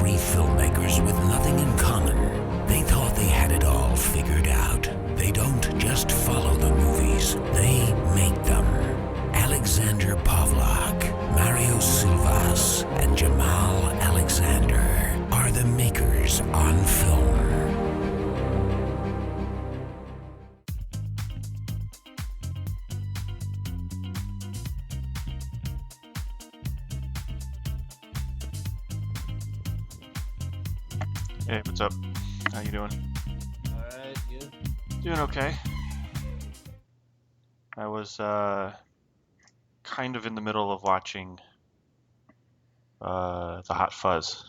three filmmakers with nothing in common. They thought they had it all figured out. They don't just follow the movies, they make them. Alexander Pavlak, Mario Silvas, and Jamal Alexander are the makers on film. Hey, what's up? How you doing? Alright, you? Doing okay. I was kind of in the middle of watching the Hott Fuzz.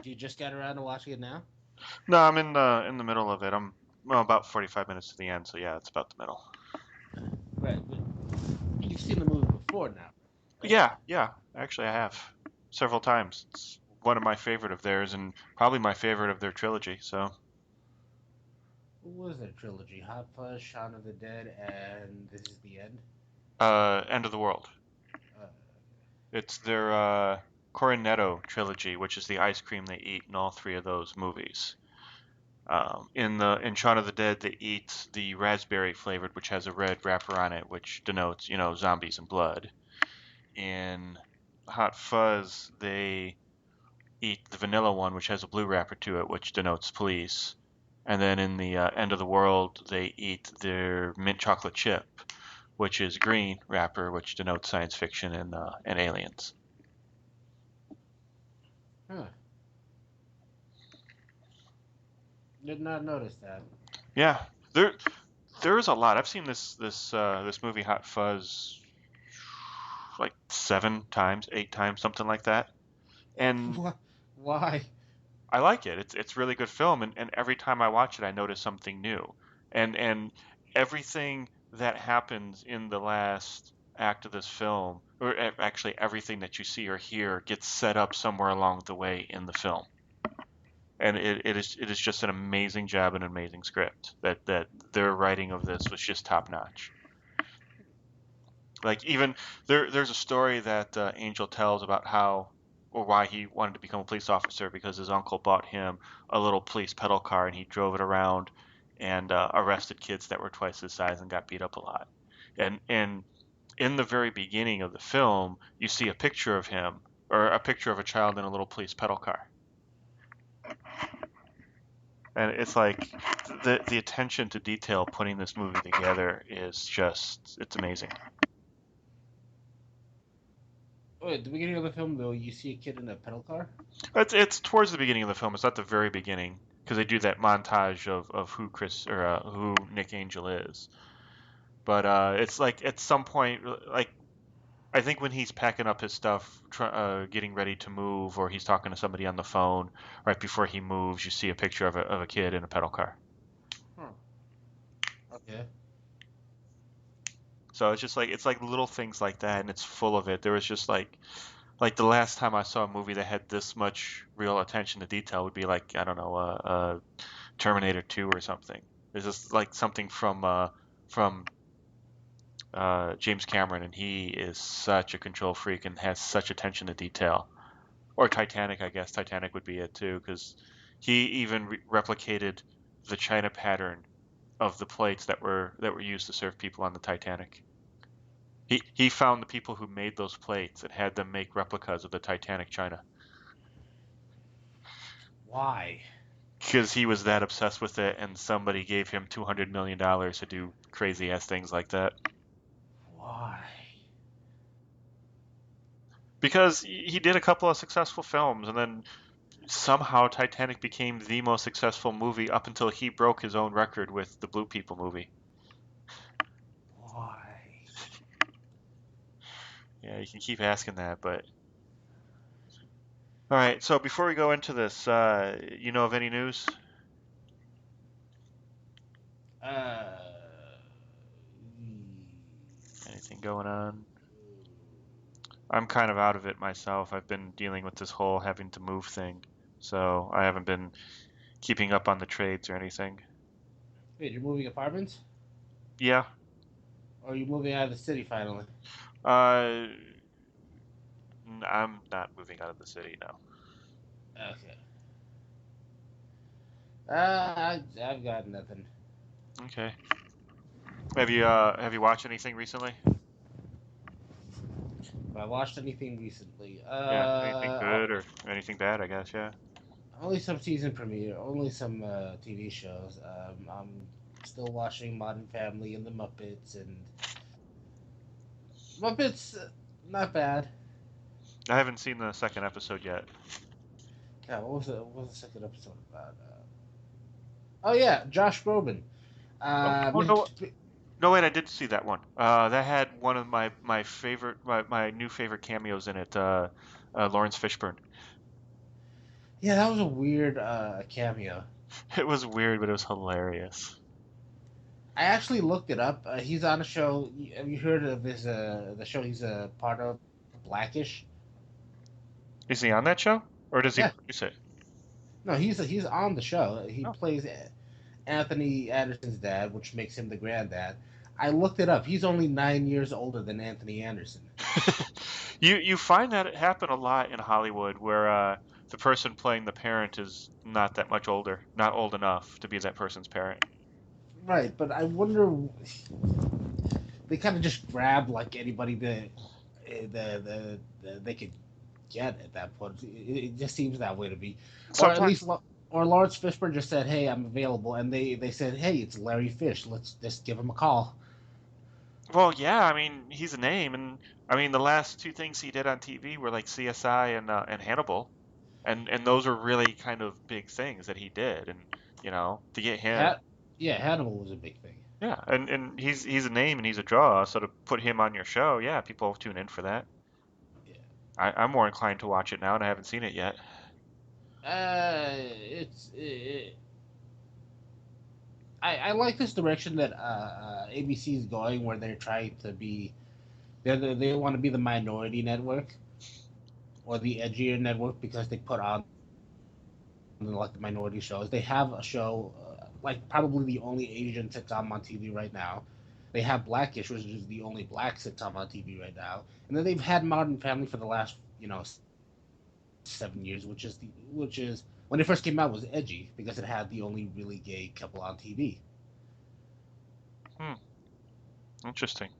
You just got around to watching it now? No, I'm in the middle of it. I'm about 45 minutes to the end, so yeah, it's about the middle. Right, but you've seen the movie before now. Right? Yeah, actually I have several times. It's one of my favorite of theirs, and probably my favorite of their trilogy. So, What was their trilogy? Hot Fuzz, Shaun of the Dead, and This is the End? End of the World. Uh, It's their Cornetto trilogy, which is the ice cream they eat in all three of those movies. In Shaun of the Dead, they eat the raspberry flavored, which has a red wrapper on it, which denotes, zombies and blood. In Hot Fuzz, they eat the vanilla one, which has a blue wrapper to it, which denotes police. And then in the End of the World, they eat their mint chocolate chip, which is green wrapper, which denotes science fiction and aliens. huh. Did not notice that. Yeah, there is a lot. I've seen this movie Hot Fuzz like 7 times, 8 times, something like that. And What? Why? I like it. It's really good film, and every time I watch it, I notice something new. And everything that happens in the last act of this film, or actually everything that you see or hear, gets set up somewhere along the way in the film. And it is just an amazing job and an amazing script. That their writing of this was just top notch. Like even there's a story that Angel tells about how or why he wanted to become a police officer because his uncle bought him a little police pedal car and he drove it around and arrested kids that were twice his size and got beat up a lot. And in the very beginning of the film, you see a picture of him or a picture of a child in a little police pedal car. And it's like the attention to detail putting this movie together is just it's amazing. Oh, at the beginning of the film, though, you see a kid in a pedal car? It's towards the beginning of the film. It's not the very beginning because they do that montage of who Chris or who Nick Angel is. But it's like at some point, like I think when he's packing up his stuff, getting ready to move, or he's talking to somebody on the phone right before he moves, you see a picture of a kid in a pedal car. Huh. Okay. So it's like little things like that, and it's full of it. There was just like the last time I saw a movie that had this much real attention to detail would be like I don't know, Terminator 2 or something. It's just like something from James Cameron, and he is such a control freak and has such attention to detail. Or Titanic, I guess. Titanic would be it too, because he even replicated the China pattern of the plates that were used to serve people on the Titanic. He found the people who made those plates and had them make replicas of the Titanic China Why? because he was that obsessed with it, and somebody gave him $200 million to do crazy ass things like that. Why? Because he did a couple of successful films, and then somehow Titanic became the most successful movie up until he broke his own record with the Blue People movie. Why? Yeah, you can keep asking that, but all right. So before we go into this, you know of any news? Uh. Anything going on? I'm kind of out of it myself. I've been dealing with this whole having to move thing, so I haven't been keeping up on the trades or anything. Wait, you're moving apartments? Yeah. Or are you moving out of the city finally? Uh, I'm not moving out of the city now. Okay. I've got nothing. Okay. Have you watched anything recently? Have I watched anything recently? Yeah, anything good or anything bad? I guess. Yeah. Only some season premiere, only some TV shows. I'm still watching Modern Family and The Muppets, and Muppets, not bad. I haven't seen the second episode yet. Yeah, what was the second episode about? Oh yeah, Josh Groban. Oh no, no wait, I did see that one. That had one of my favorite my new favorite cameos in it. Lawrence Fishburne. Yeah, that was a weird cameo. It was weird, but it was hilarious. I actually looked it up. He's on a show. Have you heard of his the show he's a part of, Blackish? Is he on that show, or does he Yeah, produce it? no, he's on the show. He Oh. plays Anthony Anderson's dad, which makes him the granddad. I looked it up. He's only 9 years older than Anthony Anderson. You find that it happen a lot in Hollywood, where the person playing the parent is not that much older, not old enough to be that person's parent. Right, but I wonder. They kind of just grab like anybody that they could get at that point. It just seems that way to me, or at Sometimes, least, or Lawrence Fishburne just said, "Hey, I'm available," and they said, "Hey, it's Larry Fish. Let's just give him a call." well, yeah, I mean, he's a name, and I mean, the last two things he did on TV were like CSI and Hannibal, and those are really kind of big things that he did, and to get him, Hat, yeah, Hannibal was a big thing. yeah, and he's a name and he's a draw, so to put him on your show, yeah, people tune in for that. Yeah. I'm more inclined to watch it now, and I haven't seen it yet. It's I like this direction that ABC is going, where they're trying to be they want to be the minority network or the edgier network because they put on like the minority shows. They have a show like probably the only Asian sitcom on TV right now. They have Blackish, which is the only black sitcom on TV right now, and then they've had Modern Family for the last 7 years, which is when it first came out was edgy because it had the only really gay couple on TV. Hmm, interesting.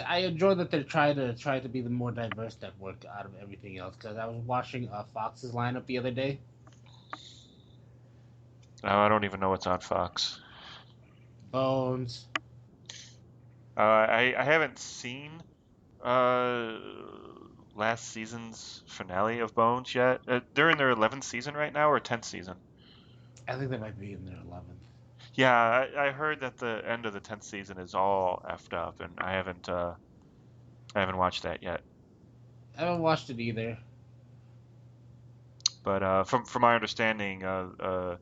I enjoy that they're trying to be the more diverse network out of everything else. Because I was watching Fox's lineup the other day. No, I don't even know what's on Fox. Bones. I haven't seen uh last season's finale of Bones yet. They're in their 11th season right now, or 10th season. I think they might be in their 11th. Yeah, I heard that the end of the 10th season is all effed up, and I haven't watched that yet. I haven't watched it either. But from my understanding, the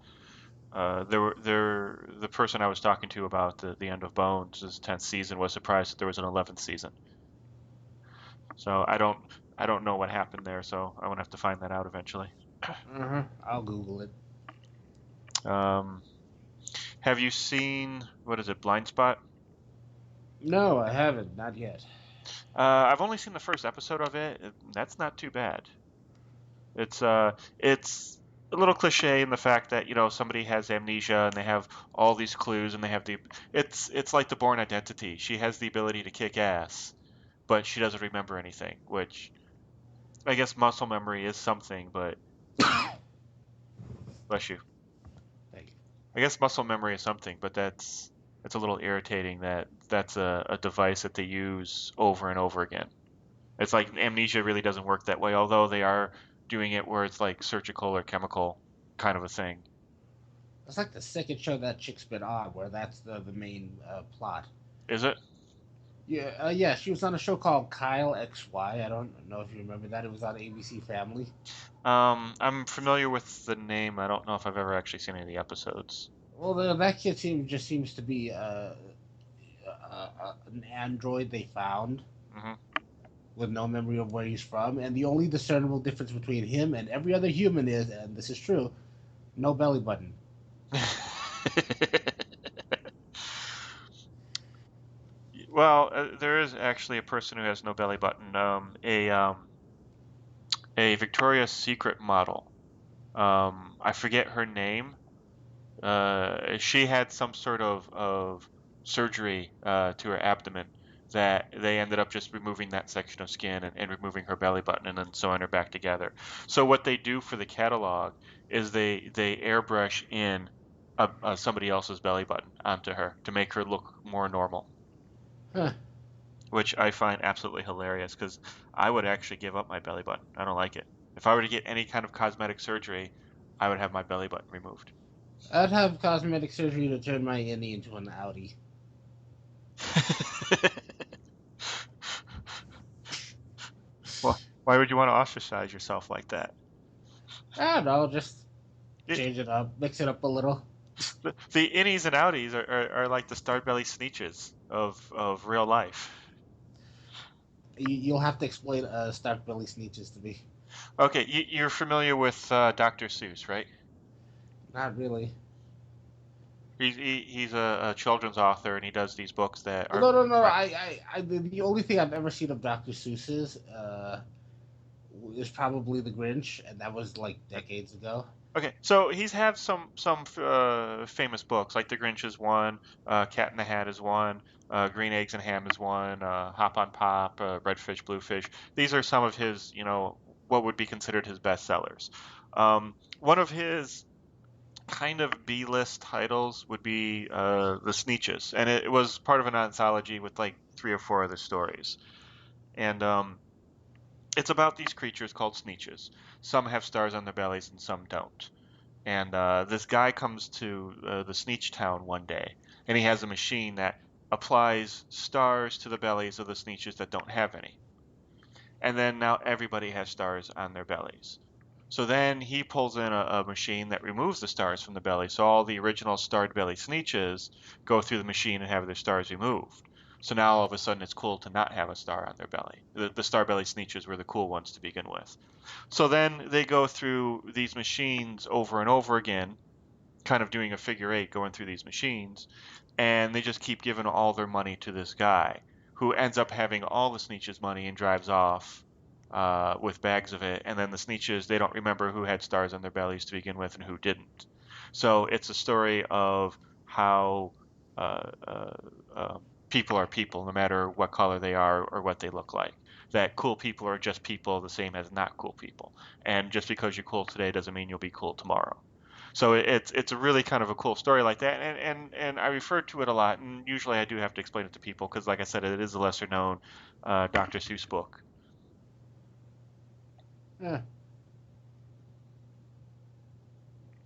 person I was talking to about the end of Bones' 10th season was surprised that there was an 11th season. So I don't know what happened there, so I'm gonna have to find that out eventually. I'll Google it. Um, have you seen, what is it, Blind Spot? No, I haven't. Not yet. I've only seen the first episode of it. That's not too bad. It's a little cliche in the fact that somebody has amnesia and they have all these clues and they have it's like the Born Identity. She has the ability to kick ass, but she doesn't remember anything, which I guess muscle memory is something, but bless you. Thank you. I guess muscle memory is something, but it's a little irritating that that's a device that they use over and over again. It's like amnesia really doesn't work that way, although they are doing it where it's like surgical or chemical kind of a thing. It's like the second show that chick's been on, where that's the main plot. Is it? Yeah. She was on a show called Kyle XY. I don't know if you remember that. It was on ABC Family. I'm familiar with the name. I don't know if I've ever actually seen any of the episodes. Well, that kid just seems to be an android they found Hmm. with no memory of where he's from, and the only discernible difference between him and every other human is, and this is true, no belly button. Well, there is actually a person who has no belly button. A Victoria's Secret model. I forget her name. She had some sort of surgery to her abdomen that they ended up just removing that section of skin and removing her belly button and then sewing her back together. So what they do for the catalog is they airbrush in somebody else's belly button onto her to make her look more normal, Huh. which I find absolutely hilarious because I would actually give up my belly button. I don't like it. If I were to get any kind of cosmetic surgery, I would have my belly button removed. I'd have cosmetic surgery to turn my innie into an Audi. Well, why would you want to ostracize yourself like that? I don't know, just It, change it up, mix it up a little. the innies and outies are like the Star Bellied Sneches of real life. You'll have to explain Star Bellied Sneches to me. Okay, you're familiar with Dr. Seuss, right? Not really. He's a children's author, and he does these books that Well, are no. right. The only thing I've ever seen of Dr. Seuss's is probably The Grinch, and that was like decades ago. Okay, so he's had some famous books, like The Grinch is one, Cat in the Hat is one, Green Eggs and Ham is one, Hop on Pop, Red Fish, Blue Fish. These are some of his, what would be considered his bestsellers. One of his kind of B-list titles would be The Sneeches, and it was part of an anthology with like 3 or 4 other stories. And it's about these creatures called Sneeches. Some have stars on their bellies and some don't. And this guy comes to the Sneech town one day, and he has a machine that applies stars to the bellies of the Sneeches that don't have any. And then now everybody has stars on their bellies. So then he pulls in a machine that removes the stars from the belly. So all the original starred belly Sneeches go through the machine and have their stars removed. So now all of a sudden it's cool to not have a star on their belly. The star belly Sneeches were the cool ones to begin with. So then they go through these machines over and over again, kind of doing a figure eight going through these machines, and they just keep giving all their money to this guy who ends up having all the Sneeches money and drives off with bags of it. And then the Sneeches, they don't remember who had stars on their bellies to begin with and who didn't. So it's a story of how people are people, no matter what color they are or what they look like. That cool people are just people, the same as not cool people. And just because you're cool today doesn't mean you'll be cool tomorrow. So it's a really kind of a cool story like that, and I refer to it a lot, and usually I do have to explain it to people because, like I said, it is a lesser known Dr. Seuss book. Yeah,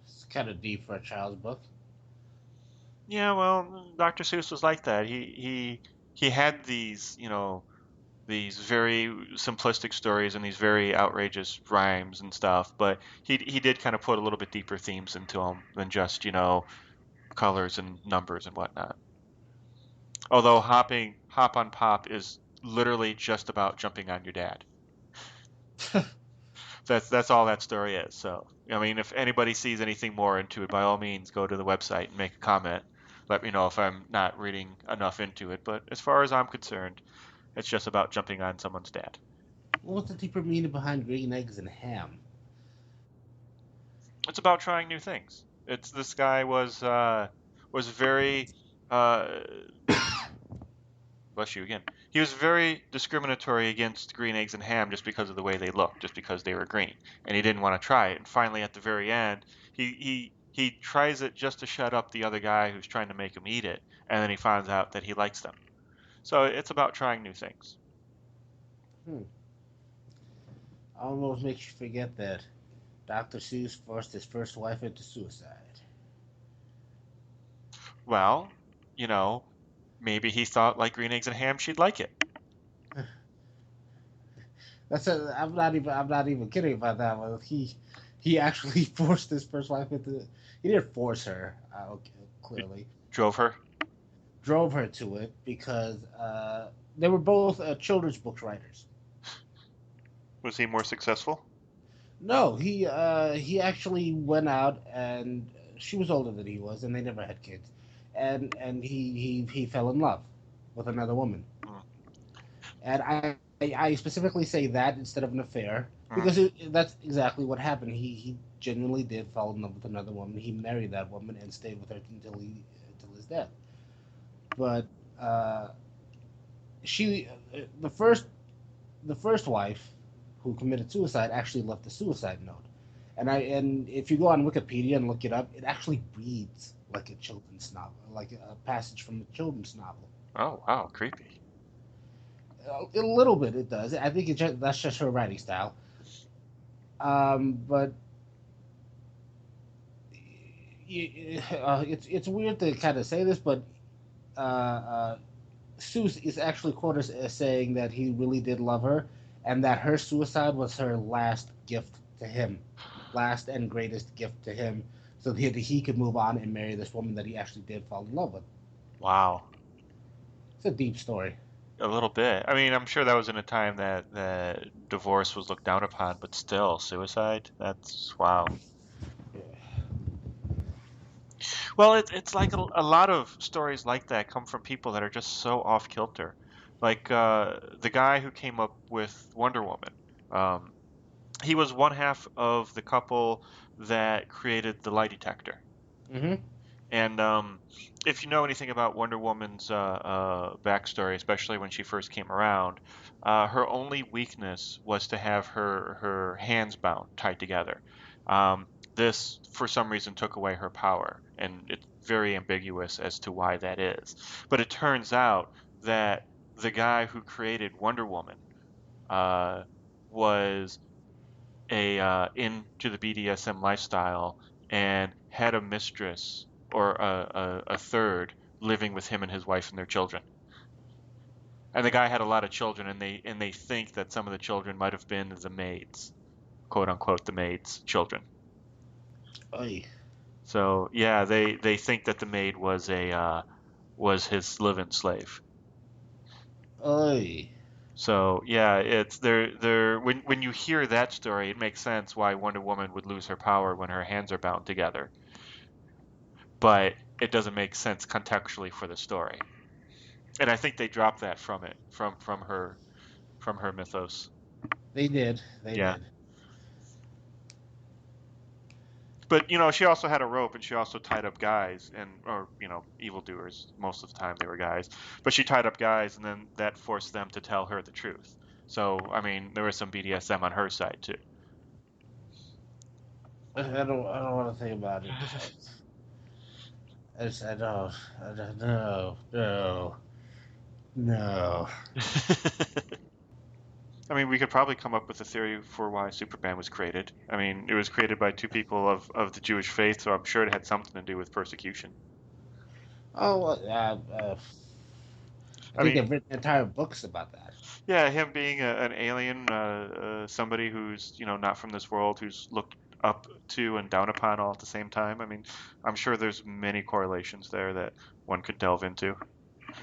it's kind of deep for a child's book. Yeah, well, Dr. Seuss was like that. He had these, these very simplistic stories and these very outrageous rhymes and stuff, but he did kind of put a little bit deeper themes into them than just, colors and numbers and whatnot. Although Hop on Pop is literally just about jumping on your dad. That's all that story is. So, I mean, if anybody sees anything more into it, by all means, go to the website and make a comment. Let me know if I'm not reading enough into it. But as far as I'm concerned, it's just about jumping on someone's dad. What's the deeper meaning behind green eggs and ham? It's about trying new things. It's this guy was very uh, bless you again. He was very discriminatory against green eggs and ham just because of the way they looked, just because they were green, and he didn't want to try it. And finally, at the very end, he tries it just to shut up the other guy who's trying to make him eat it, and then he finds out that he likes them. So it's about trying new things. Hmm. Almost makes you forget that Dr. Seuss forced his first wife into suicide. Well, you know, maybe he thought like green eggs and ham, she'd like it. I'm not even kidding about that one. He actually forced his first wife into. He didn't force her. Okay, clearly Drove her. drove her to it because they were both children's book writers. Was he more successful? No, he actually went out and she was older than he was, and they never had kids, and he fell in love. with another woman. Mm. And I specifically say that instead of an affair Mm. because that's exactly what happened. He genuinely did fall in love with another woman. He married that woman and stayed with her until his death. But uh, she the first wife who committed suicide actually left a suicide note. And if you go on Wikipedia and look it up, it actually reads like a children's novel, like a passage from a children's novel. Oh, wow, creepy. A little bit, it does. I think that's just her writing style. But it's weird to kind of say this, but uh, Susse is actually quoted as saying that he really did love her, and that her suicide was her last gift to him, last and greatest gift to him, so that he could move on and marry this woman that he actually did fall in love with. Wow. It's a deep story. A little bit. I mean, I'm sure that was in a time that divorce was looked down upon, but still, suicide? That's wow. Well, it's like a lot of stories like that come from people that are just so off kilter. Like the guy who came up with Wonder Woman. Um, he was one half of the couple that created the lie detector. Mm-hmm. And if you know anything about Wonder Woman's backstory, especially when she first came around, her only weakness was to have her hands bound, tied together. This, for some reason, took away her power, and it's very ambiguous as to why that is. But it turns out that the guy who created Wonder Woman uh, was into the BDSM lifestyle and had a mistress or a third living with him and his wife and their children. And the guy had a lot of children, and they think that some of the children might have been the maids, quote unquote, the maids' children. Oy. So yeah, they think that the maid was his live-in slave. Oy. So yeah, it's there when you hear that story, it makes sense why Wonder Woman would lose her power when her hands are bound together. But it doesn't make sense contextually for the story. And I think they dropped that from it, from her mythos. They did. They Yeah. did. But she also had a rope and she also tied up guys and or evildoers. Most of the time they were guys. But she tied up guys and then that forced them to tell her the truth. So, I mean, there was some BDSM on her side too. I don't want to think about it. I don't. I don't know. No. No. I mean, we could probably come up with a theory for why Superman was created. I mean, it was created by two people of the Jewish faith, so I'm sure it had something to do with persecution. Oh, I I think mean, they've written entire books about that. yeah, him being an alien, somebody who's, not from this world, who's looked up to and down upon all at the same time. I mean, I'm sure there's many correlations there that one could delve into.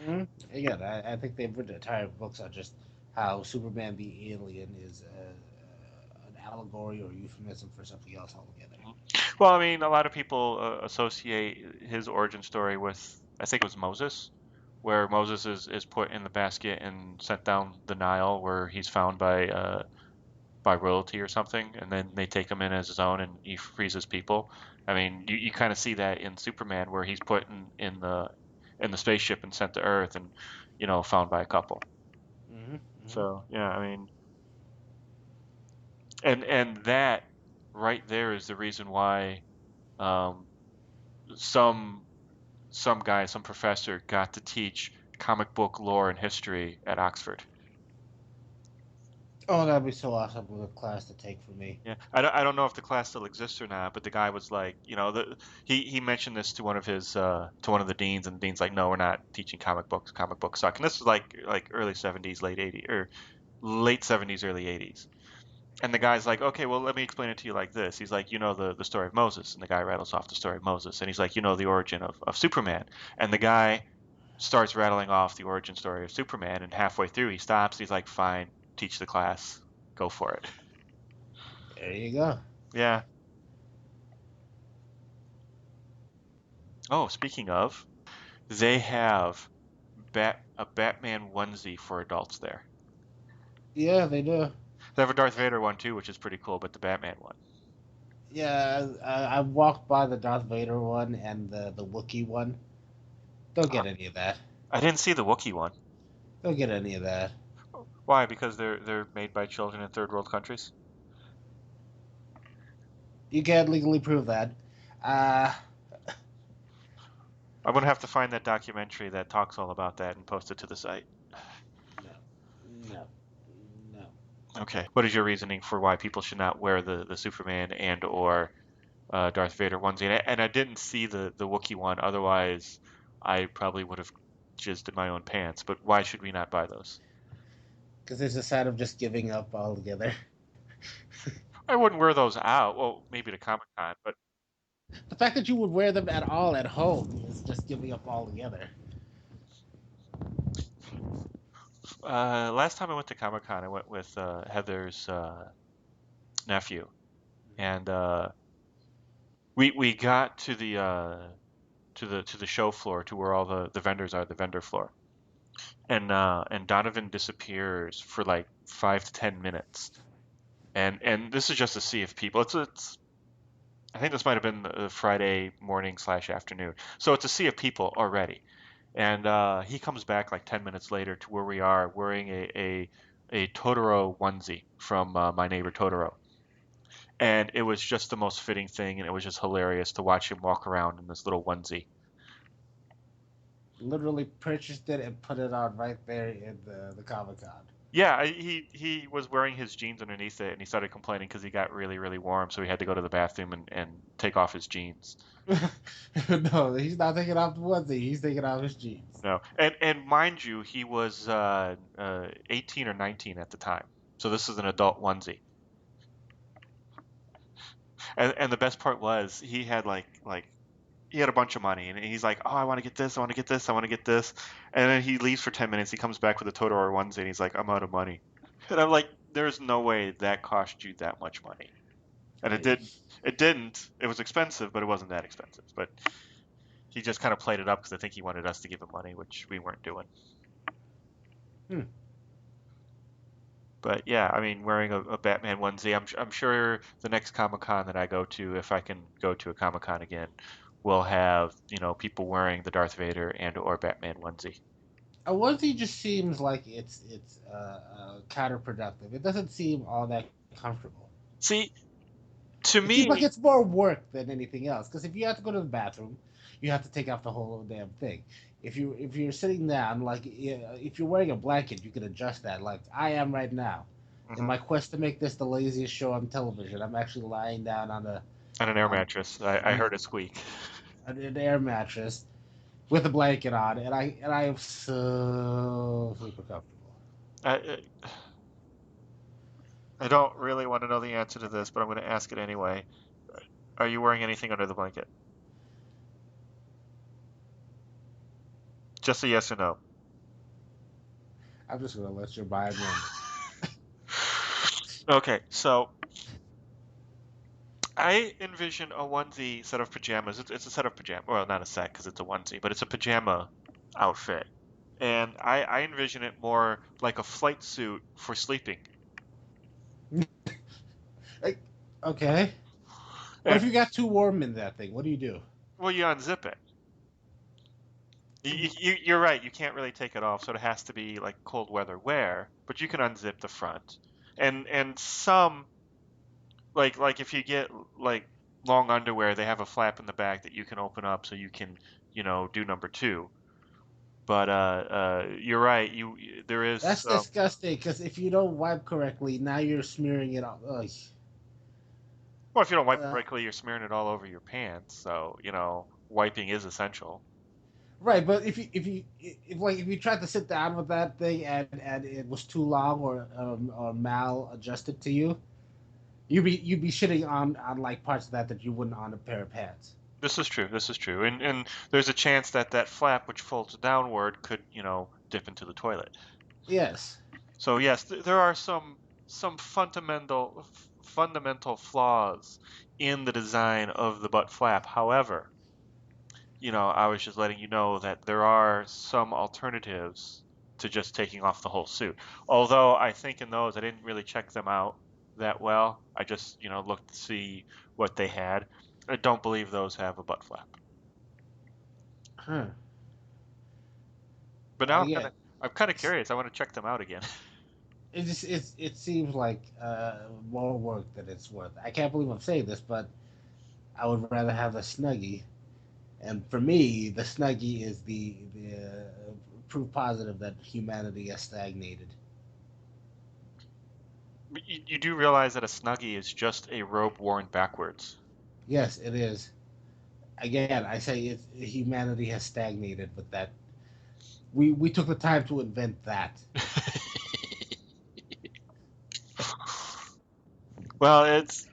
Mm-hmm. Again, I think they've written entire books on just how Superman the alien is an allegory or euphemism for something else altogether. Well, I mean, a lot of people associate his origin story with, I think it was Moses, where Moses is put in the basket and sent down the Nile, where he's found by royalty or something, and then they take him in as his own, and he frees his people. I mean, you kind of see that in Superman, where he's put in the spaceship and sent to Earth, and found by a couple. Mm-hmm. Mm-hmm. So yeah, I mean, and that right there is the reason why um, some some guy, some professor, got to teach comic book lore and history at Oxford. Oh, that'd be so awesome with a class to take for me. Yeah, I don't know if the class still exists or not, but the guy was like, he mentioned this to one of his to one of the deans, and the dean's like, no, we're not teaching comic books. Comic books suck. And this was like early 70s, late 80s, or late 70s, early 80s. And the guy's like, okay, well, let me explain it to you like this. He's like, the story of Moses, and the guy rattles off the story of Moses, and he's like, the origin of Superman, and the guy starts rattling off the origin story of Superman, and halfway through he stops. He's like, fine, teach the class, go for it. There you go. Yeah. Oh, speaking of, they have a Batman onesie for adults there. Yeah, they do. They have a Darth Vader one too, which is pretty cool, but the Batman one. Yeah, I walked by the Darth Vader one and the Wookiee one. Don't get any of that. I didn't see the Wookiee one. Don't get any of that. Why? Because they're made by children in third world countries? You can't legally prove that. Uh, I'm gonna have to find that documentary that talks all about that and post it to the site. no, no, no. Okay. What is your reasoning for why people should not wear the Superman and or Darth Vader onesie? And I didn't see the Wookiee one. Otherwise, I probably would have jizzed in my own pants. But why should we not buy those? Because there's a side of just giving up altogether. I wouldn't wear those out. Well, maybe to Comic-Con, but The fact that you would wear them at all at home is just giving up altogether. last time I went to Comic-Con, I went with Heather's nephew, and we got to the show floor, to where all the vendors are, the vendor floor, and Donovan disappears for like 5 to 10 minutes, and this is just a sea of people. It's I think this might have been the Friday morning / afternoon, so it's a sea of people already, and he comes back like 10 minutes later to where we are wearing a Totoro onesie from My Neighbor Totoro. And it was just the most fitting thing, and it was just hilarious to watch him walk around in this little onesie. Literally purchased it and put it on right there in the Comic Con. Yeah, he was wearing his jeans underneath it, and he started complaining because he got really, really warm, so he had to go to the bathroom and take off his jeans. No, he's not taking off the onesie. He's taking off his jeans. No, and mind you, he was 18 or 19 at the time, so this is an adult onesie. And the best part was he had like he had a bunch of money, and he's like, oh, I want to get this, I want to get this, I want to get this, and then he leaves for 10 minutes. He comes back with a Totoro onesie, and he's like, I'm out of money. And I'm like, there's no way that cost you that much money. And it didn't. It was expensive, but it wasn't that expensive. But he just kind of played it up because I think he wanted us to give him money, which we weren't doing. But yeah, I mean, wearing a Batman onesie, I'm sure the next Comic-Con that I go to, if I can go to a Comic-Con again, will have, people wearing the Darth Vader and or Batman onesie. A onesie just seems like it's counterproductive. It doesn't seem all that comfortable. See, to It me, seems like it's more work than anything else. Because if you have to go to the bathroom, you have to take off the whole damn thing. If you're sitting down, like if you're wearing a blanket, you can adjust that. Like I am right now. In my quest to make this the laziest show on television, I'm actually lying down on an air mattress. I heard it squeak. An air mattress with a blanket on, and I am so super comfortable. I don't really want to know the answer to this, but I'm going to ask it anyway. Are you wearing anything under the blanket? Just a yes or no. I'm just gonna let your mind run. Okay, so I envision a onesie set of pajamas. It's a set of pajamas. Well, not a set because it's a onesie, but it's a pajama outfit. And I envision it more like a flight suit for sleeping. Okay. What if you got too warm in that thing? What do you do? Well, you unzip it. You're right. You can't really take it off, so it has to be like cold weather wear. But you can unzip the front, and some like if you get like long underwear, they have a flap in the back that you can open up so you can do number two. But you're right. There is. That's disgusting. Because if you don't wipe correctly, now you're smearing it all. Ugh. Well, if you don't wipe correctly, you're smearing it all over your pants. So wiping is essential. Right, but if you tried to sit down with that thing and it was too long or maladjusted to you, you'd be shitting on like parts of that you wouldn't on a pair of pants. This is true. And there's a chance that flap, which folds downward, could dip into the toilet. Yes. So yes, there are some fundamental flaws in the design of the butt flap. However, I was just letting you know that there are some alternatives to just taking off the whole suit. Although I think in those I didn't really check them out that well. I just, looked to see what they had. I don't believe those have a butt flap. Huh. But Oh now yeah. I'm kind of curious. I want to check them out again. It seems like more work than it's worth. I can't believe I'm saying this, but I would rather have a Snuggie. And for me, the Snuggie is the proof positive that humanity has stagnated. But you do realize that a Snuggie is just a robe worn backwards. Yes, it is. Again, I say humanity has stagnated with that. We took the time to invent that. Well,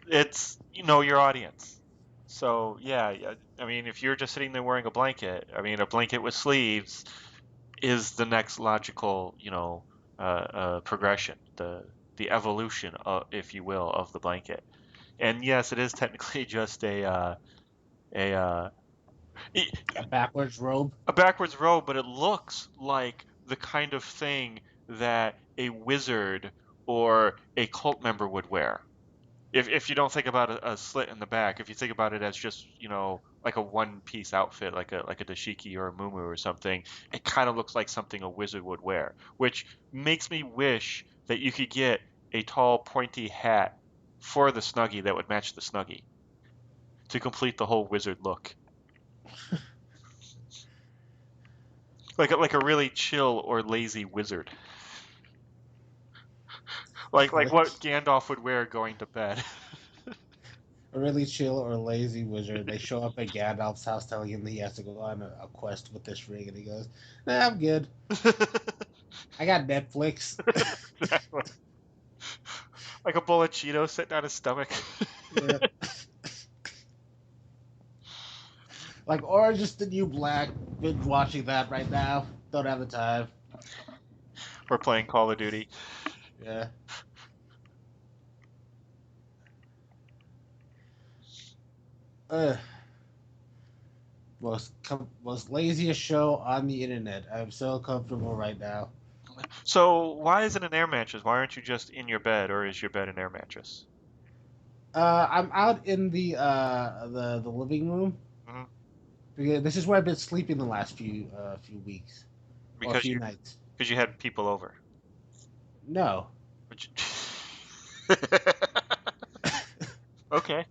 it's your audience. So yeah, I mean, if you're just sitting there wearing a blanket, I mean, a blanket with sleeves is the next logical, progression, the evolution, if you will, of the blanket. And yes, it is technically just a e- A backwards robe. a backwards robe, but it looks like the kind of thing that a wizard or a cult member would wear. If you don't think about a slit in the back, if you think about it as just, like a one piece outfit, like a dashiki or a muumuu or something, it kind of looks like something a wizard would wear, which makes me wish that you could get a tall pointy hat for the Snuggie that would match the Snuggie to complete the whole wizard look. Like a really chill or lazy wizard. Like what Gandalf would wear going to bed. A really chill or lazy wizard. They show up at Gandalf's house telling him he has to go on a quest with this ring, and he goes, "Nah, I'm good. I got Netflix." Exactly. Like a bowl of Cheetos sitting on his stomach. Yeah. Like Orange is the New Black. Been watching that right now. Don't have the time. We're playing Call of Duty. Yeah. Uh, most laziest show on the internet. I'm so comfortable right now. So why is it an air mattress? Why aren't you just in your bed, or is your bed an air mattress? I'm out in the living room Hmm. because this is where I've been sleeping the last few weeks or Because few you nights. because you had people over. No. Which... Okay.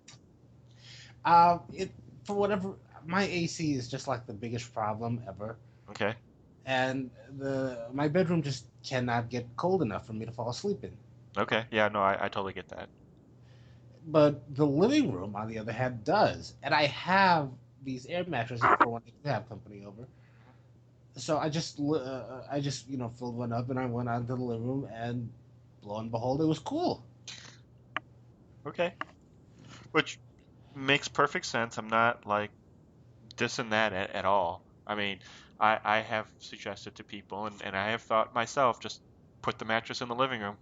It for whatever my AC is just like the biggest problem ever, Okay. and the my bedroom just cannot get cold enough for me to fall asleep in. Okay. Yeah. No, I totally get that. But the living room, on the other hand, does, and I have these air mattresses for when I do have company over. So I just filled one up and I went out to the living room and lo and behold, it was cool. Okay. Which makes perfect sense. I'm not like dissing that at all. I mean, I have suggested to people, and I have thought myself, just put the mattress in the living room.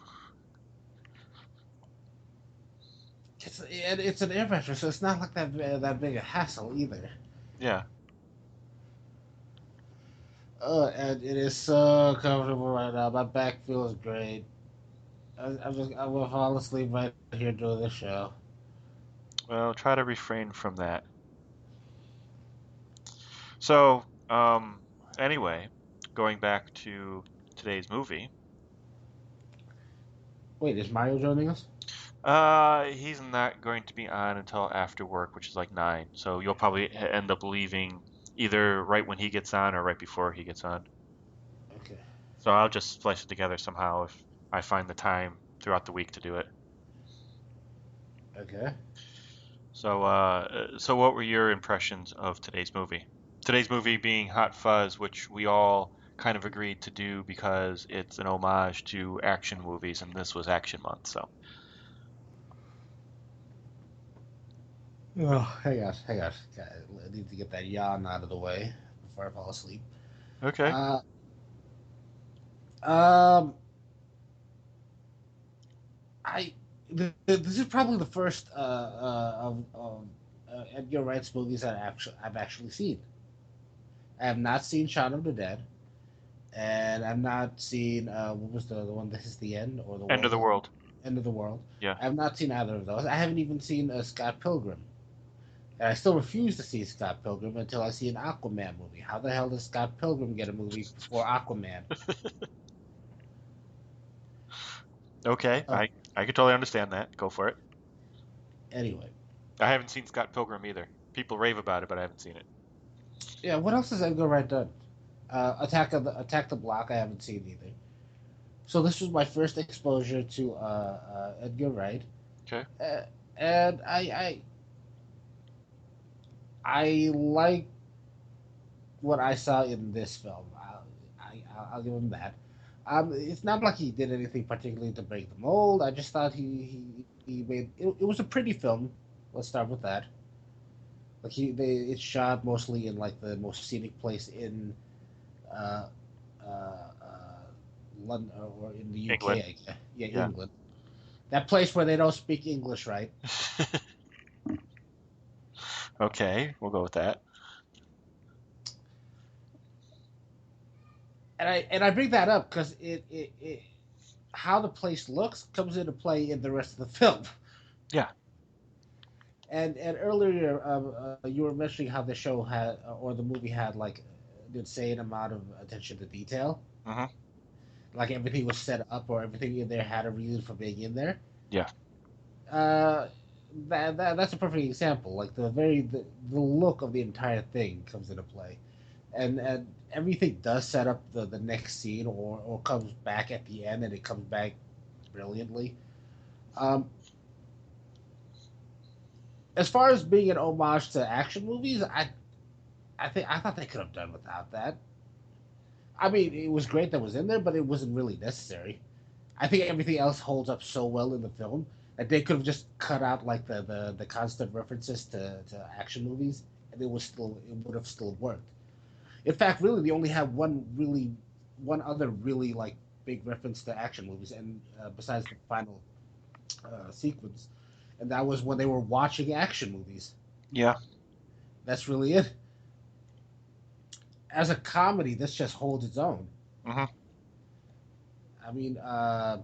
It's an air mattress, so it's not like that big a hassle either. Yeah. And it is so comfortable right now. My back feels great. I will fall asleep right here doing this show. Well, try to refrain from that. So, anyway, going back to today's movie, Wait, is Mario joining us? he's not going to be on until after work, which is like 9. So you'll probably end up leaving either right when he gets on or right before he gets on. Okay. So I'll just splice it together somehow if I find the time throughout the week to do it. Okay. So what were your impressions of today's movie? Today's movie being Hot Fuzz, which we all kind of agreed to do because it's an homage to action movies, and this was Action Month. So, Oh, hang on. I need to get that yawn out of the way before I fall asleep. okay. Uh, um, I this is probably the first of Edgar Wright's movies that I've actually seen. I have not seen Shaun of the Dead, and I've not seen what was the one? This is the end, or the End of world the world. end of the world. Yeah. I have not seen either of those. I haven't even seen Scott Pilgrim, and I still refuse to see Scott Pilgrim until I see an Aquaman movie. How the hell does Scott Pilgrim get a movie before Aquaman? Okay, Uh, I could totally understand that. Go for it. anyway, I haven't seen Scott Pilgrim either. People rave about it, but I haven't seen it. yeah. What else has Edgar Wright done? Attack the Block. I haven't seen either. So this was my first exposure to Edgar Wright, Okay. uh, and I like what I saw in this film. I'll give him that. It's not like he did anything particularly to break the mold. I just thought he made it was a pretty film. Let's start with that. Like it's shot mostly in like the most scenic place in uh, uh, uh, London or in the UK. England. I guess. Yeah, Yeah. England. That place where they don't speak English, right? Okay, we'll go with that. And I bring that up because it how the place looks comes into play in the rest of the film. Yeah. And earlier, you were mentioning how the show had or the movie had like an insane amount of attention to detail. Hmm. Like everything was set up or everything in there had a reason for being in there. Yeah. Uh, that's a perfect example. Like the look of the entire thing comes into play, and everything does set up the next scene or comes back at the end and it comes back brilliantly. Um, as far as being an homage to action movies, I thought they could have done without that. I mean, it was great that was in there, but it wasn't really necessary. I think everything else holds up so well in the film that they could have just cut out like the constant references to action movies, and it would have still worked. In fact, really, they only have one other really like big reference to action movies, and besides the final sequence, and that was when they were watching action movies. Yeah. That's really it. As a comedy, this just holds its own. Hmm. I mean, I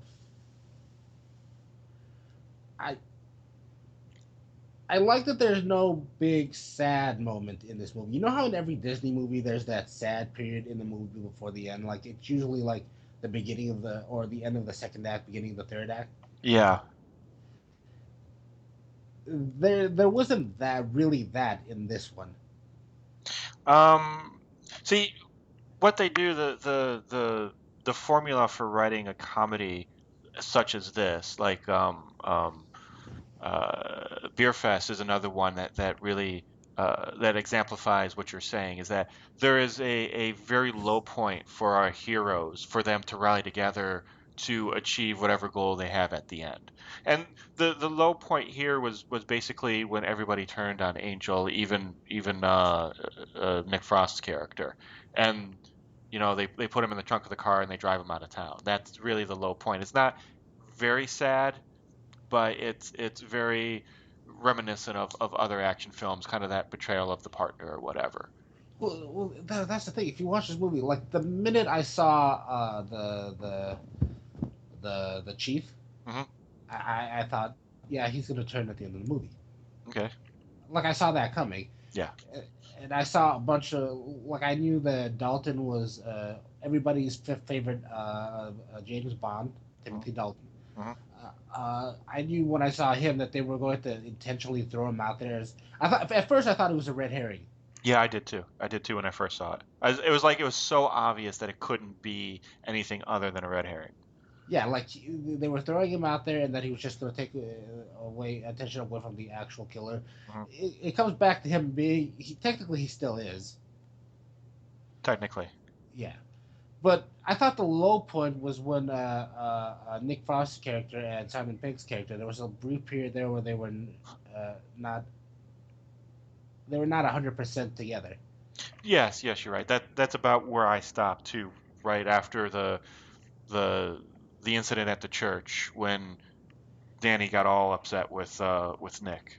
I like that there's no big sad moment in this movie. You know how in every Disney movie there's that sad period in the movie before the end? Like it's usually like the beginning of the or the end of the second act, beginning of the third act. Yeah. There wasn't that in this one. Um, See, what they do, the formula for writing a comedy such as this, like Beer Fest is another one that really that exemplifies what you're saying, is that there is a very low point for our heroes for them to rally together to achieve whatever goal they have at the end. And the low point here was basically when everybody turned on Angel, even Nick Frost's character, and they put him in the trunk of the car and they drive him out of town. That's really the low point. It's not very sad, but it's very reminiscent of other action films, kind of that betrayal of the partner or whatever. That's the thing. If you watch this movie, like the minute I saw the chief, Hmm. I thought, yeah, he's gonna turn at the end of the movie. Okay. Like I saw that coming. Yeah. And I saw a bunch of like I knew that Dalton was everybody's favorite James Bond, Hmm. Timothy Dalton. Hmm. I knew when I saw him that they were going to intentionally throw him out there. I thought at first I thought it was a red herring. Yeah, I did too. I did too when I first saw it. It was like it was so obvious that it couldn't be anything other than a red herring. Yeah, like they were throwing him out there, and that he was just going to take away attention away from the actual killer. Hmm. It comes back to him being technically he still is. Technically. Yeah, but I thought the low point was when Nick Frost's character and Simon Pegg's character. There was a brief period there where not they were not 100% together. Yes, you're right. That's about where I stopped too, right after the the incident at the church when Danny got all upset with Nick.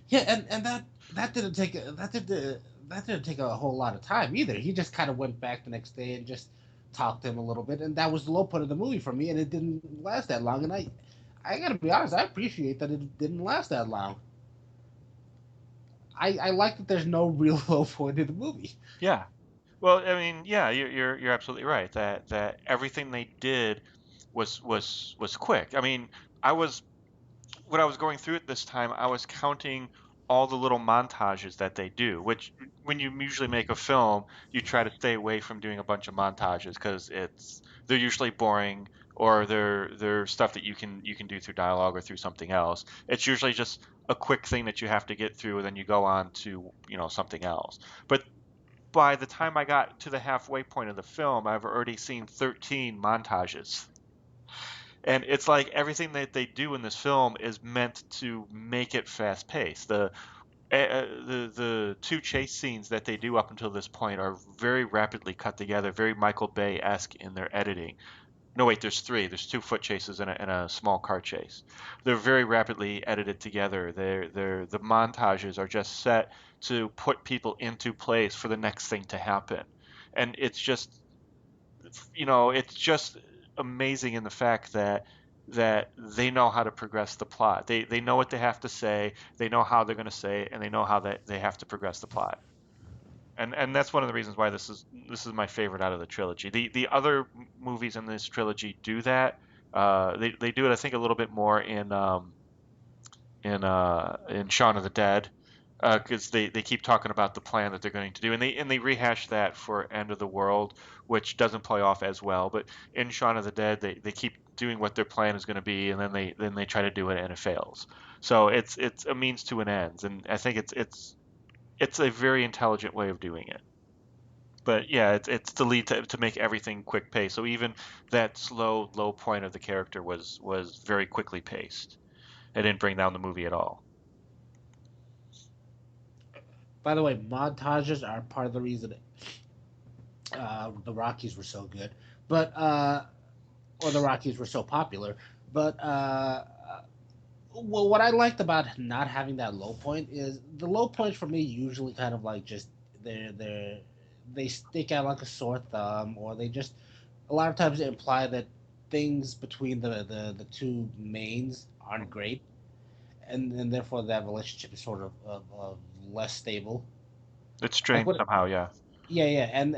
Yeah, and that didn't take that that didn't take a whole lot of time either. He just kind of went back the next day and just talked to him a little bit, and that was the low point of the movie for me. And it didn't last that long. And I gotta be honest, I appreciate that it didn't last that long. I like that there's no real low point in the movie. Yeah. Well, I mean, yeah, you're absolutely right that everything they did was quick. I mean, I was when I was going through it this time, I was counting all the little montages that they do, which when you usually make a film, you try to stay away from doing a bunch of montages because they're usually boring or they're stuff that you can do through dialogue or through something else. It's usually just a quick thing that you have to get through and then you go on to, something else. But by the time I got to the halfway point of the film, I've already seen 13 montages. And it's like everything that they do in this film is meant to make it fast paced. The two chase scenes that they do up until this point are very rapidly cut together, very Michael Bay-esque in their editing. No, wait, there's three. There's two foot chases and a small car chase. They're very rapidly edited together. The montages are just set to put people into place for the next thing to happen. And it's just amazing in the fact that they know how to progress the plot. They know what they have to say, they know how they're going to say it, and they know how they have to progress the plot. And that's one of the reasons why this is my favorite out of the trilogy. The other movies in this trilogy do that. They do it, I think, a little bit more in Shaun of the Dead, because they keep talking about the plan that they're going to do, and they rehash that for End of the World, which doesn't play off as well. But in Shaun of the Dead, they keep doing what their plan is going to be, and then they try to do it and it fails. So it's a means to an end, and I think it's a very intelligent way of doing it. But yeah, it's the lead to make everything quick pace. So even that slow low point of the character was very quickly paced. It didn't bring down the movie at all. By the way, montages are part of the reason the Rockies were so good, but or the Rockies were so popular. But well, what I liked about not having that low point is the low points for me usually kind of like just they're they stick out like a sore thumb, or they just a lot of times they imply that things between the two mains aren't great, and therefore that relationship is sort of less stable. It's Like strange what? somehow, yeah. Yeah, yeah, and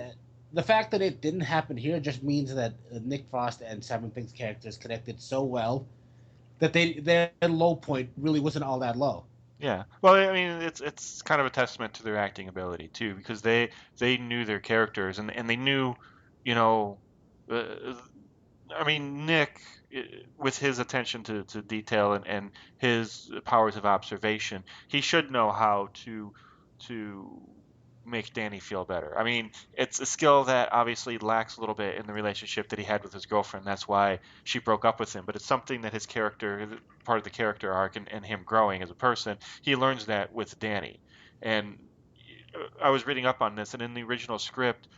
the fact that it didn't happen here just means that Nick Frost and Simon Pegg's characters connected so well that their low point really wasn't all that low. Yeah. Well, I mean, it's kind of a testament to their acting ability too, because they knew their characters and they knew, you know, uh, I mean, Nick, with his attention to detail and his powers of observation, he should know how to make Danny feel better. I mean, it's a skill that obviously lacks a little bit in the relationship that he had with his girlfriend. That's why she broke up with him. But it's something that his character, part of the character arc and him growing as a person, he learns that with Danny. And I was reading up on this, and in the original script,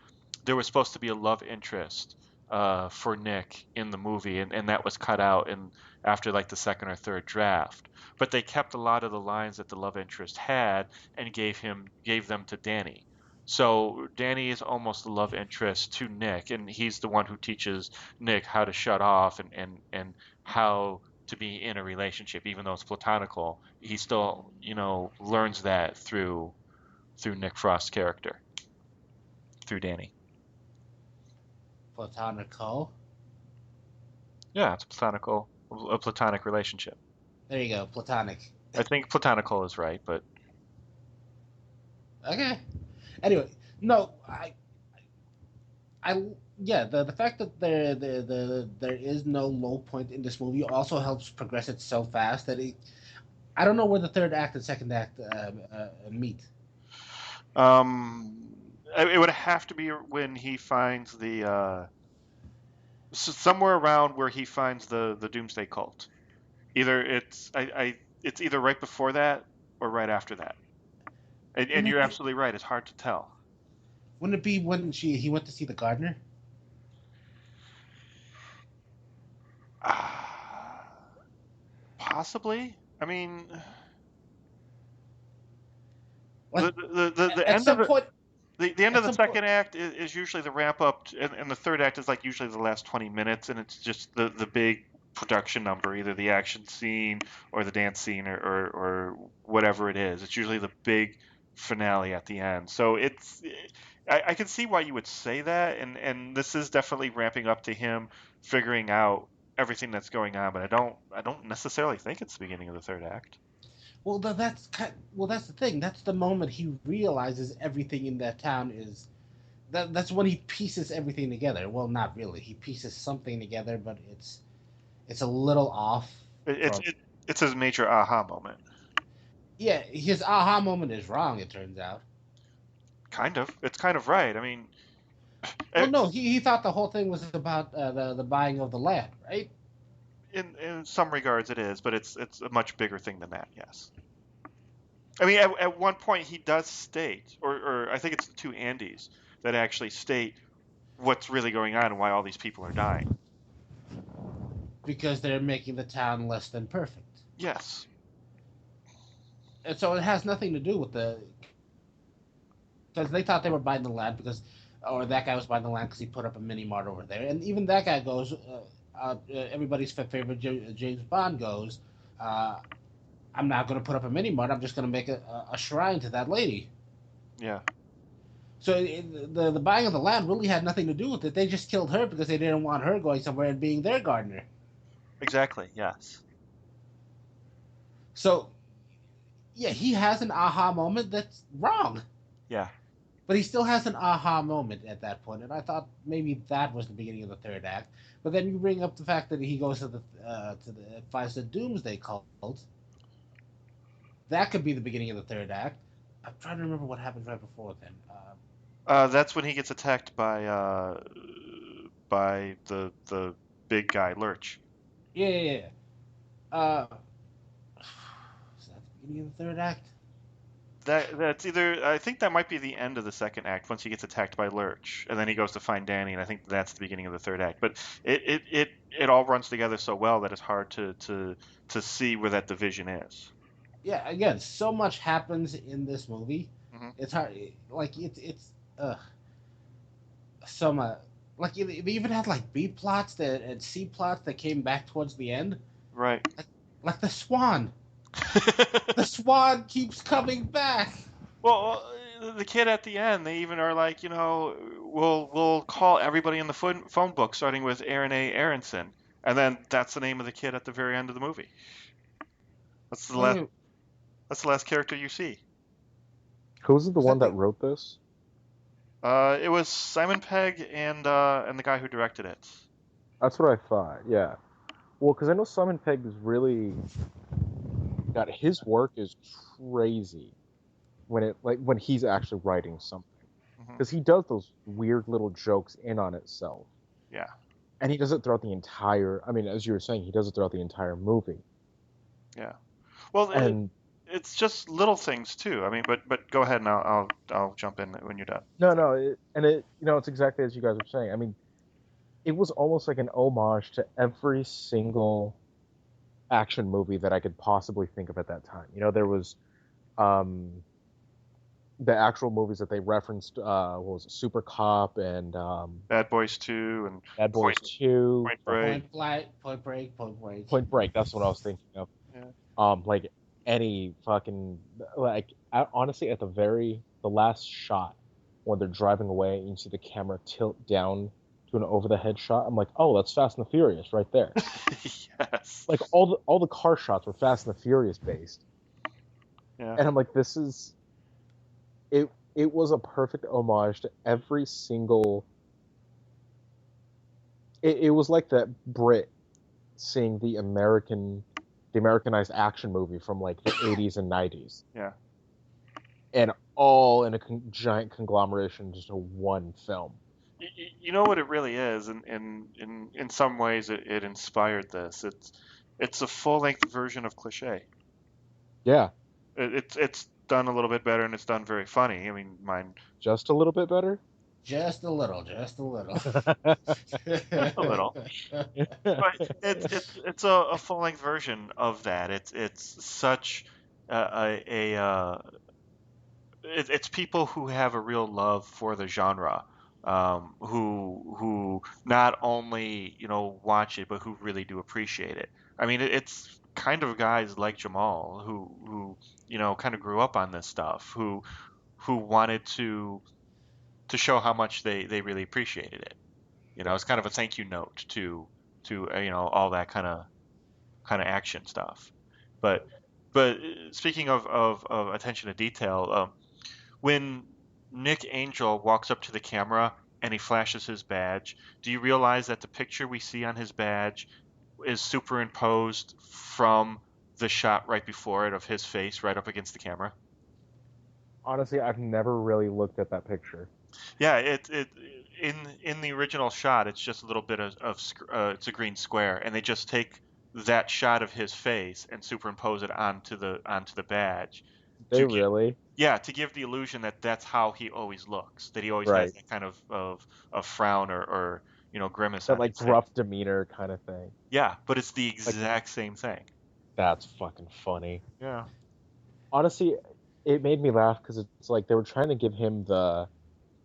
there was supposed to be a love interest for Nick in the movie, and that was cut out in after like the second or third draft. But they kept a lot of the lines that the love interest had and gave them to Danny. So Danny is almost the love interest to Nick, and he's the one who teaches Nick how to shut off and how to be in a relationship, even though it's platonical. He still, learns that through Nick Frost's character, through Danny. Platonico. Yeah, it's a platonic relationship. There you go, platonic. I think platonical is right, but Okay. Anyway, no, I, yeah, the fact that there is no low point in this movie also helps progress it so fast that I don't know where the third act and second act meet. um, it would have to be when he finds somewhere around where he finds the Doomsday Cult. Either it's either right before that or right after that. And Wouldn't it you're be? absolutely right. It's hard to tell. Wouldn't it be when he went to see the gardener? Possibly. I mean, Like The at end of some point, the end at of the some point, second act is usually the wrap up, and the third act is like usually the last 20 minutes, and it's just the big production number, either the action scene or the dance scene or whatever it is. It's usually the big finale at the end. So I can see why you would say that, and this is definitely ramping up to him figuring out everything that's going on, but I don't necessarily think it's the beginning of the third act. well, that's the thing. That's the moment he realizes everything in that town is. That's when he pieces everything together. Well, not really. He pieces something together, but it's a little off It, it's from. it, it's his major aha moment. Yeah, his aha moment is wrong. It turns out. Kind of. It's kind of right. I mean, Well, eh, no, he thought the whole thing was about the buying of the land, right? in some regards it is, but it's a much bigger thing than that. Yes. I mean, at one point he does state, or I think it's the two Andys that actually state what's really going on and why all these people are dying. Because they're making the town less than perfect, Yes. and so it has nothing to do with the because they thought they were buying the land because, or that guy was buying the land because he put up a mini mart over there, and even that guy goes, everybody's favorite James Bond goes, uh, I'm not going to put up a mini mart. I'm just going to make a shrine to that lady. Yeah. So the buying of the land really had nothing to do with it. They just killed her because they didn't want her going somewhere and being their gardener. Exactly. Yes. So yeah, he has an aha moment that's wrong. Yeah. But he still has an aha moment at that point, and I thought maybe that was the beginning of the third act. But then you bring up the fact that he goes to the finds the Doomsday cult. That could be the beginning of the third act. I'm trying to remember what happened right before then. That's when he gets attacked by the big guy Lurch. Yeah. Uh, is that the beginning of the third act? That's either I think that might be the end of the second act once he gets attacked by Lurch, and then he goes to find Danny, and I think that's the beginning of the third act. But it all runs together so well that it's hard to see where that division is. Yeah. Again, so much happens in this movie. Hmm. It's hard. Like it's some like they even had like B plots that and C plots that came back towards the end. Right. Like the Swan. The Swan keeps coming back. Well, the kid at the end, they even are like, we'll call everybody in the phone book starting with Aaron A. Aronson, and then that's the name of the kid at the very end of the movie. That's the last. Wait, That's the last character you see. Who's the is one that that the wrote this? It was Simon Pegg and the guy who directed it. That's what I thought. Yeah. Well, because I know Simon Pegg is really that his work is crazy when he's actually writing something, Hmm. because he does those weird little jokes in on itself, Yeah. and he does it throughout the entire. I mean, as you were saying, he does it throughout the entire movie, Yeah. Well, and it's just little things too. I mean, but go ahead and I'll jump in when you're done. it's exactly as you guys were saying. I mean, it was almost like an homage to every single action movie that I could possibly think of at that time. There was the actual movies that they referenced. What was it, Super Cop and Bad Boys 2 and Bad Boys 2, Point Break. Point Break. Point Break. That's what I was thinking of. Yeah. Like any fucking honestly, at the last shot when they're driving away, and you see the camera tilt down to an over the head shot. I'm like, oh, that's Fast and the Furious right there. Yes. Like all the car shots were Fast and the Furious based. Yeah. And I'm like, this is it. It was a perfect homage to every single. It was like that Brit seeing the Americanized action movie from like the 80s and 90s. Yeah. And all in a giant conglomeration, just a one film. You know what it really is, and in some ways it inspired this. It's a full length version of Cliché. Yeah. It's done a little bit better, and it's done very funny. I mean, mine Just a little bit better. Just a little. a little, but it's a full length version of that. It's such a it's people who have a real love for the genre, who not only watch it, but who really do appreciate it. I mean, it's kind of guys like Jamal who kind of grew up on this stuff, who wanted to show how much they really appreciated it. It's kind of a thank you note to all that kind of action stuff. But speaking of attention to detail, when Nick Angel walks up to the camera and he flashes his badge, do you realize that the picture we see on his badge is superimposed from the shot right before it of his face right up against the camera? Honestly, I've never really looked at that picture. Yeah, it in the original shot, it's just a little bit it's a green square, and they just take that shot of his face and superimpose it onto the badge They to give really? yeah to give the illusion that that's how he always looks, that he always has Right. that kind of frown or grimace That on like his face. gruff demeanor kind of thing. Yeah, but it's the Like, exact same thing. that's fucking funny. Yeah. Honestly, it made me laugh because it's like they were trying to give him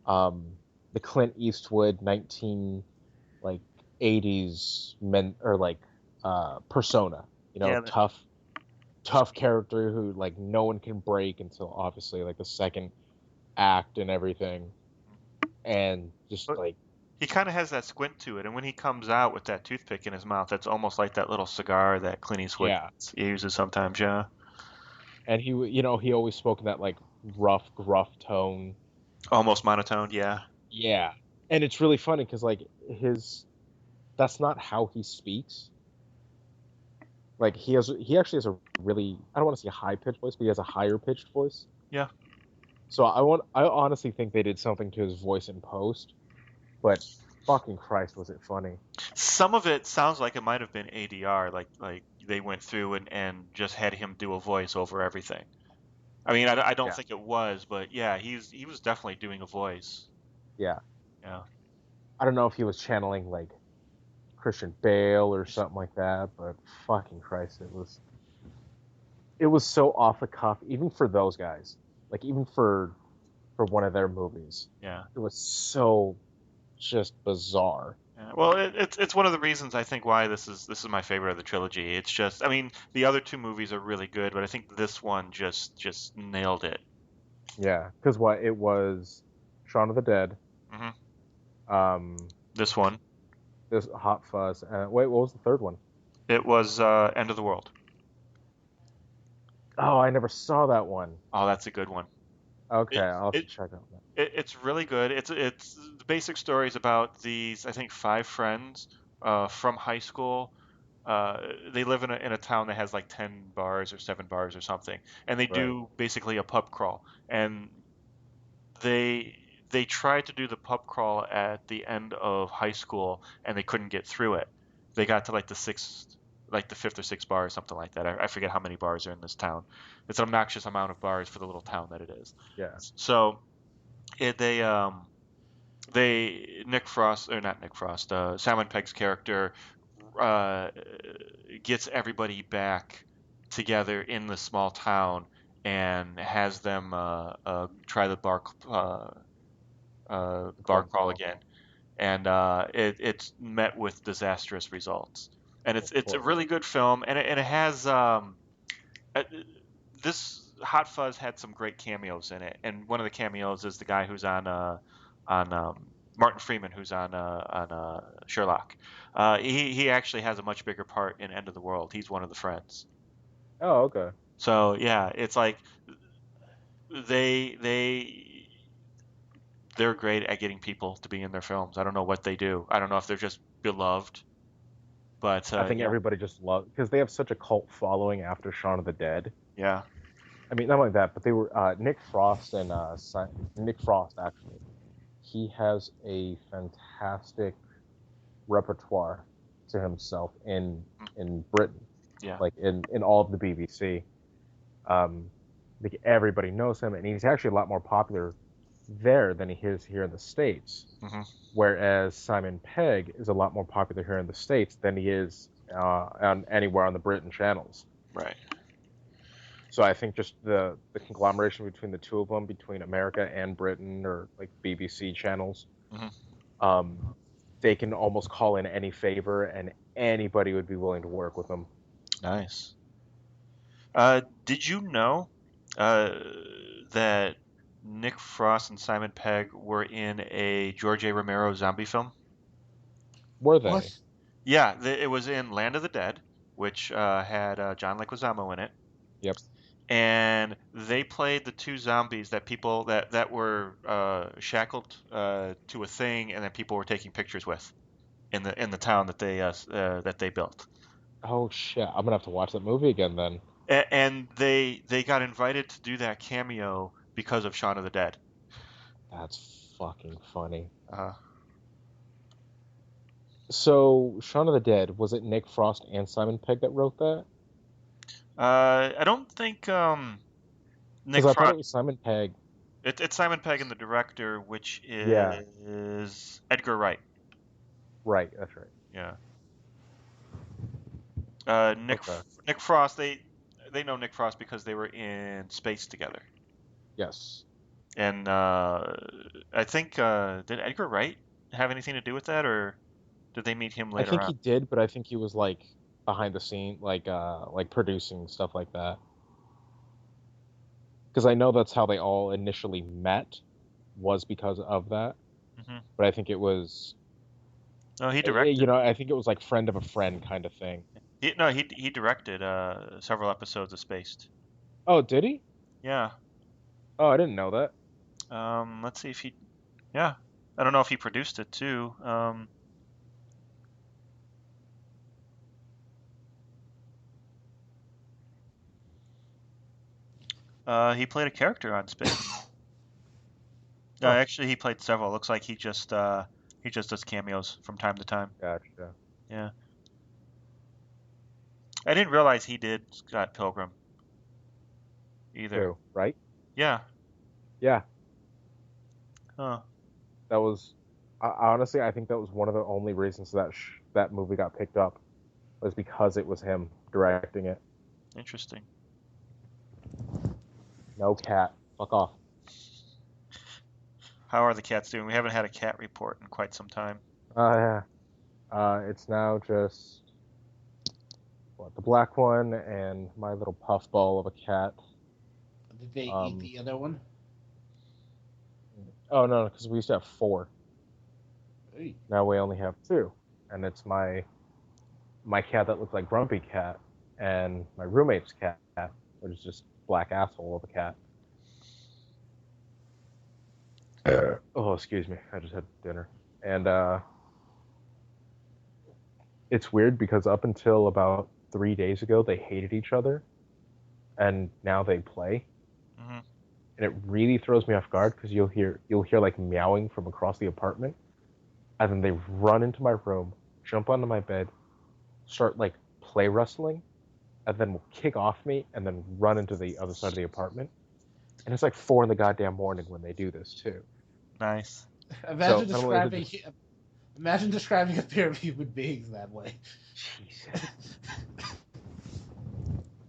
um the Clint Eastwood 19 like 80s men or like persona, Yeah. tough character who like no one can break until obviously like the second act and everything, and just But like he kind of has that squint to it, and when he comes out with that toothpick in his mouth, that's almost like that little cigar that Clint Eastwood yeah. uses sometimes. Yeah. And he always spoke in that like rough gruff tone. Almost monotone. Yeah. Yeah. And it's really funny because like that's not how he speaks. Like he actually has a really, I don't want to say a high pitched voice, but he has a higher pitched voice. Yeah. So I honestly think they did something to his voice in post, but fucking Christ was it funny. Some of it sounds like it might have been ADR, like they went through and just had him do a voice over everything. I mean, I don't Yeah. think it was, but yeah, he was definitely doing a voice. Yeah. Yeah. I don't know if he was channeling like Christian Bale or something like that, but fucking Christ, it was so off the cuff, even for those guys. Like even for one of their movies, Yeah. it was so just bizarre. Yeah. Well, it's one of the reasons I think why this is my favorite of the trilogy. It's just, I mean, the other two movies are really good, but I think this one just nailed it. Yeah, because what it was, Shaun of the Dead, This one, this Hot Fuzz, and wait, what was the third one? it was End of the World. Oh, I never saw that one. Oh, that's a good one. Okay, It, I'll have it to check out that. it's really good. It's the basic story is about these, I think, five friends from high school. They live in a town that has like 10 bars or 7 bars or something, and they Right. do basically a pub crawl. And they tried to do the pub crawl at the end of high school, and they couldn't get through it. They got to like the fifth or sixth bar or something like that. I forget how many bars are in this town. It's an obnoxious amount of bars for the little town that it is. Yeah. So they Nick Frost, or not Nick Frost, Simon Pegg's character uh, gets everybody back together in the small town and has them try the bar crawl again, and it's met with disastrous results. And it's a really good film, and it has uh, this Hot Fuzz had some great cameos in it, and one of the cameos is the guy who's on Martin Freeman, who's on Sherlock. He actually has a much bigger part in End of the World. He's one of the friends. Oh, okay. So yeah, it's like they they're great at getting people to be in their films. I don't know what they do. I don't know if they're just beloved, but I think yeah, everybody just loved because they have such a cult following after Shaun of the Dead. yeah, I mean, not like that, but they were Nick Frost and Nick Frost actually. He has a fantastic repertoire to himself in Britain, yeah, like in all of the BBC. Like everybody knows him, and he's actually a lot more popular there than he is here in the States. hmm Whereas Simon Pegg is a lot more popular here in the States than he is on anywhere on the Britain channels. right. So I think just the conglomeration between the two of them, between America and Britain, or like BBC channels, Mhm. they can almost call in any favor, and anybody would be willing to work with them. Nice. Did you know that Nick Frost and Simon Pegg were in a George A. Romero zombie film? Were they? What? Yeah, it was in Land of the Dead, which had John Leguizamo in it. Yep. And they played the two zombies that people that were shackled to a thing, and that people were taking pictures with in the town that they built. Oh shit! I'm gonna have to watch that movie again then. And they got invited to do that cameo because of Shaun of the Dead. That's fucking funny. Uh, So, Shaun of the Dead, was it Nick Frost and Simon Pegg that wrote that? I don't think Nick Because I thought Frost. it was Simon Pegg. It's Simon Pegg and the director, which Yeah. is Edgar Wright. Right, that's right. Yeah. Nick Okay. Nick Frost. They know Nick Frost because they were in Space together. Yes. And I think did Edgar Wright have anything to do with that, or did they meet him I later think on? he did, but I think he was like behind the scene, like producing stuff like that. Because I know that's how they all initially met, was because of that. hmm But I think it was, No, he directed. I think it was like friend of a friend kind of thing. He directed several episodes of Spaced. Oh, did he? Yeah. Oh, I didn't know that. Let's see if he. Yeah. I don't know if he produced it too. He played a character on Space. No, Oh. actually, he played several. Looks like he just does cameos from time to time. Gotcha. Yeah. I didn't realize he did Scott Pilgrim either. Who? Right? Yeah. Yeah. Huh. That was honestly, I think that was one of the only reasons that movie got picked up, was because it was him directing it. Interesting. No cat. Fuck off. How are the cats doing? We haven't had a cat report in quite some time. Yeah. It's now just the black one and my little puffball of a cat. Did they eat the other one? Oh no, because we used to have 4. Hey. Now we only have 2, and it's my cat that looks like Grumpy Cat, and my roommate's cat, which is just black asshole of a cat. Oh, excuse me. I just had dinner. And it's weird because up until about 3 days ago, they hated each other, and now they play. hmm And it really throws me off guard because you'll hear like meowing from across the apartment, and then they run into my room, jump onto my bed, start like play wrestling, and then will kick off me and then run into the other side of the apartment. And it's like 4 in the goddamn morning when they do this too. Nice. Imagine So, not only is it describing. Imagine describing a pair of human beings that way. Jesus.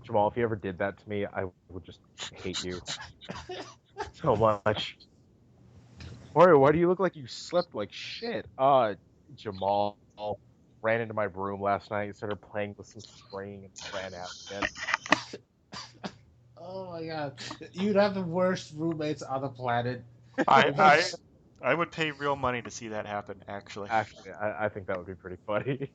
Jamal, if you ever did that to me, I would just hate you so much. Mario, why do you look like you slept like shit? Jamal ran into my room last night, started playing with some string, and ran out again. Oh my god, you'd have the worst roommates on the planet. I would pay real money to see that happen. Actually, Actually, I think that would be pretty funny.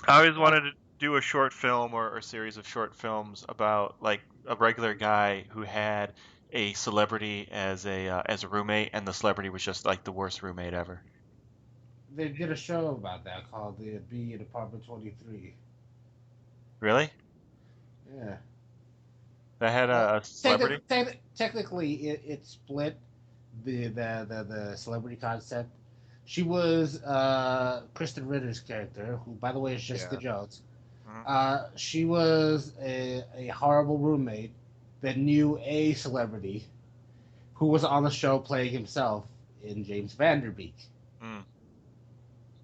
I always wanted to do a short film or a series of short films about like a regular guy who had a celebrity as a roommate, and the celebrity was just like the worst roommate ever. They did a show about that called the Be in Apartment 23. Really? Yeah. That had a celebrity? Technically, it split the celebrity concept. She was Kristen Ritter's character, who, by the way, is Jessica Jones. Mhm. She was a horrible roommate that knew a celebrity who was on the show playing himself in James Vanderbeek. Mm.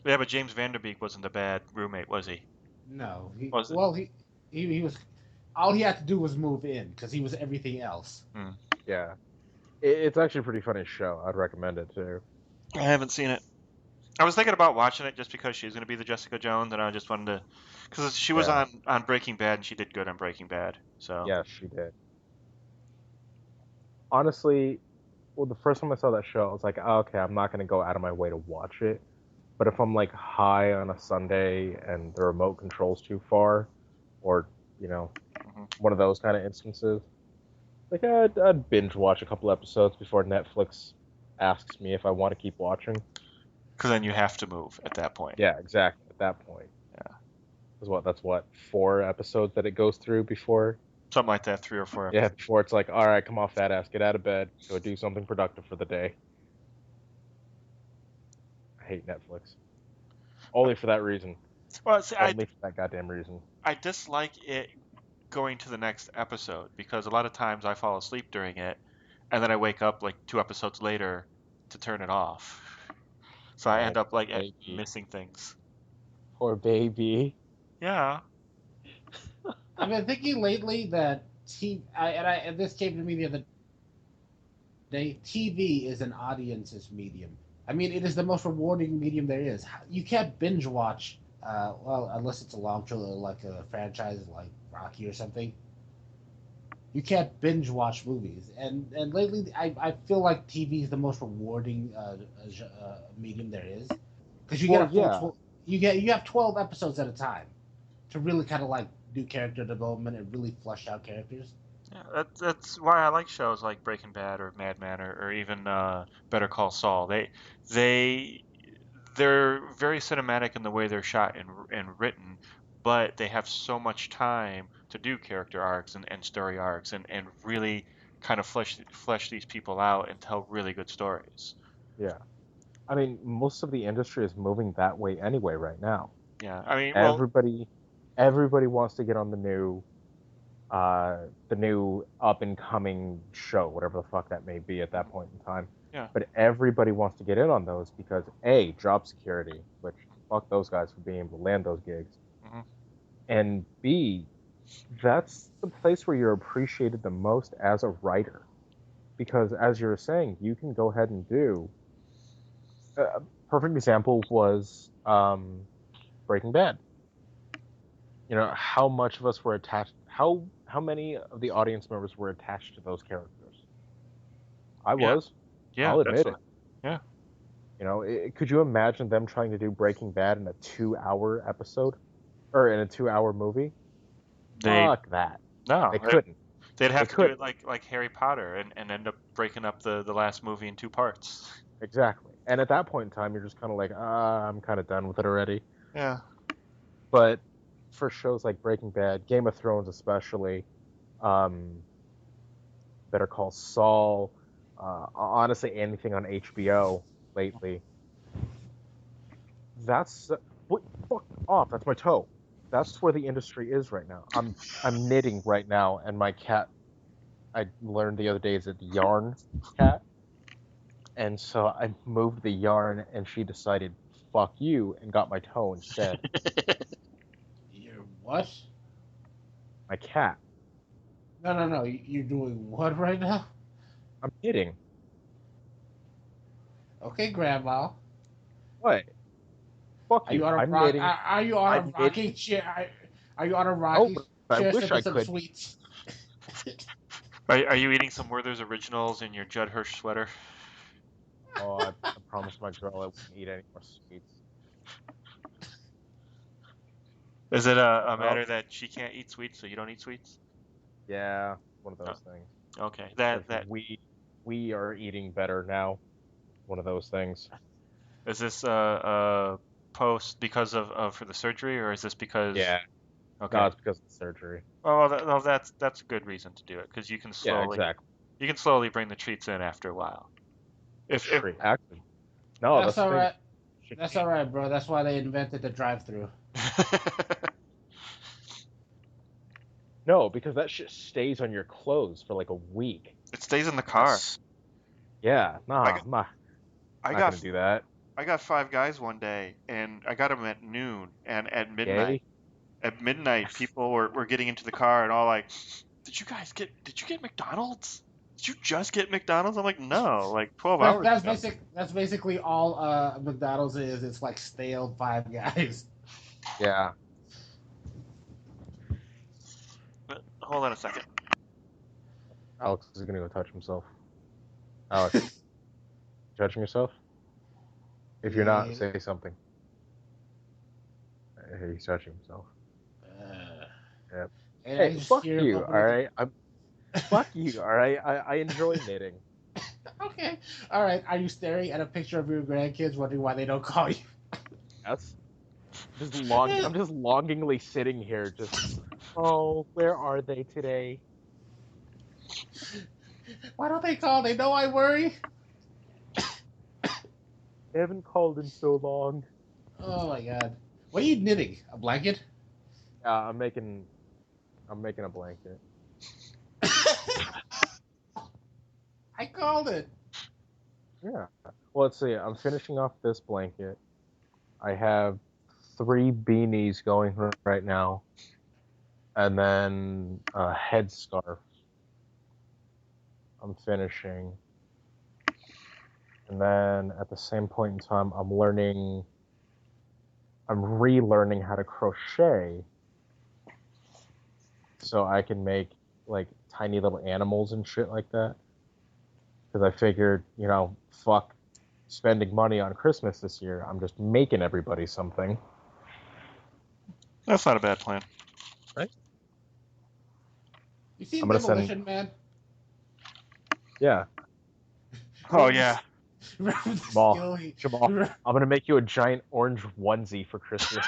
Yeah, but James Vanderbeek wasn't a bad roommate, was he? No, Was it? he was all he had to do was move in because he was everything else. Yeah. It's actually a pretty funny show. I'd recommend it too. I haven't seen it. I was thinking about watching it just because she's going to be the Jessica Jones, and I just wanted to, because she was Yeah. on Breaking Bad, and she did good on Breaking Bad. So Yeah, she did. Honestly, well, the first time I saw that show, I was like, oh, okay, I'm not going to go out of my way to watch it. But if I'm like high on a Sunday and the remote control's too far, or, one of those kind of instances, like I'd binge watch a couple episodes before Netflix asks me if I want to keep watching. because then you have to move at that point. Yeah, exactly. At that point. Yeah. That's what, 4 episodes that it goes through before? Something like that, 3 or 4 Yeah, episodes. before it's like, all right, come off that ass, get out of bed, go do something productive for the day. I hate Netflix. Only for that reason. Well, see, Only for that goddamn reason. I dislike it going to the next episode because a lot of times I fall asleep during it, and then I wake up like 2 episodes later to turn it off. So I end up like baby. missing things. Poor baby. Yeah. I've been thinking lately that and this came to me the other day. TV is an audience's medium. I mean, it is the most rewarding medium there is. You can't binge watch, well, unless it's a long show like a franchise like Rocky or something. You can't binge watch movies, and lately I feel like TV is the most rewarding medium there is because you get a full you have 12 episodes at a time to really kind of like do character development and really flush out characters. Yeah, that's why I like shows like Breaking Bad or Mad Men or even Better Call Saul. They're very cinematic in the way they're shot and written, but they have so much time to do character arcs and story arcs and really kind of flesh these people out and tell really good stories. Yeah. I mean, most of the industry is moving that way anyway right now. Yeah, I mean, well, everybody wants to get on the new up and coming show, whatever the fuck that may be at that point in time. yeah, But everybody wants to get in on those because A, job security, which fuck those guys for being able to land those gigs. Mhm. And B, that's the place where you're appreciated the most as a writer. Because as you were saying, you can go ahead and do. A perfect example was Breaking Bad. How much of us were attached? How many of the audience members were attached to those characters? I was. yeah, I'll admit it. Yeah. Could you imagine them trying to do Breaking Bad in a 2-hour episode, or in a 2-hour movie? Fuck that. No, they couldn't. They'd have to do it like Harry Potter and end up breaking up the last movie in 2 parts. Exactly. And at that point in time, you're just kind of like, I'm kind of done with it already. Yeah. But for shows like Breaking Bad, Game of Thrones especially, Better Call Saul, honestly anything on HBO lately, that's fuck off. That's my toe. That's where the industry is right now. I'm knitting right now, and my cat, I learned the other day, is a yarn cat. And so I moved the yarn, and she decided, fuck you, and got my toe instead. You're what? My cat. No. You're doing what right now? I'm knitting. Okay, Grandma. What? Fuck Are you you. on a I'm rock? knitting. Are you on I'm a rocking chair? Are you on a rocking I chair? wish I sipping some could. sweets. Are you eating some Werther's Originals in your Judd Hirsch sweater? Oh, I promised my girl I wouldn't eat any more sweets. Is it a matter that she can't eat sweets, so you don't eat sweets? Yeah, one of those things. Okay, 'Cause we are eating better now. One of those things. Is this post because of for the surgery, or is this because? Yeah. Okay. No, it's because of the surgery. Well, that's a good reason to do it because you can slowly exactly. Bring the treats in after a while. Actually, no, That's all right. Shit. That's all right, bro. That's why they invented the drive-through. No, because that shit stays on your clothes for like a week. It stays in the car. Yeah, I'm not gonna do that. I got 5 Guys one day, and I got them at noon and at midnight. Gay? at midnight, people were getting into the car and all like, did you get McDonald's? Did you just get McDonald's? I'm like, no, like 12 hours ago. That's basically all McDonald's is. It's like stale Five Guys. Yeah. But hold on a second. Alex is gonna go touch himself. Alex, touching yourself? If you're not, say something. He's touching himself. Yep. Hey, fuck you, alright? Fuck you, alright? I enjoy knitting. Okay. Alright, are you staring at a picture of your grandkids wondering why they don't call you? Yes. I'm just longingly sitting here, just, oh, where are they today? Why don't they call? They know I worry. They haven't called in so long. Oh my god. What are you knitting? A blanket? I'm making a blanket. I called it. Yeah. Well, let's see. I'm finishing off this blanket. I have 3 beanies going right now. And then a headscarf. I'm finishing. And then at the same point in time, I'm relearning how to crochet. So I can make, like, tiny little animals and shit like that. Because I figured, fuck spending money on Christmas this year. I'm just making everybody something. That's not a bad plan. Right? You seen Demolition Man? Yeah. Oh, yeah. Jamal, I'm going to make you a giant orange onesie for Christmas.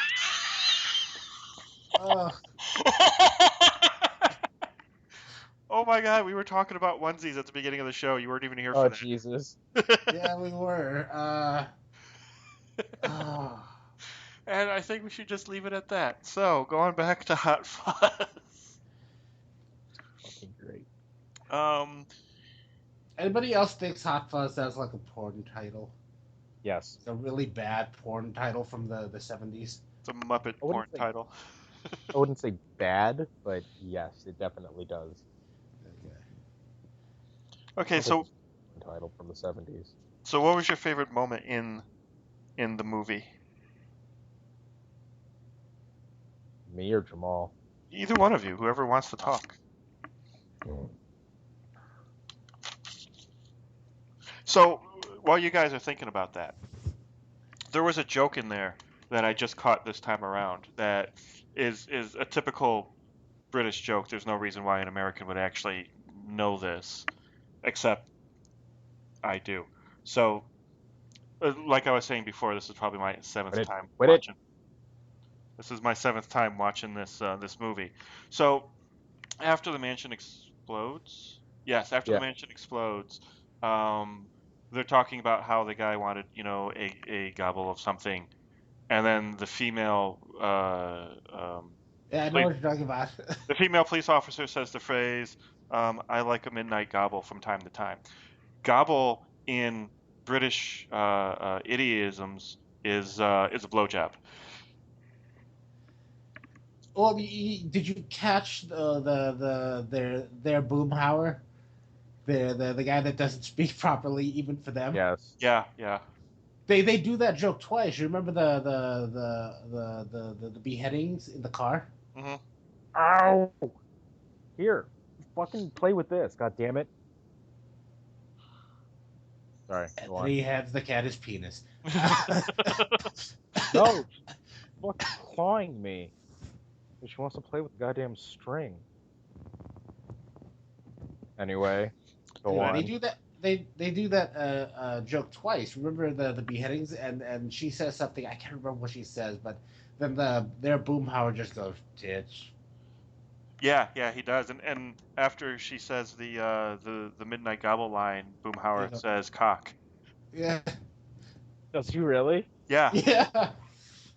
Oh my god, we were talking about onesies at the beginning of the show. You weren't even here for that. Oh, Jesus. Yeah, we were. And I think we should just leave it at that. So, going back to Hott Fuzz. Fucking great. Anybody else thinks Hott Fuzz sounds like a porn title? Yes. It's a really bad porn title from the 70s. It's a Muppet porn title. I wouldn't say bad, but yes, it definitely does. Okay, so title from the 70s. So what was your favorite moment in the movie? Me or Jamal? Either one of you, whoever wants to talk. So while you guys are thinking about that, there was a joke in there that I just caught this time around that is a typical British joke. There's no reason why an American would actually know this, except I do. So, like I was saying before, this is probably my 7th time watching. This is my 7th time watching this movie. So, after the mansion explodes, the mansion explodes, they're talking about how the guy wanted, a gobble of something, and then the female. Yeah, I know what you're talking about. The female police officer says the phrase, "I like a midnight gobble from time to time." Gobble in British idiosms is a blowjob. Well, did you catch their boomhauer? The guy that doesn't speak properly even for them? Yes. Yeah. They do that joke twice. You remember the beheadings in the car? Mm-hmm. Ow! Here, fucking play with this. God damn it! Sorry. And then he hands the cat his penis. No, she's fucking clawing me. She wants to play with the goddamn string. Anyway, go on. They do that. They do that joke twice. Remember the beheadings, and she says something. I can't remember what she says, but then their boomhauer just goes tits. Yeah, he does. And after she says the midnight gobble line, boomhauer says cock. Yeah. Does she really? Yeah. Yeah.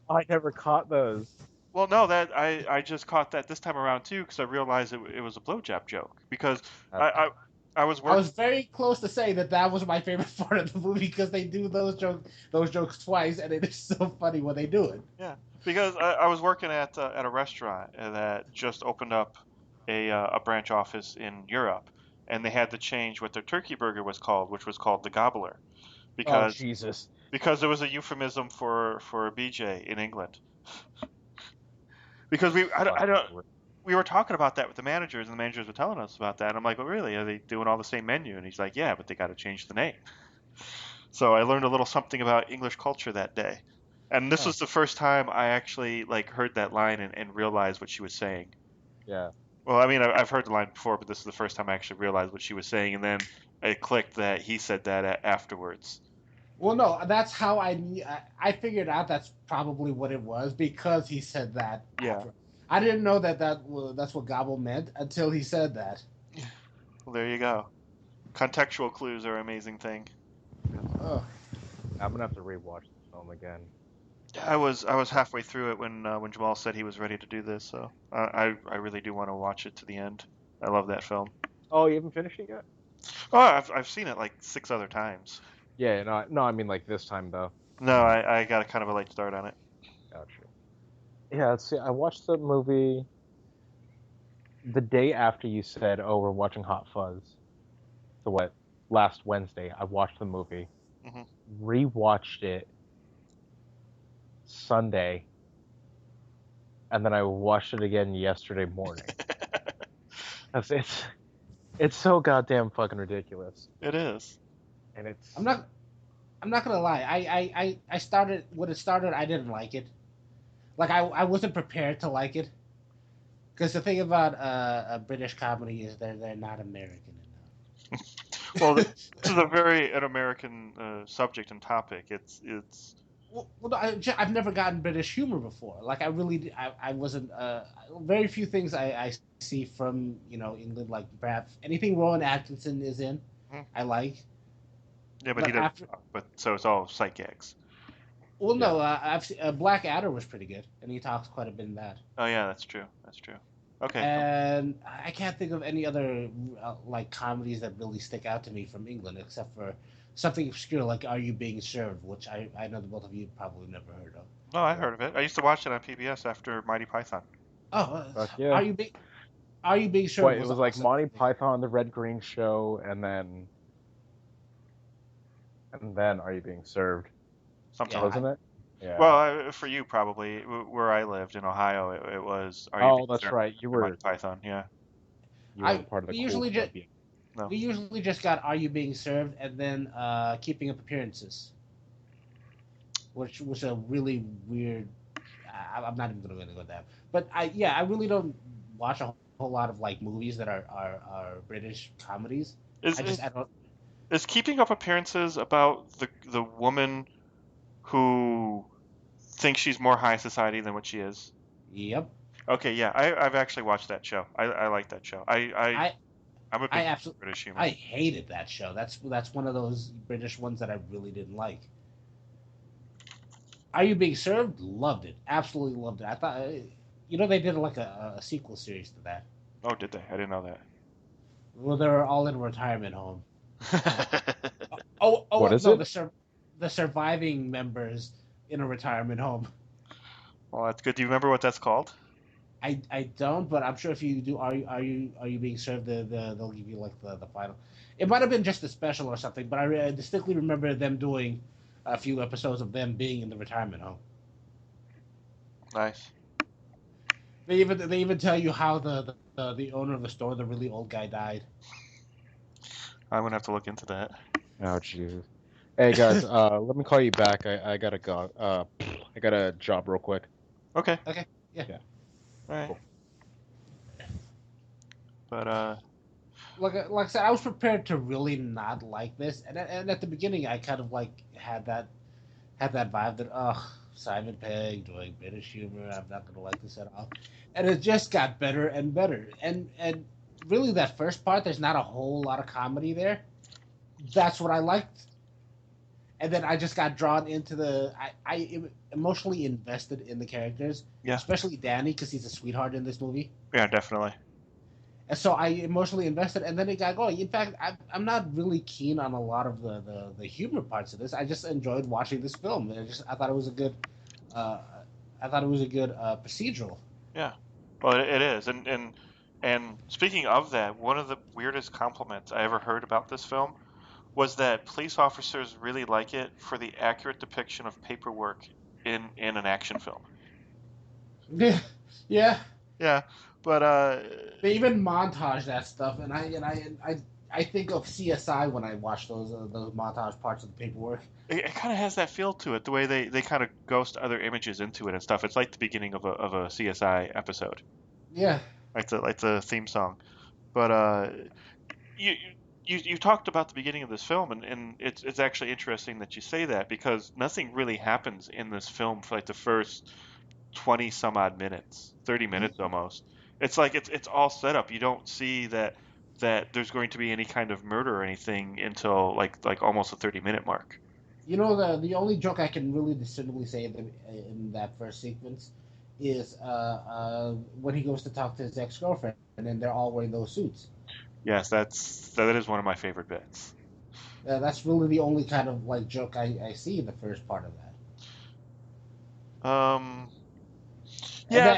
I never caught those. Well, no, that I just caught that this time around too because I realized it was a blowjob joke because I was I was working. very close to saying that was my favorite part of the movie because they do those jokes twice, and it is so funny when they do it. Yeah, because I was working at a restaurant that just opened up a branch office in Europe, and they had to change what their turkey burger was called, which was called the Gobbler, Oh because Jesus! because it was a euphemism for a BJ in England. Because I don't we were talking about that with the managers, and the managers were telling us about that. And I'm like, well, really? Are they doing all the same menu? And he's like, yeah, but they got to change the name. So I learned a little something about English culture that day. And this Oh. was the first time I actually like heard that line and realized what she was saying. Yeah. Well, I mean, I've heard the line before, but this is the first time I actually realized what she was saying. And then it clicked that he said that afterwards. Well, no, that's how I figured out that's probably what it was because he said that Yeah. after. I didn't know that's what gobble meant until he said that. Well, there you go. Contextual clues are an amazing thing. Oh, I'm gonna have to rewatch the film again. I was halfway through it when Jamal said he was ready to do this, so I really do want to watch it to the end. I love that film. Oh, you haven't finished it yet? Oh, I've seen it like 6 other times. Yeah, no, I mean like this time though. No, I got a kind of a late start on it. Gotcha. Yeah, let's see. I watched the movie the day after you said, "Oh, we're watching Hot Fuzz." So what? Last Wednesday, I watched the movie, Hmm. rewatched it Sunday, and then I watched it again yesterday morning. It's so goddamn fucking ridiculous, It is. and it's I'm not I'm not gonna lie. I started when it started. I didn't like it. Like I wasn't prepared to like it because the thing about a British comedy is they're not American Well, enough. this is a very an American subject and topic. It's Well, no, I've never gotten British humor before. Like I really, I wasn't. Very few things I see from England. Like perhaps anything Rowan Atkinson is in, Mhm. I like. Yeah, but he But doesn't after, talk. But so it's all sight gags. well, yeah. no, I've seen, Black Adder was pretty good, and he talks quite a bit in that. Oh yeah, that's true. That's true. Okay. And I can't think of any other like comedies that really stick out to me from England, except for something obscure like Are You Being Served, which I know the both of you probably never heard of. No, I heard of it. I used to watch it on PBS after Mighty Python. Oh, Fuck yeah. Are You Being Served What? It was was like awesome. Monty Python, the Red Green Show, and then Are You Being Served? Something Yeah, like Wasn't it? Yeah. Well, for you probably where I lived in Ohio, it was Are You Oh, Being that's Served right. You after Mighty were Python? Yeah. part of the we cool usually club. just Yeah. No. we usually just got Are You Being Served and then Keeping Up Appearances, which was a really weird. I'm not even gonna go there, but I really don't watch a whole lot of like movies that are British comedies. Is I just is I don't. is Keeping Up Appearances about the woman who thinks she's more high society than what she is? Yep, Okay, yeah, I've actually watched that show. I like that show. I I'm a I big absolutely British humor. I hated that show. That's one of those British ones that I really didn't like. Are You Being Served? Loved it. Absolutely loved it. I thought, they did like a sequel series to that. Oh, did they? I didn't know Well, they were all in a retirement home. that. What is No, it? the surviving members in a retirement home. Well, that's good. Do you remember what that's called? I don't, but I'm sure if you do, are you being served? They'll give you like the final. It might have been just a special or something, but I distinctly remember them doing a few episodes of them being in the retirement home. Nice. They even tell you how the owner of the store, the really old guy, died. I'm gonna have to look into that. Oh Jesus. Hey guys, let me call you back. I gotta go. I got a job real quick. Okay. Okay, yeah. Yeah. All right. Cool. But Like I said, I was prepared to really not like this, and at the beginning, I kind of like had that vibe that Simon Pegg doing British humor, I'm not gonna like this at all, and it just got better and better, and really that first part, there's not a whole lot of comedy there. That's what I liked, and then I just got drawn into I emotionally invested in the characters, Yeah. especially Danny because he's a sweetheart in this movie. yeah, definitely. And so I emotionally invested, and then it got going. In fact, I'm not really keen on a lot of the humor parts of this. I just enjoyed watching this film. I thought it was a good, uh, procedural. Yeah, well, it is, and speaking of that, one of the weirdest compliments I ever heard about this film was that police officers really like it for the accurate depiction of paperwork in an action film. Yeah, yeah. Yeah, but They even montage that stuff, and I think of CSI when I watch those montage parts of the paperwork. it kind of has that feel to it, the way they kind of ghost other images into it and stuff. It's like the beginning of a CSI episode, Yeah, like the theme song. But you you talked about the beginning of this film, and it's actually interesting that you say that because nothing really happens in this film for like the first 20 some odd minutes, 30 minutes almost. It's like it's all set up. You don't see that there's going to be any kind of murder or anything until like almost the 30-minute mark. you know the only joke I can really distinctly say in that first sequence is when he goes to talk to his ex girlfriend, and then they're all wearing those suits. Yes, that is one of my favorite bits. That's really the only kind of like joke I see in the first part of that. Um, And yeah,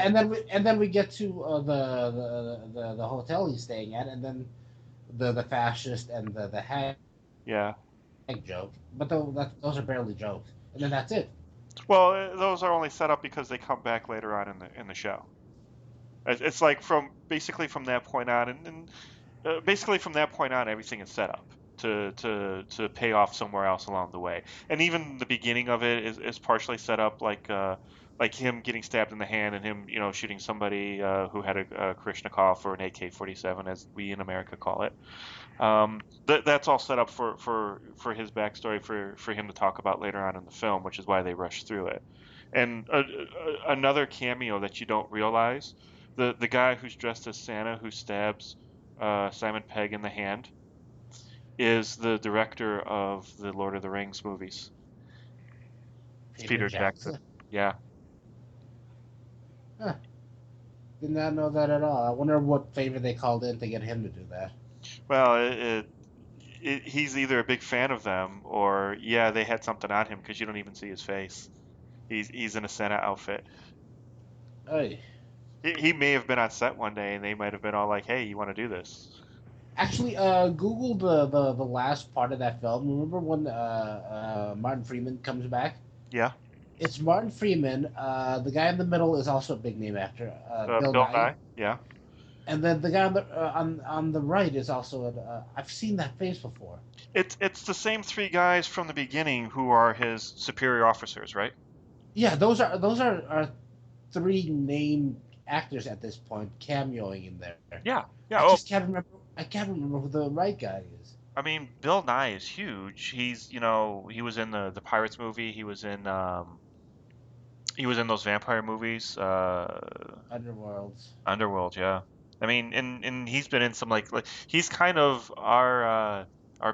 then we get to the hotel he's staying at, and then the fascist and the hag yeah. joke, but those are barely jokes, and then that's it. Well, those are only set up because they come back later on in the show. It's like from basically from that point on, and basically from that point on, everything is set up to pay off somewhere else along the way. And even the beginning of it is partially set up like him getting stabbed in the hand and him shooting somebody who had a Kalashnikov or an AK-47 as we in America call it. That's all set up for his backstory for him to talk about later on in the film, which is why they rush through it. And another cameo that you don't realize, the guy who's dressed as Santa who stabs Simon Pegg in the hand is the director of the Lord of the Rings movies. It's Peter Jackson. Yeah. Huh. Did not know that at all. I wonder what favor they called in to get him to do that. Well, he's either a big fan of them or yeah, they had something on him because you don't even see his face. He's in a Santa outfit. Hey. He may have been on set one day and they might have been all like, "Hey, you want to do this?" Actually, Google the last part of that film. Remember when Martin Freeman comes back? Yeah. It's Martin Freeman. The guy in the middle is also a big name actor, Bill Bill Nye. Nye. Yeah. And then the guy on the right is also I've seen that face before. It's the same three guys from the beginning who are his superior officers, right? Yeah, those are three named actors at this point cameoing in there. Yeah. Yeah. I just can't remember. I can't remember who the right guy is. I mean, Bill Nye is huge. He's he was in the Pirates movie. He was in those vampire movies. Underworld, yeah. I mean, and he's been in some like he's kind of our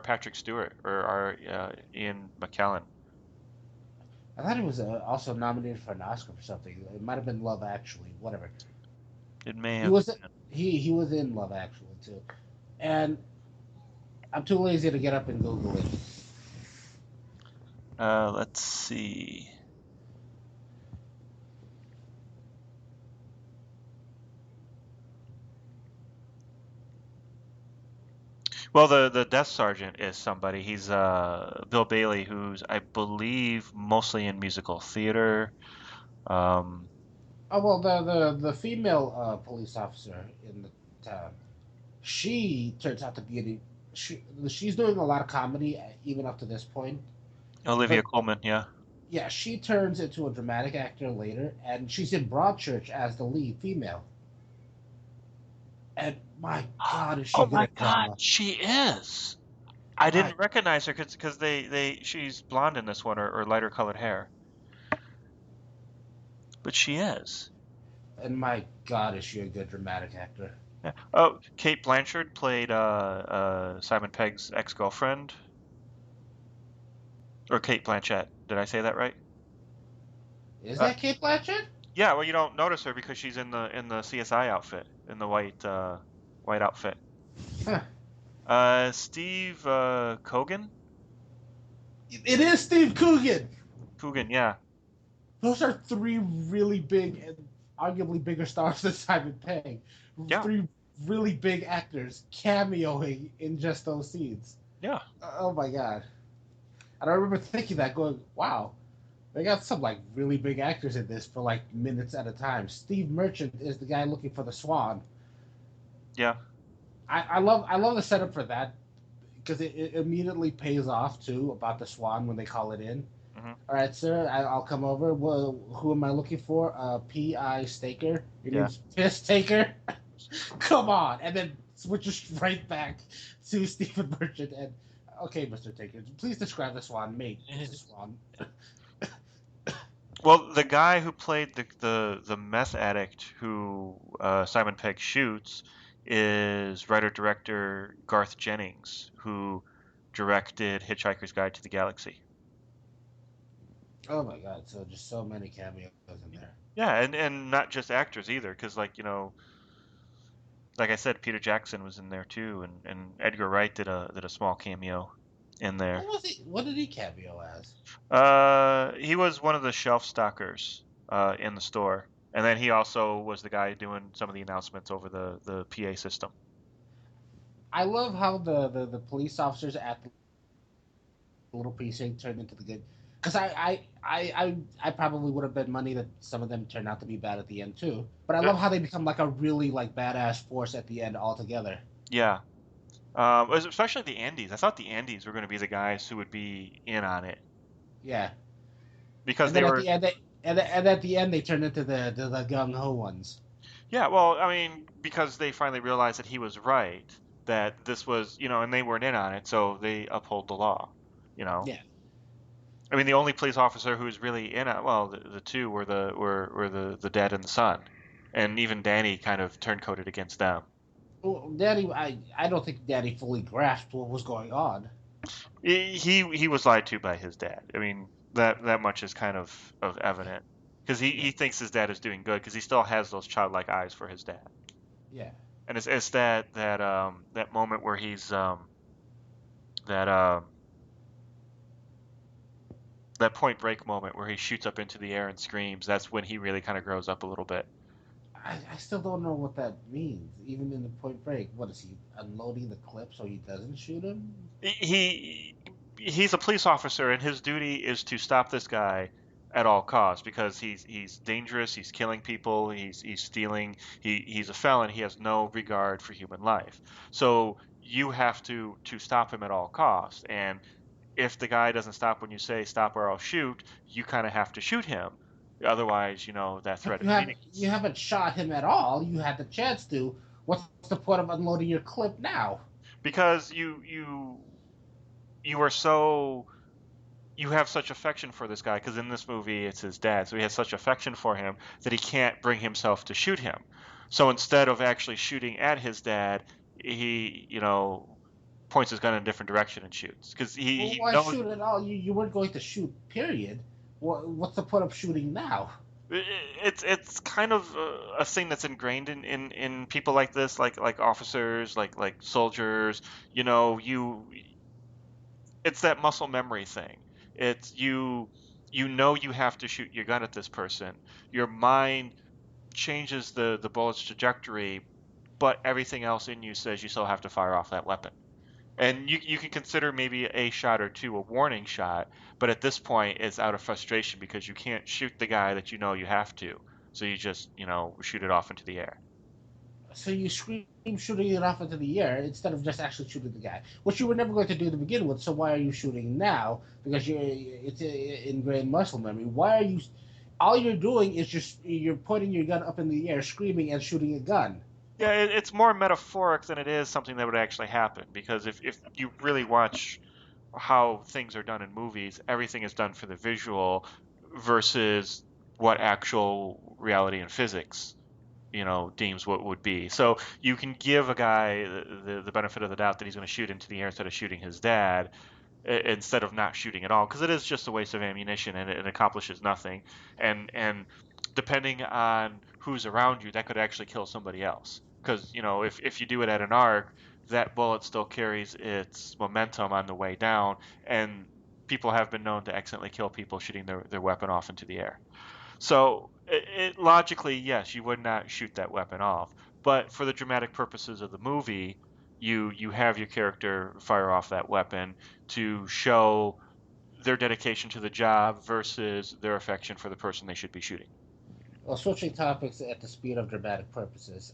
Patrick Stewart or our Ian McKellen. I thought he was also nominated for an Oscar for something. It might have been Love Actually, whatever. It may He have. was he was in Love Actually too, and I'm too lazy to get up and Google it. Let's see. Well, the desk sergeant is somebody. He's Bill Bailey, who's I believe mostly in musical theater. Oh well, the female police officer in the town, she turns out to be she's doing a lot of comedy even up to this point. Olivia But Colman, yeah. yeah, she turns into a dramatic actor later, and she's in Broadchurch as the lead female. And my God, is she Oh good my at God, drama? she is. I My didn't recognize her because she's blonde in this one or lighter colored hair, but she is. and my God, is she a good dramatic actor? Yeah. Oh, Kate Blanchard played Simon Pegg's ex-girlfriend, or Kate Blanchett. Did I say that right? Is Uh, that Kate Blanchett? yeah. Well, you don't notice her because she's in the CSI outfit in the white. white outfit. Huh. Steve Coogan? It is Steve Coogan. Coogan, yeah. Those are three really big and arguably bigger stars than Simon Pegg. Yeah, Three really big actors cameoing in just those scenes. yeah. Oh my god. And I remember thinking that, going, wow, they got some like really big actors in this for like minutes at a time. Steve Merchant is the guy looking for the swan. Yeah. I love the setup for that because it immediately pays off too about the swan when they call it in. Hmm. All right, sir, I'll come over. Well, who am I looking for? P.I. Staker. Your Yeah. name's Piss Taker. Come on, and then switches right back to Stephen Merchant. And okay, Mr. Taker, please describe the swan, mate. It's a swan. Well, the guy who played the meth addict who Simon Pegg shoots is writer-director Garth Jennings, who directed Hitchhiker's Guide to the Galaxy. Oh my god! So just so many cameos in there. Yeah, and not just actors either, because like I said, Peter Jackson was in there too, and Edgar Wright did a small cameo in there. What was he? What did he cameo as? He was one of the shelf stockers in the store, and then he also was the guy doing some of the announcements over the PA system. I love how the police officers at the little precinct turned into the good. Because I probably would have bet money that some of them turned out to be bad at the end too. But I Yeah. love how they become like a really like badass force at the end altogether. Yeah. Especially the Andes. I thought the Andes were going to be the guys who would be in on it Yeah. because And they then at were. the end, and at the end, they turned into the gung ho ones. Yeah, well, I mean, because they finally realized that he was right, that this was, and they weren't in on it, so they uphold the law, you know. Yeah. I mean, the only police officer who was really in on, well, the two were the dad and the son, and even Danny kind of turncoated against them. Well, Daddy, I don't think Daddy fully grasped what was going on. He was lied to by his dad. I mean, that much is kind of evident because Yeah. he thinks his dad is doing good because he still has those childlike eyes for his dad. Yeah. And it's that moment where he's that um that Point Break moment where he shoots up into the air and screams. That's when he really kind of grows up a little bit. I still don't know what that means. Even in the Point Break, what is he unloading the clip so he doesn't shoot him? He he's a police officer and his duty is to stop this guy at all costs because he's dangerous. He's killing people. He's stealing. He's a felon. He has no regard for human life. So you have to stop him at all costs. And if the guy doesn't stop when you say stop or I'll shoot, you kind of have to shoot him. Otherwise, that But threat is meaningless. you haven't shot him at all. You had the chance to. What's the point of unloading your clip now? Because you are so you have such affection for this guy because in this movie it's his dad, so he has such affection for him that he can't bring himself to shoot him. So instead of actually shooting at his dad, he points his gun in a different direction and shoots because Well, he why knows shoot at all? You weren't going to shoot. Period. What's the point of shooting now? it's kind of a thing that's ingrained in people like this, like officers, like soldiers. You it's that muscle memory thing. It's you have to shoot your gun at this person. Your mind changes the bullet's trajectory, but everything else in you says you still have to fire off that weapon. And you can consider maybe a shot or two a warning shot, but at this point it's out of frustration because you can't shoot the guy that you know you have to. So you just, shoot it off into the air. So you scream shooting it off into the air instead of just actually shooting the guy, which you were never going to do to begin with. So why are you shooting now? Because it's a ingrained muscle memory. Why are you? All you're doing is just you're pointing your gun up in the air, screaming and shooting a gun. Yeah, it's more metaphoric than it is something that would actually happen because if you really watch how things are done in movies, everything is done for the visual versus what actual reality and physics, deems what would be. So you can give a guy the benefit of the doubt that he's going to shoot into the air instead of shooting his dad, instead of not shooting at all, because it is just a waste of ammunition and it accomplishes nothing. And depending on who's around you, that could actually kill somebody else. because if you do it at an arc, that bullet still carries its momentum on the way down, and people have been known to accidentally kill people shooting their weapon off into the air. So logically, yes, you would not shoot that weapon off, but for the dramatic purposes of the movie, you have your character fire off that weapon to show their dedication to the job versus their affection for the person they should be shooting. Well, switching topics at the speed of dramatic purposes.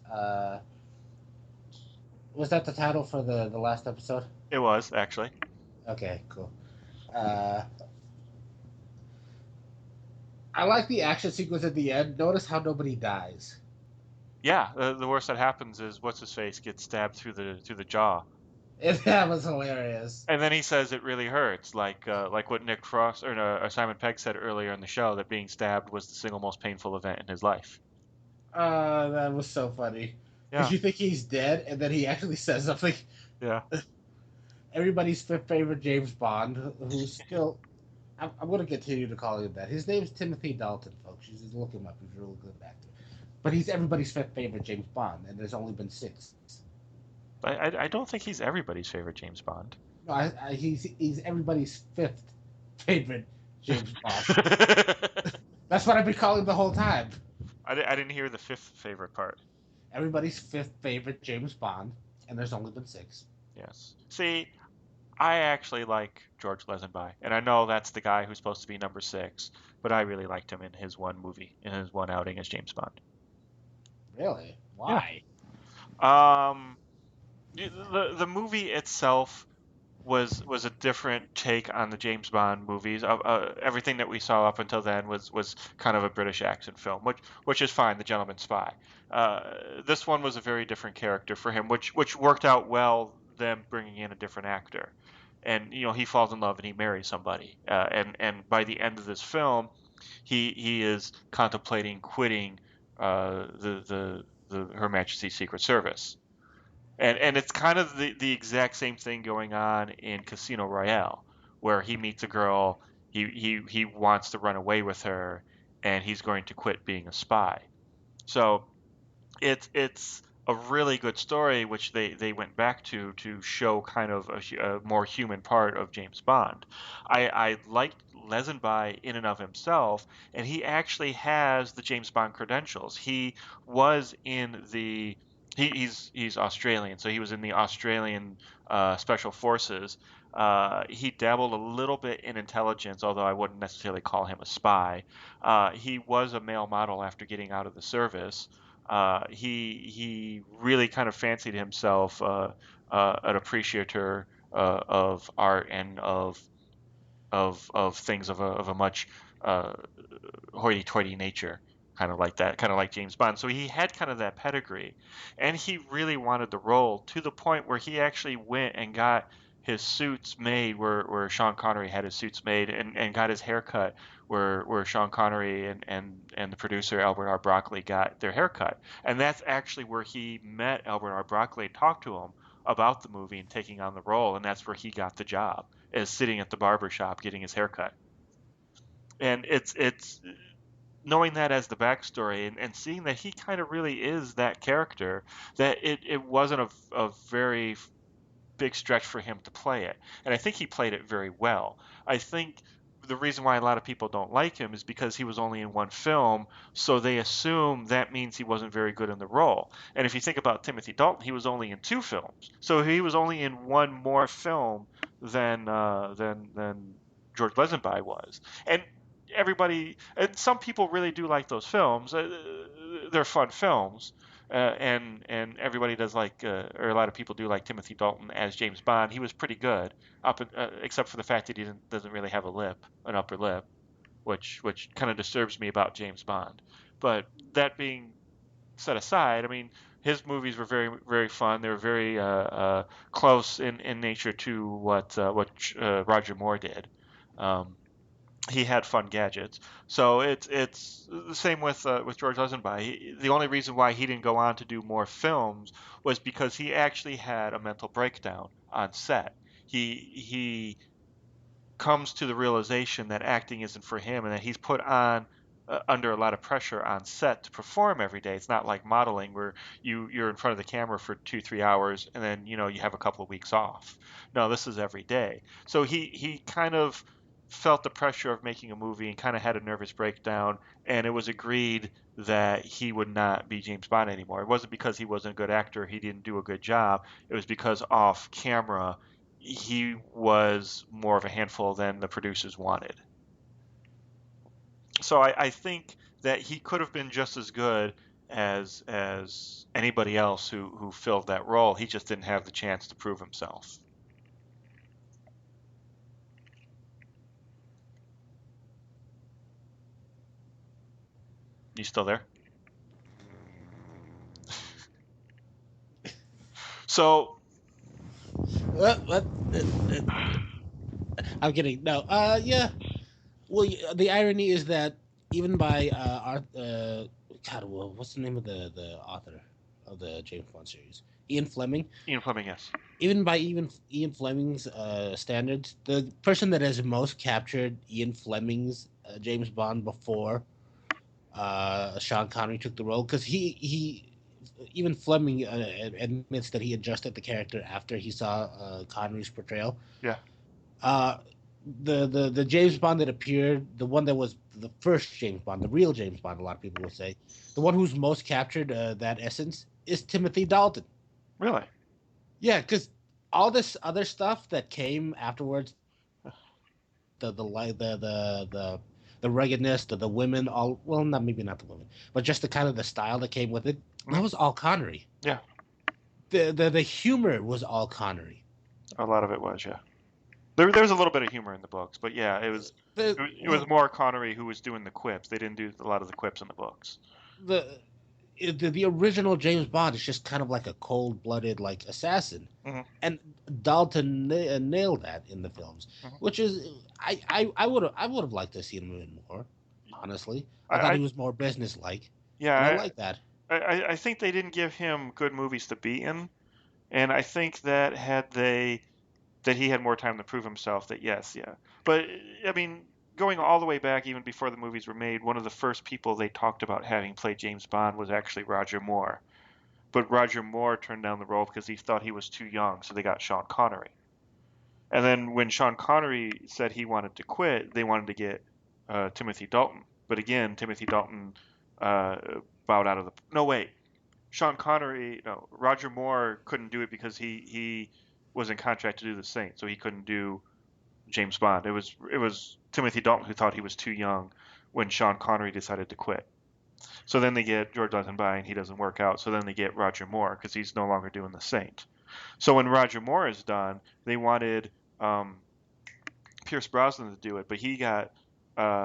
Was that the title for the last episode? It was actually. Okay, cool. Uh, I like the action sequence at the end. Notice how nobody dies. Yeah, the worst that happens is what's his face gets stabbed through the jaw, That was hilarious. and then he says it really hurts, like what Nick Frost or Simon Pegg said earlier in the show, that being stabbed was the single most painful event in his life. That was so funny. Because Yeah, you think he's dead, and then he actually says something. yeah. Everybody's fifth favorite James Bond, who's still. I'm going to continue to call him that. His name's Timothy Dalton, folks. You just look him up. He's a really good actor. But he's everybody's fifth favorite James Bond, and there's only been 6. I don't think he's everybody's favorite James Bond. No, he's everybody's 5th favorite James Bond. That's what I've been calling the whole time. I didn't hear the 5th favorite part. Everybody's 5th favorite James Bond, and there's only been 6. Yes. See, I actually like George Lazenby, and I know that's the guy who's supposed to be number 6, but I really liked him in his one movie, in his one outing as James Bond. Really? Why? The movie itself was a different take on the James Bond movies. Everything that we saw up until then was kind of a British accent film, which is fine. The Gentleman Spy. This one was a very different character for him, which worked out well. Them bringing in a different actor, and he falls in love and he marries somebody. And by the end of this film, he is contemplating quitting the Her Majesty's Secret Service. And it's kind of the exact same thing going on in Casino Royale, where he meets a girl, he wants to run away with her, and he's going to quit being a spy. So it's a really good story, which they went back to show kind of a more human part of James Bond. I liked Lazenby in and of himself, and he actually has the James Bond credentials. He was in the he's Australian, so he was in the Australian Special Forces. He dabbled a little bit in intelligence, although I wouldn't necessarily call him a spy. He was a male model after getting out of the service. He really kind of fancied himself an appreciator of art and of things of a much hoity-toity nature, kind of like that, kind of like James Bond. So he had kind of that pedigree, and he really wanted the role to the point where he actually went and got his suits made where Sean Connery had his suits made, and got his haircut where Sean Connery and the producer Albert R. Broccoli got their haircut. And that's actually where he met Albert R. Broccoli and talked to him about the movie and taking on the role, and that's where he got the job, is sitting at the barber shop getting his haircut. And it's knowing that as the backstory, and seeing that he kind of really is that character, that it wasn't a very big stretch for him to play it. And I think he played it very well. I think the reason why a lot of people don't like him is because he was only in one film, so they assume that means he wasn't very good in the role. And if you think about Timothy Dalton, he was only in 2 films, so he was only in one more film than George Lazenby was. And some people really do like those films. They're fun films. And everybody does like, or a lot of people do like Timothy Dalton as James Bond. He was pretty good, except for the fact that he doesn't really have an upper lip, which kind of disturbs me about James Bond. But that being set aside, I mean, his movies were very, very fun. They were very close in nature to what Roger Moore did. He had fun gadgets. So it's the same with George Lazenby. The only reason why he didn't go on to do more films was because he actually had a mental breakdown on set. He comes to the realization that acting isn't for him, and that he's put on under a lot of pressure on set to perform every day. It's not like modeling where you're in front of the camera for 2-3 hours and then you have a couple of weeks off. No, this is every day. So he kind of felt the pressure of making a movie and kind of had a nervous breakdown, and it was agreed that he would not be James Bond anymore. It wasn't because he wasn't a good actor, he didn't do a good job. It was because off camera he was more of a handful than the producers wanted. So I think that he could have been just as good as anybody else who filled that role. He just didn't have the chance to prove himself. You still there? So What? I'm kidding. No. Yeah. Well, the irony is that even by God, well, what's the name of the author of the James Bond series? Ian Fleming. Ian Fleming, yes. Even by Ian Fleming's standards, the person that has most captured Ian Fleming's James Bond before Sean Connery took the role, because even Fleming admits that he adjusted the character after he saw Connery's portrayal. Yeah. The James Bond that appeared, the one that was the first James Bond, the real James Bond, a lot of people will say, the one who's most captured that essence is Timothy Dalton. Really? Yeah, because all this other stuff that came afterwards, the ruggedness, the women, all, well, not maybe not the women, but just the kind of the style that came with it, that was all Connery. Yeah. The humor was all Connery. A lot of it was, yeah. There's a little bit of humor in the books, but yeah, it was more Connery who was doing the quips. They didn't do a lot of the quips in the books. The original James Bond is just kind of like a cold-blooded like assassin, mm-hmm. and Dalton nailed that in the films, mm-hmm. which is I would have liked to see him a bit more. Honestly, I thought he was more business-like. Yeah, I like that. I think they didn't give him good movies to be in, and I think that he had more time to prove himself. That yes, yeah, but I mean, going all the way back, even before the movies were made, one of the first people they talked about having played James Bond was actually Roger Moore. But Roger Moore turned down the role because he thought he was too young, so they got Sean Connery. And then when Sean Connery said he wanted to quit, they wanted to get Timothy Dalton. But again, Timothy Dalton bowed out of the... No, wait. Roger Moore couldn't do it because he was in contract to do the Saint, so he couldn't do James Bond. It was Timothy Dalton who thought he was too young when Sean Connery decided to quit. So then they get George Lazenby, and he doesn't work out. So then they get Roger Moore because he's no longer doing the Saint. So when Roger Moore is done, they wanted Pierce Brosnan to do it, but he got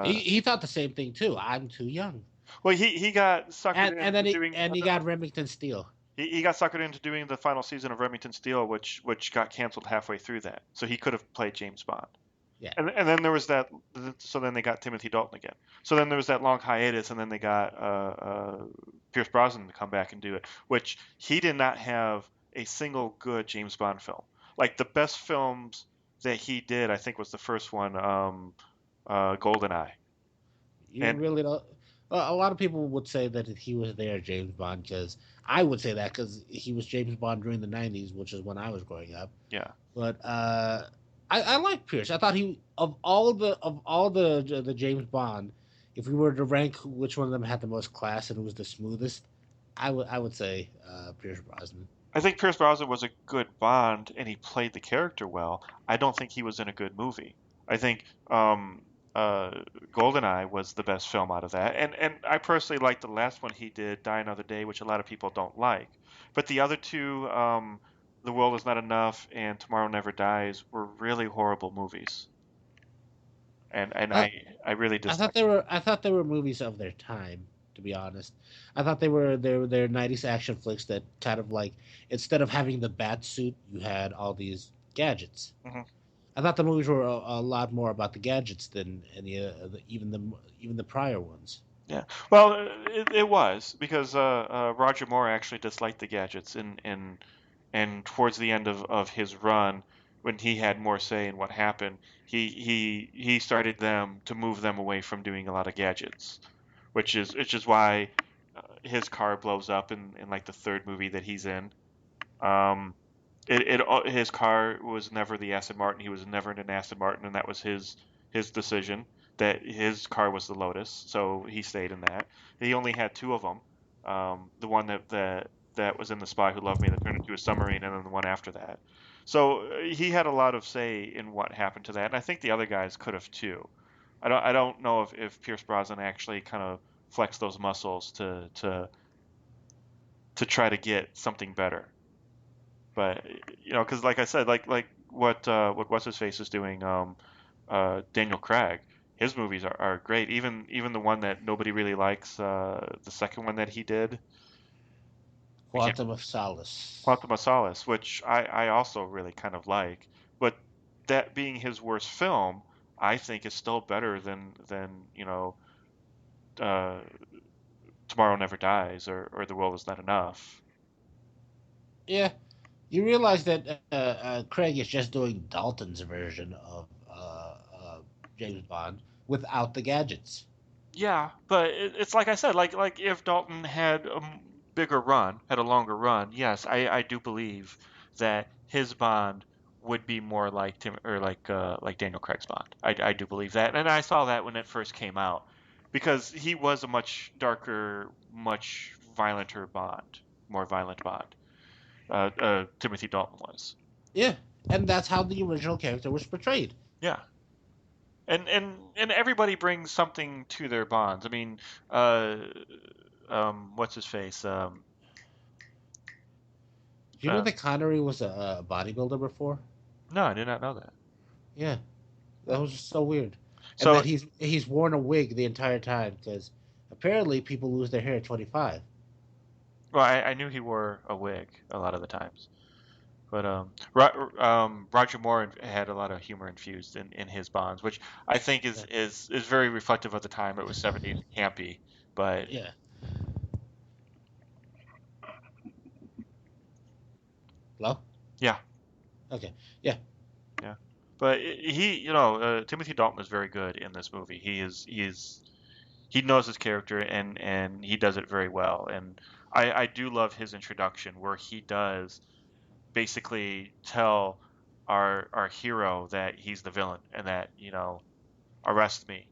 he thought the same thing too. I'm too young. Well, he got suckered he got Remington Steele. He got suckered into doing the final season of Remington Steele, which got canceled halfway through that. So he could have played James Bond. Yeah. And then there was that. So then they got Timothy Dalton again. So then there was that long hiatus, and then they got Pierce Brosnan to come back and do it, which he did not have a single good James Bond film. Like the best films that he did, I think, was the first one, GoldenEye. Really don't. A lot of people would say that he was their James Bond, because I would say that because he was James Bond during the 90s, which is when I was growing up. Yeah. But I like Pierce. I thought he of all the James Bond, if we were to rank which one of them had the most class and was the smoothest, I would say Pierce Brosnan. I think Pierce Brosnan was a good Bond, and he played the character well. I don't think he was in a good movie. I think GoldenEye was the best film out of that, and I personally like the last one he did, Die Another Day, which a lot of people don't like. But the other two, The World Is Not Enough and Tomorrow Never Dies, were really horrible movies. And I really dislike. I thought they were movies of their time, to be honest. I thought they were 90s action flicks that kind of like, instead of having the bat suit, you had all these gadgets. Mm-hmm. I thought the movies were a lot more about the gadgets than even the prior ones. Yeah, well, it was because Roger Moore actually disliked the gadgets, and towards the end of his run, when he had more say in what happened, he started to move them away from doing a lot of gadgets. which is why his car blows up in like the third movie that he's in. Um, his car was never the Aston Martin. He was never in an Aston Martin, and that was his decision. That his car was the Lotus, so he stayed in that. He only had two of them. The one that was in The Spy Who Loved Me that turned into a submarine, and then the one after that. So he had a lot of say in what happened to that, and I think the other guys could have too. I don't know if Pierce Brosnan actually kind of flexed those muscles to try to get something better. But because like I said, like what what's his face is doing, Daniel Craig, his movies are great. Even the one that nobody really likes, the second one that he did, I can't, Quantum of Solace. Quantum of Solace, which I also really kind of like. But that being his worst film, I think is still better than uh, Tomorrow Never Dies or The World Is Not Enough. Yeah, you realize that Craig is just doing Dalton's version of James Bond without the gadgets. Yeah, but it's like I said, like if Dalton had a bigger run, had a longer run, yes, I do believe that his Bond would be more like Tim or like Daniel Craig's Bond. I do believe that, and I saw that when it first came out because he was a much darker, much violenter Bond, more violent Bond. Timothy Dalton was. Yeah, and that's how the original character was portrayed. Yeah. And everybody brings something to their bonds. I mean, uh, what's his face? Do you know that Connery was a bodybuilder before? No, I did not know that. Yeah, that was just so weird. And So, that he's worn a wig the entire time because apparently people lose their hair at 25. well, I knew he wore a wig a lot of the times, but Roger Moore had a lot of humor infused in his Bonds, which I think is very reflective of the time. It was 70s campy, but Yeah. Hello? yeah, Okay. Yeah. yeah. But Timothy Dalton is very good in this movie. He knows his character and he does it very well. And I do love his introduction where he does basically tell our hero that he's the villain and that, arrest me.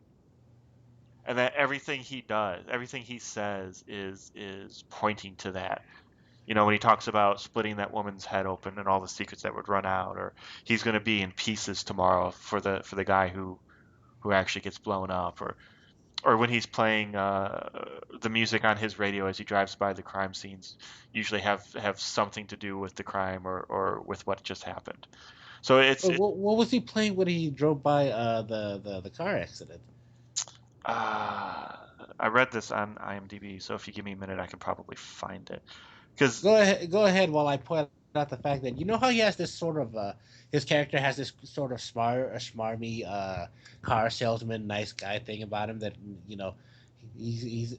And that everything he does, everything he says is pointing to that. When he talks about splitting that woman's head open and all the secrets that would run out, or he's going to be in pieces tomorrow for the guy who actually gets blown up, or when he's playing the music on his radio as he drives by the crime scenes, usually have something to do with the crime or with what just happened. So What was he playing when he drove by the car accident? I read this on IMDb, so if you give me a minute, I can probably find it. Because Go ahead while I point out the fact that you know how he has this sort of his character has this sort of smarmy car salesman, nice guy thing about him that he's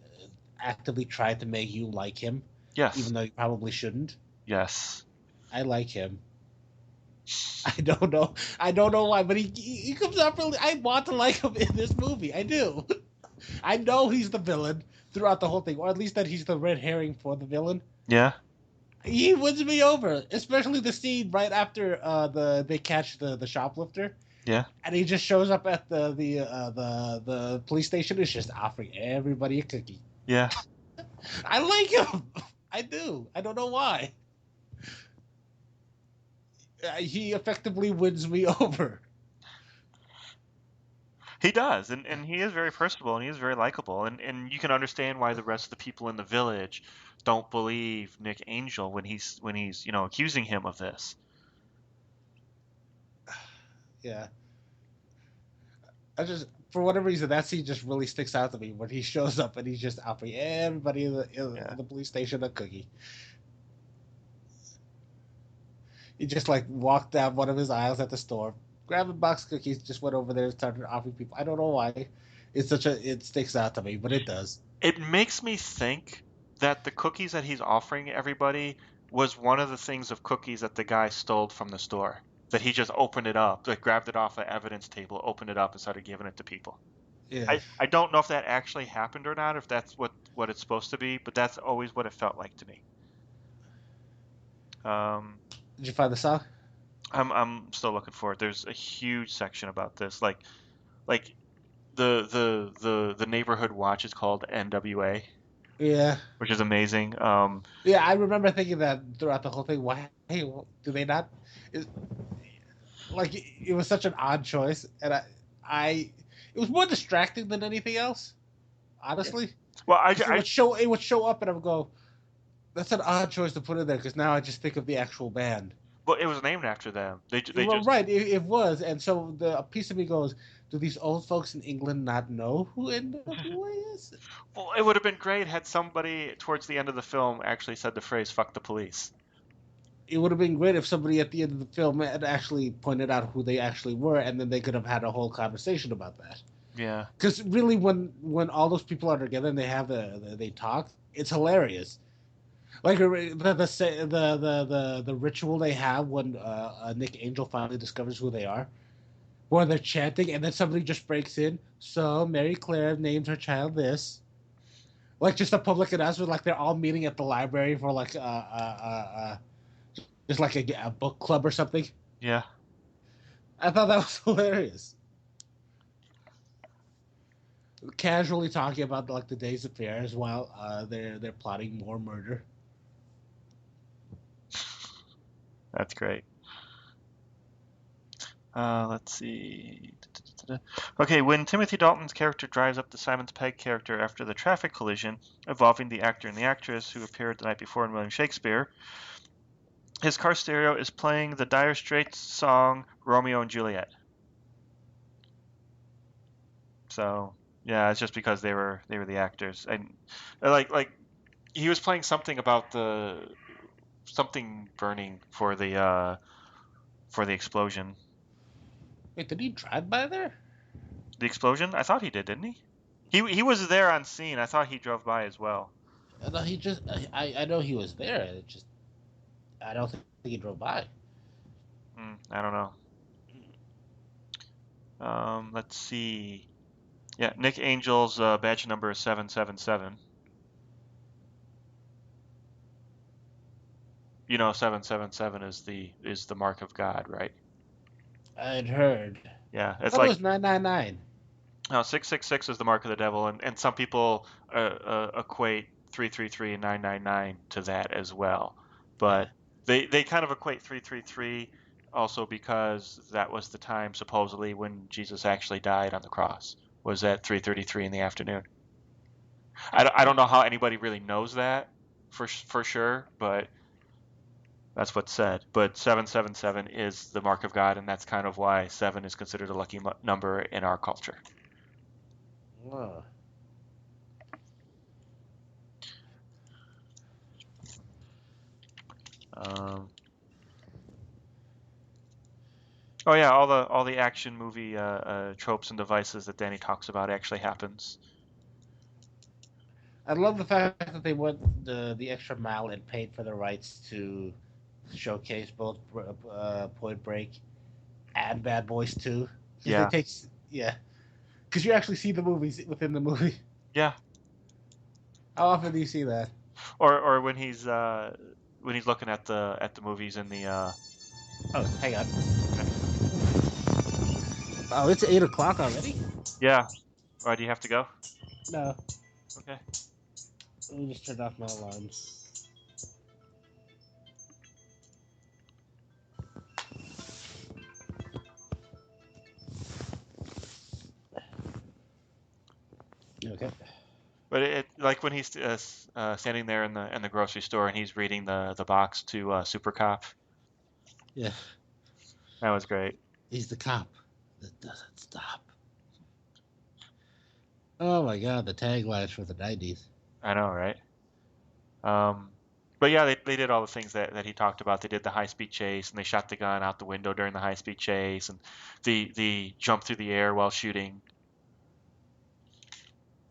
actively tried to make you like him, yes, even though you probably shouldn't. yes, I like him. I don't know why, but he comes up really. I want to like him in this movie. I do. I know he's the villain throughout the whole thing, or at least that he's the red herring for the villain. yeah, He wins me over, especially the scene right after they catch the shoplifter, yeah, and he just shows up at the police station. Is just offering everybody a cookie. yeah. I like him. I do. I don't know why. He effectively wins me over. He does, and he is very personable, and he is very likable, and you can understand why the rest of the people in the village don't believe Nick Angel when he's accusing him of this. Yeah. I just, for whatever reason, that scene just really sticks out to me when he shows up and he's just offering everybody in the police station a cookie. He just like walked down one of his aisles at the store, grabbed a box of cookies, just went over there and started offering people. I don't know why. It sticks out to me, but it does. It makes me think that the cookies that he's offering everybody was one of the things of cookies that the guy stole from the store. That he just opened it up, like grabbed it off the evidence table, opened it up, and started giving it to people. Yeah. I don't know if that actually happened or not, if that's what it's supposed to be, but that's always what it felt like to me. Did you find the song? I'm still looking for it. There's a huge section about this, like the neighborhood watch is called NWA, Yeah. which is amazing. Yeah, I remember thinking that throughout the whole thing. Why do they not? It, like it was such an odd choice, and I it was more distracting than anything else, honestly. Well, Because it would show up, and I would go, "That's an odd choice to put in there." Because now I just think of the actual band. well, it was named after them. They Well, just right, it was, and so a piece of me goes, "Do these old folks in England not know who NWA is?" well, it would have been great had somebody towards the end of the film actually said the phrase "fuck the police." It would have been great if somebody at the end of the film had actually pointed out who they actually were, and then they could have had a whole conversation about that. Yeah. Because really, when all those people are together and they have they talk, it's hilarious. Like the ritual they have when Nick Angel finally discovers who they are, where they're chanting, and then somebody just breaks in. So Mary Claire names her child this. Like just a public announcement, like they're all meeting at the library for like just like a book club or something. Yeah. I thought that was hilarious. Casually talking about like the day's affairs while they're plotting more murder. That's great. Let's see. Okay, when Timothy Dalton's character drives up to Simon's Pegg character after the traffic collision involving the actor and the actress who appeared the night before in William Shakespeare, his car stereo is playing the Dire Straits song Romeo and Juliet. So, yeah, it's just because they were the actors. And like he was playing something about something burning for the explosion. Wait, did he drive by there? The explosion? I thought he did, didn't he? He was there on scene. I thought he drove by as well. I know he just. I know he was there. It just. I don't think he drove by. I don't know. Let's see. Yeah, Nick Angel's badge number is 777. You know, 777 is the mark of God, right? I'd heard. Yeah, I it's thought it like was 999. no, 666 is the mark of the devil, and some people equate 333 and 999 to that as well. But they kind of equate 333 also because that was the time supposedly when Jesus actually died on the cross, was at 3:33 in the afternoon. I don't know how anybody really knows that for sure, but that's what's said. But 777 is the mark of God, and that's kind of why 7 is considered a lucky number in our culture. Oh. Oh yeah, all the action movie tropes and devices that Danny talks about actually happens. I love the fact that they went the extra mile and paid for the rights to showcase both Point Break and Bad Boys 2. Yeah. Yeah. Because you actually see the movies within the movie. Yeah. How often do you see that? Or when he's looking at the movies in the Oh, hang on. Oh, it's 8 o'clock already? Yeah. Why do you have to go? No. Okay. Let me just turn off my alarms. Okay. But it like when he's standing there in the grocery store and he's reading the box to Super Cop. Yeah. That was great. He's the cop that doesn't stop. Oh my god, the taglines for the 90s. I know, right? But yeah, they did all the things that he talked about. They did the high speed chase and they shot the gun out the window during the high speed chase and the jump through the air while shooting.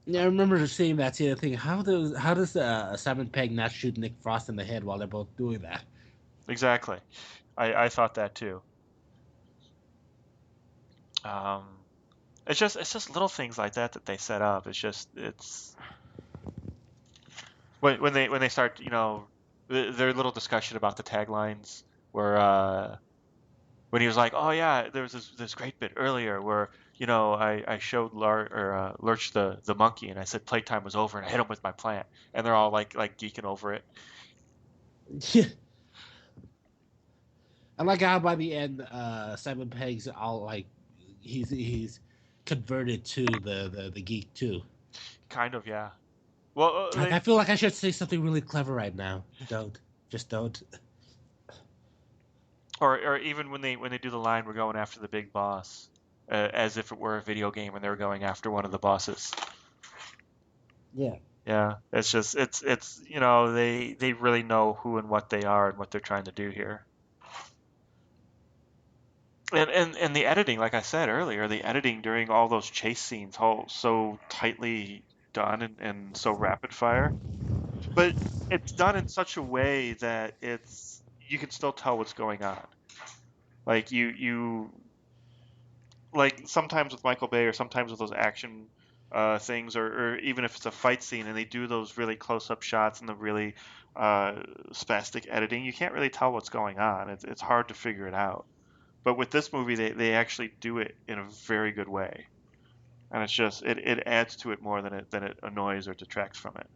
Yeah, I remember seeing that scene and thinking, how does Simon Pegg not shoot Nick Frost in the head while they're both doing that? Exactly. I thought that too. it's just little things like that that they set up. It's when they start, their little discussion about the taglines where when he was like, oh yeah, there was this great bit earlier where I showed Lurch the monkey and I said playtime was over and I hit him with my plant and they're all like geeking over it. Yeah. I like how by the end, Simon Pegg's all like, he's converted to the geek too. Kind of, yeah. Well, Like, I feel like I should say something really clever right now. Just don't. or even when they do the line, we're going after the big boss, as if it were a video game and they were going after one of the bosses. Yeah. Yeah, it's just it's they really know who and what they are and what they're trying to do here. And the editing, like I said earlier, the editing during all those chase scenes, all so tightly done and so rapid fire. But it's done in such a way that you can still tell what's going on. Like you like sometimes with Michael Bay or sometimes with those action things or even if it's a fight scene and they do those really close-up shots and the really spastic editing, you can't really tell what's going on. It's hard to figure it out. But with this movie, they actually do it in a very good way, and it's just it adds to it more than it annoys or detracts from it.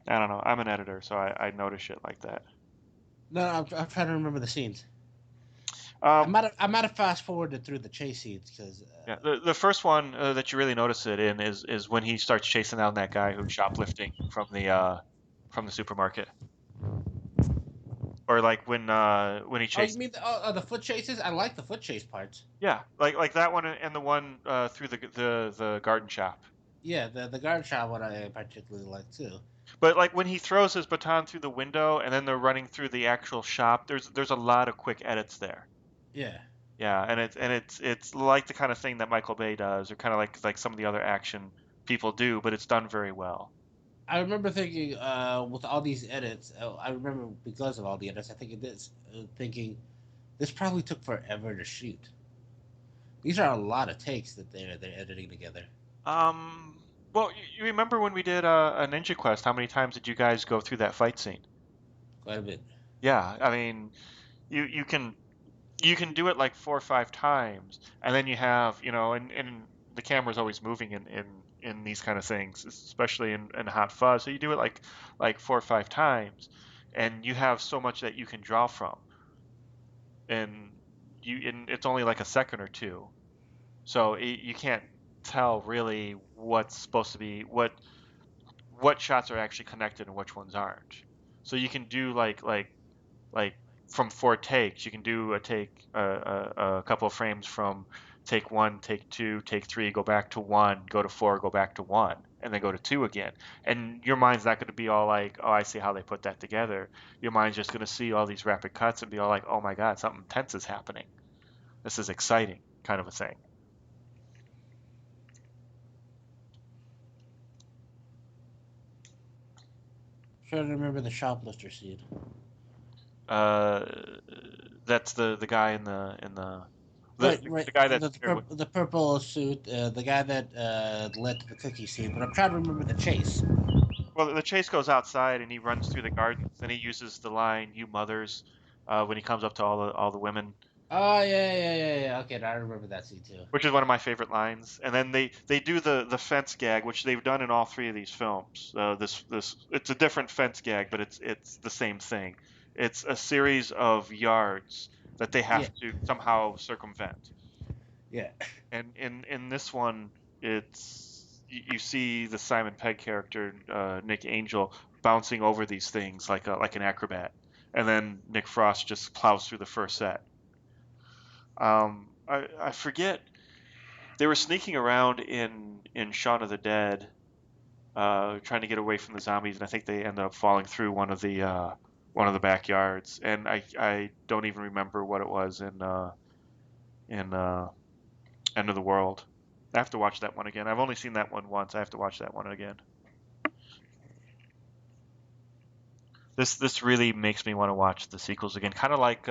I don't know. I'm an editor, so I notice shit like that. No, I'm trying to remember the scenes. I Um, might have fast forwarded through the chase scenes because yeah, the first one that you really notice it in is when he starts chasing down that guy who's shoplifting from the supermarket, or like when he oh, you chases. mean the foot chases? I like the foot chase parts. Yeah, like that one and the one through the garden shop. Yeah, the guard shot one I particularly like too. But like when he throws his baton through the window and then they're running through the actual shop, there's a lot of quick edits there. Yeah. Yeah, and it's like the kind of thing that Michael Bay does, or kind of like some of the other action people do, but it's done very well. I remember thinking, with all these edits, I remember because of all the edits, I think it is thinking this probably took forever to shoot. These are a lot of takes that they're editing together. Um, well, you remember when we did a Ninja Quest? How many times did you guys go through that fight scene? Quite a bit. Yeah, I mean, you can do it like 4 or 5 times, and then you have, and the camera's always moving in these kind of things, especially in Hot Fuzz. So you do it like 4 or 5 times, and you have so much that you can draw from, and and it's only like a second or two, so you can't tell really what's supposed to be what shots are actually connected and which ones aren't. So you can do like from 4 takes, you can do a couple of frames from take one, take two, take three, go back to one, go to four, go back to one, and then go to two again. And your mind's not going to be all like, oh, I see how they put that together. Your mind's just going to see all these rapid cuts and be all like, oh my God, something tense is happening. This is exciting, kind of a thing. Trying to remember the shoplifter scene. Uh, that's the guy in the Right, right. the guy that's there The purple suit, the guy that led to the cookie scene. But I'm trying to remember the chase. well, the chase goes outside and he runs through the gardens and he uses the line "You mothers" when he comes up to all the women, Oh yeah. Okay, now I remember that scene too. which is one of my favorite lines. And then they do the fence gag, which they've done in all three of these films. This it's a different fence gag, but it's the same thing. It's a series of yards that they have Yeah, to somehow circumvent. yeah, And in this one, you see the Simon Pegg character, Nick Angel, bouncing over these things like an acrobat, and then Nick Frost just plows through the first set. I forget they were sneaking around in Shaun of the Dead, trying to get away from the zombies, and I think they end up falling through one of the backyards, and I don't even remember what it was in End of the World. I have to watch that one again. I've only seen that one once. I have to watch that one again. This really makes me want to watch the sequels again. Kind of like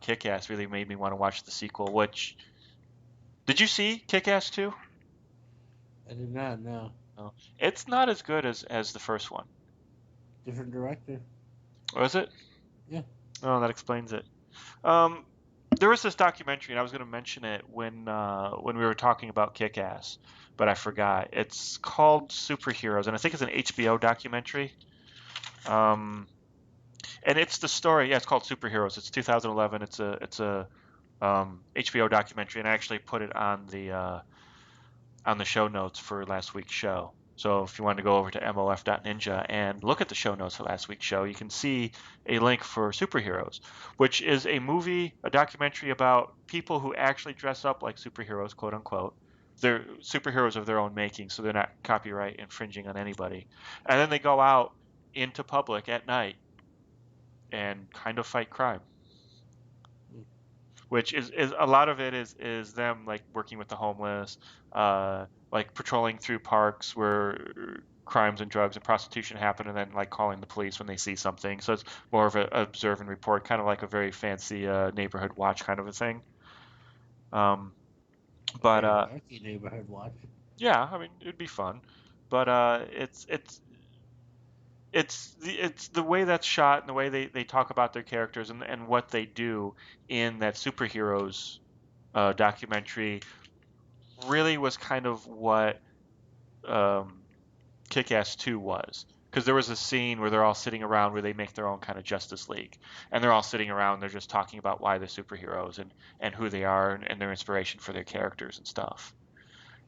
Kick-Ass really made me want to watch the sequel. Which did you see Kick-Ass 2? I did not know. No. It's not as good as the first one. Different director. Was it? Yeah. Oh, that explains it. Um, there was this documentary, and I was going to mention it when we were talking about Kick-Ass, but I forgot. It's called Superheroes, and I think it's an HBO documentary. And it's the story. Yeah, it's called Superheroes. It's 2011. It's a HBO documentary, and I actually put it on the show notes for last week's show. So if you want to go over to mof.ninja and look at the show notes for last week's show, you can see a link for Superheroes, which is a movie, a documentary about people who actually dress up like superheroes, quote unquote. They're superheroes of their own making, so they're not copyright infringing on anybody. And then they go out into public at night and kind of fight crime, which is a lot of it is them like working with the homeless, like patrolling through parks where crimes and drugs and prostitution happen, and then like calling the police when they see something. So it's more of an observe and report, kind of like a very fancy neighborhood watch kind of a thing. But Very darky neighborhood watch. yeah, I mean it'd be fun. But it's the way that's shot and the way they talk about their characters and what they do in that superheroes documentary really was kind of what Kick-Ass 2 was. Because there was a scene where they're all sitting around where they make their own kind of Justice League. And they're all sitting around, they're just talking about why they're superheroes and who they are and their inspiration for their characters and stuff.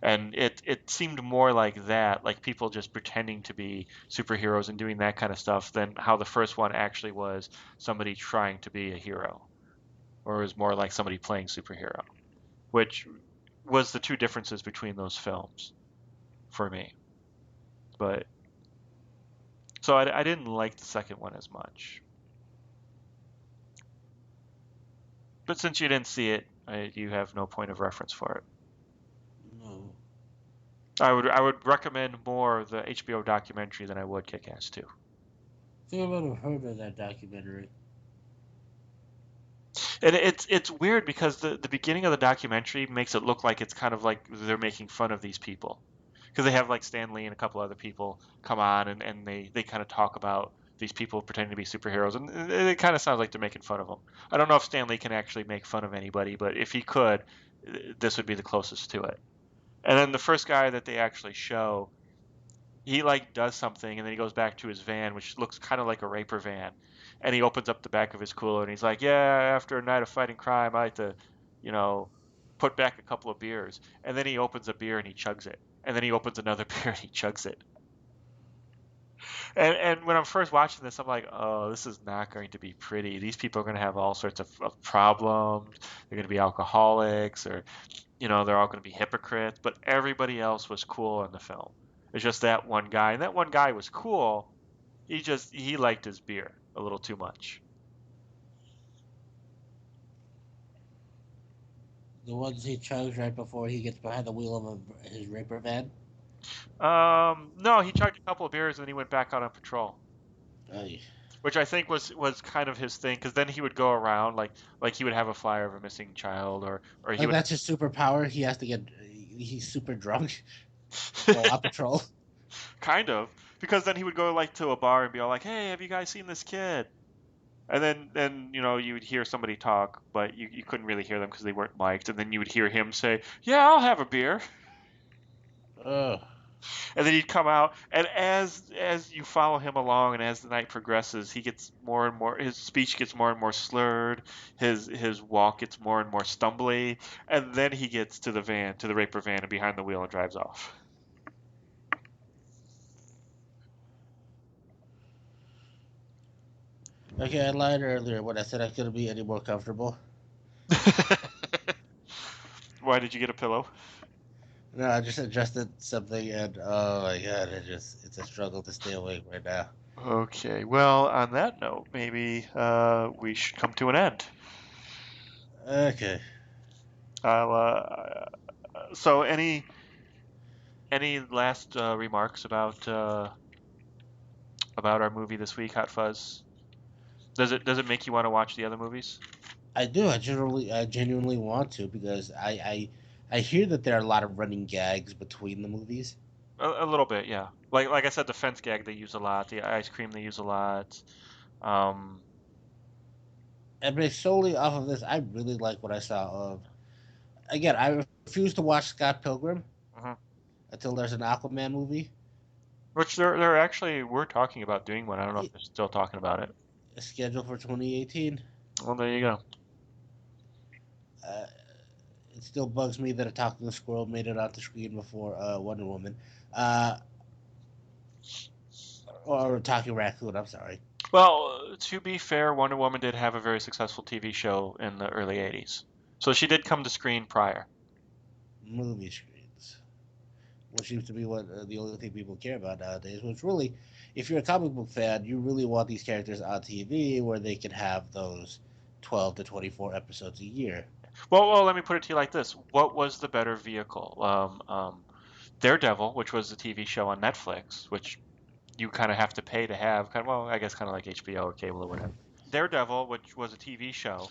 And it seemed more like that, like people just pretending to be superheroes and doing that kind of stuff, than how the first one actually was somebody trying to be a hero, or it was more like somebody playing superhero, which was the two differences between those films for me. But so I didn't like the second one as much. But since you didn't see it, you have no point of reference for it. No. I would recommend more the HBO documentary than I would Kick-Ass 2. I think I might have heard of that documentary. And it's weird because the beginning of the documentary makes it look like it's kind of like they're making fun of these people. Because they have like Stan Lee and a couple other people come on and they kind of talk about these people pretending to be superheroes. And it kind of sounds like they're making fun of them. I don't know if Stan Lee can actually make fun of anybody, but if he could, this would be the closest to it. And then the first guy that they actually show, he like does something and then he goes back to his van, which looks kind of like a raper van. And he opens up the back of his cooler and he's like, yeah, after a night of fighting crime, I like to, you know, put back a couple of beers. And then he opens a beer and he chugs it. And then he opens another beer and he chugs it. And when I'm first watching this, I'm like, oh, this is not going to be pretty. These people are going to have all sorts of problems. They're going to be alcoholics, or, you know, they're all going to be hypocrites. But everybody else was cool in the film. It's just that one guy. And that one guy was cool. He liked his beer a little too much. The ones he chugs right before he gets behind the wheel of his raper van. No, he chugged a couple of beers and then he went back out on patrol. Aye. Which I think was kind of his thing, because then he would go around like he would have a flyer of a missing child, or he Like would. that's his superpower. He has to get. He's super drunk while on patrol. Kind of, because then he would go like to a bar and be all like, "Hey, have you guys seen this kid?" And then you know you would hear somebody talk, but you couldn't really hear them because they weren't mic'd, and then you would hear him say, "Yeah, I'll have a beer." Ugh. And then he'd come out, and as you follow him along, and as the night progresses, he gets more and more. His speech gets more and more slurred. His walk gets more and more stumbly, and then he gets to the van, to the raper van, and behind the wheel and drives off. Okay, I lied earlier when I said I couldn't be any more comfortable. Why did you get a pillow? No, I just adjusted something, and oh my god, it's a struggle to stay awake right now. Okay. Well, on that note, maybe we should come to an end. Okay. So any last remarks about about our movie this week, Hot Fuzz? Does it make you want to watch the other movies? I do. I genuinely want to because I hear that there are a lot of running gags between the movies. A little bit, yeah. Like I said, the fence gag they use a lot. The ice cream they use a lot. Um, And based solely off of this, I really like what I saw of. Again, I refuse to watch Scott Pilgrim mhm. until there's an Aquaman movie Which they're actually we're talking about doing one. I don't know if they're still talking about it. scheduled for 2018. Well, there you go. Uh, it still bugs me that a talking squirrel made it off the screen before Wonder Woman, uh, or talking raccoon. I'm sorry. Well, to be fair, Wonder Woman did have a very successful TV show in the early 80s. So she did come to screen prior. Movie screens, which seems to be what the only thing people care about nowadays. Which really, if you're a comic book fan, you really want these characters on TV where they can have those 12 to 24 episodes a year. Well, let me put it to you like this. What was the better vehicle? Daredevil, which was the TV show on Netflix, which you kind of have to pay to have, well, I guess kind of like HBO or cable or whatever. Daredevil, which was a TV show,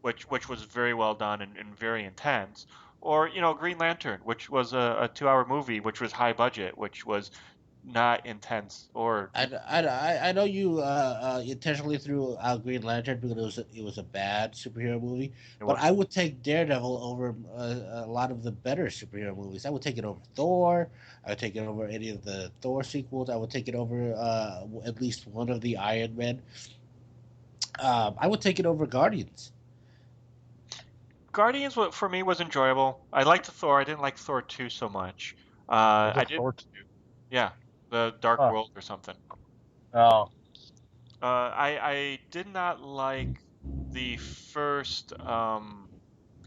which was very well done and very intense, or Green Lantern, which was a 2-hour movie, which was high budget, which was not intense or I know you intentionally threw out Green Lantern because it was a bad superhero movie, it but was. I would take Daredevil over a lot of the better superhero movies. I would take it over Thor. I would take it over any of the Thor sequels. I would take it over at least one of the Iron Men. I would take it over Guardians. Guardians for me was enjoyable. I liked Thor. I didn't like Thor 2 so much. Was I it did, Thor 2? yeah, the Dark Huh. World or something. Oh, I did not like the first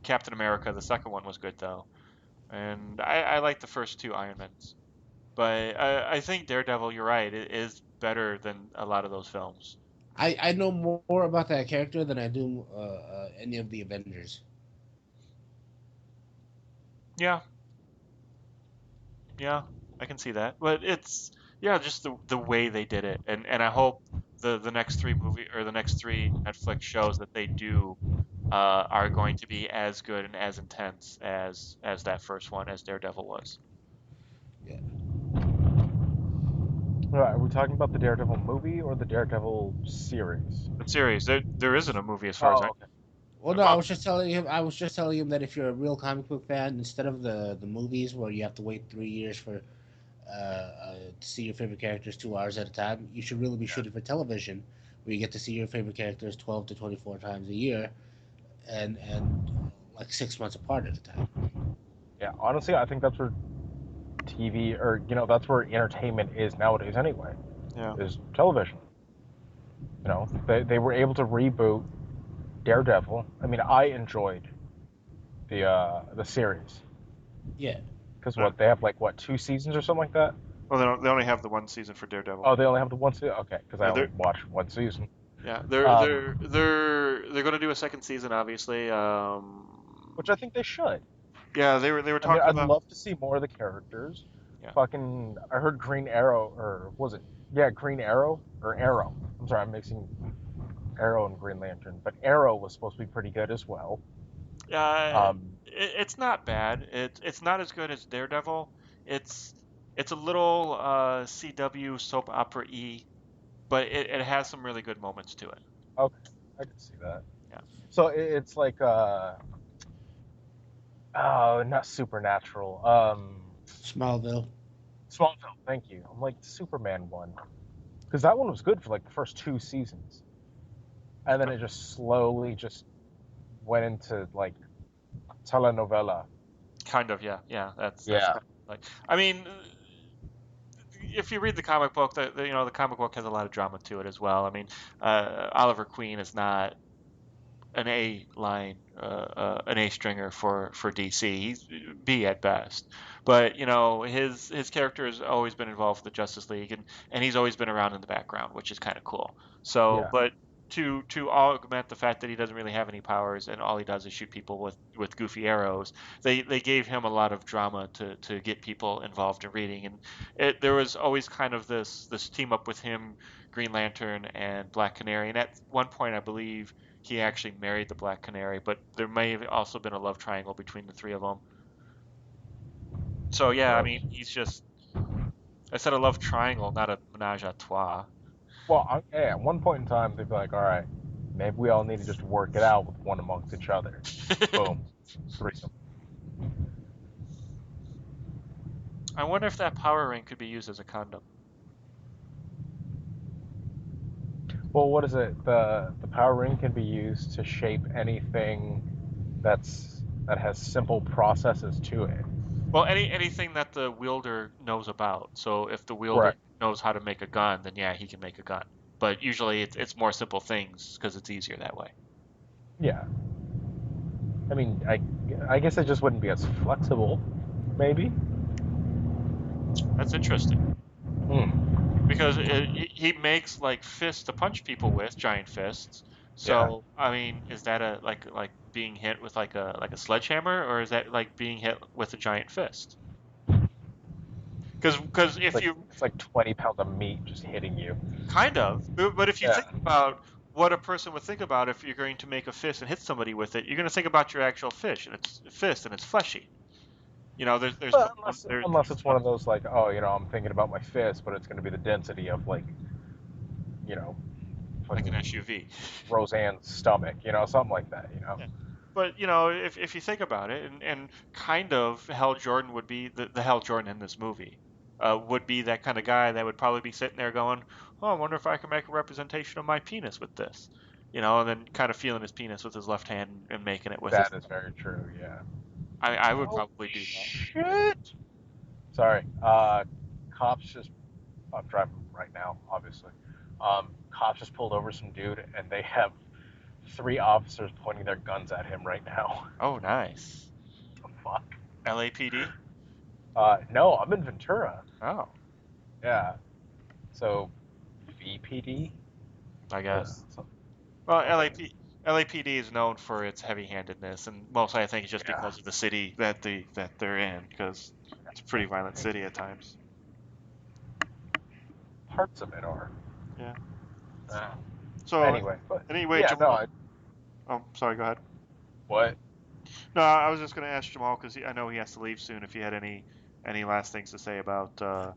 Captain America. The second one was good though, and I like the first two Iron Mans. But I think Daredevil, you're right, it is better than a lot of those films. I know more about that character than I do any of the Avengers. Yeah, yeah, I can see that. But it's yeah, just the way they did it, and I hope the next three movie or the next three Netflix shows that they do are going to be as good and as intense as that first one, as Daredevil was. Yeah. right. Are we talking about the Daredevil movie or the Daredevil series? The series, there isn't a movie as far as Oh, I okay. Well, no, I well, was just telling him. I was just telling him that if you're a real comic book fan, instead of the movies where you have to wait 3 years for to see your favorite characters 2 hours at a time, you should really be yeah. shooting for television, where you get to see your favorite characters 12 to 24 times a year, and like 6 months apart at a time. Yeah, honestly, I think that's where TV or that's where entertainment is nowadays anyway. Yeah. Is television. They were able to reboot Daredevil. I mean, I enjoyed the series Yeah, because Yeah. they have like 2 seasons or something like that. Well, they only have the one season for Daredevil. Oh, they only have the one season. Okay, because I Yeah, only they're watched one season. yeah Um, they're going to do a second season, obviously. which I think they should. Yeah, they were I mean, talking I'd about love to see more of the characters. yeah. Fucking, I heard Green Arrow, or was it? Yeah, Green Arrow or Arrow. I'm sorry, I'm mixing Arrow and Green Lantern, but Arrow was supposed to be pretty good as well. It's not bad. It's not as good as Daredevil. It's it's a little CW soap opera y, but it has some really good moments to it. Okay, I can see that. Yeah. So it's like oh, not Supernatural. Smallville. Smallville. Thank you. I'm like Superman one, because that one was good for like the first 2 seasons, and then it just slowly just went into like telenovela. Kind of, yeah, yeah. That's Yeah. kind of like I mean, if you read the comic book, the comic book has a lot of drama to it as well. I mean, Oliver Queen is not an A line, an A stringer for DC. He's B at best. But his character has always been involved with the Justice League, and he's always been around in the background, which is kind of cool. So, Yeah. but to augment the fact that he doesn't really have any powers and all he does is shoot people with goofy arrows, they gave him a lot of drama to get people involved in reading, and there was always kind of this team up with him, Green Lantern and Black Canary, and at one point I believe he actually married the Black Canary, but there may have also been a love triangle between the three of them. So yeah, I mean, he's just, I said a love triangle, not a menage a trois. Well, at one point in time, they'd be like, all right, maybe we all need to just work it out with one amongst each other. Boom. Threesome. I wonder if that power ring could be used as a condom. Well, what is it? The power ring can be used to shape anything that has simple processes to it. Well, anything that the wielder knows about. So if the wielder Correct. knows how to make a gun, then yeah, he can make a gun. But usually it's more simple things because it's easier that way. Yeah. I mean, I guess it just wouldn't be as flexible, maybe. That's interesting. Because he makes like fists to punch people with, giant fists. So I mean, is that a like being hit with like a sledgehammer, or is that like being hit with a giant fist? Because if it's like 20 pounds of meat just hitting you. Kind of, but if you think about what a person would think about if you're going to make a fist and hit somebody with it, you're going to think about your actual fist and it's fleshy. You know, Unless it's one of those like, oh, I'm thinking about my fist, but it's going to be the density of like like an SUV. Roseanne's stomach, something like that, Yeah. But if you think about it, and kind of Hal Jordan would be the Hal Jordan in this movie, would be that kind of guy that would probably be sitting there going, oh, I wonder if I can make a representation of my penis with this, and then kind of feeling his penis with his left hand and making it with that is very true, yeah. I would probably do that. Shit! Sorry. Cops just... I'm driving right now, obviously. Cops just pulled over some dude, and they have 3 officers pointing their guns at him right now. Oh, nice. What the fuck? LAPD? No, I'm in Ventura. Oh. Yeah. So, VPD? I guess. Well, LAPD is known for its heavy-handedness, and mostly I think it's just because of the city that they're in, because it's a pretty violent city at times. Parts of it are. Yeah. So anyway, yeah, Jamal. Oh, sorry. Go ahead. What? No, I was just going to ask Jamal because I know he has to leave soon. If you had any last things to say about. I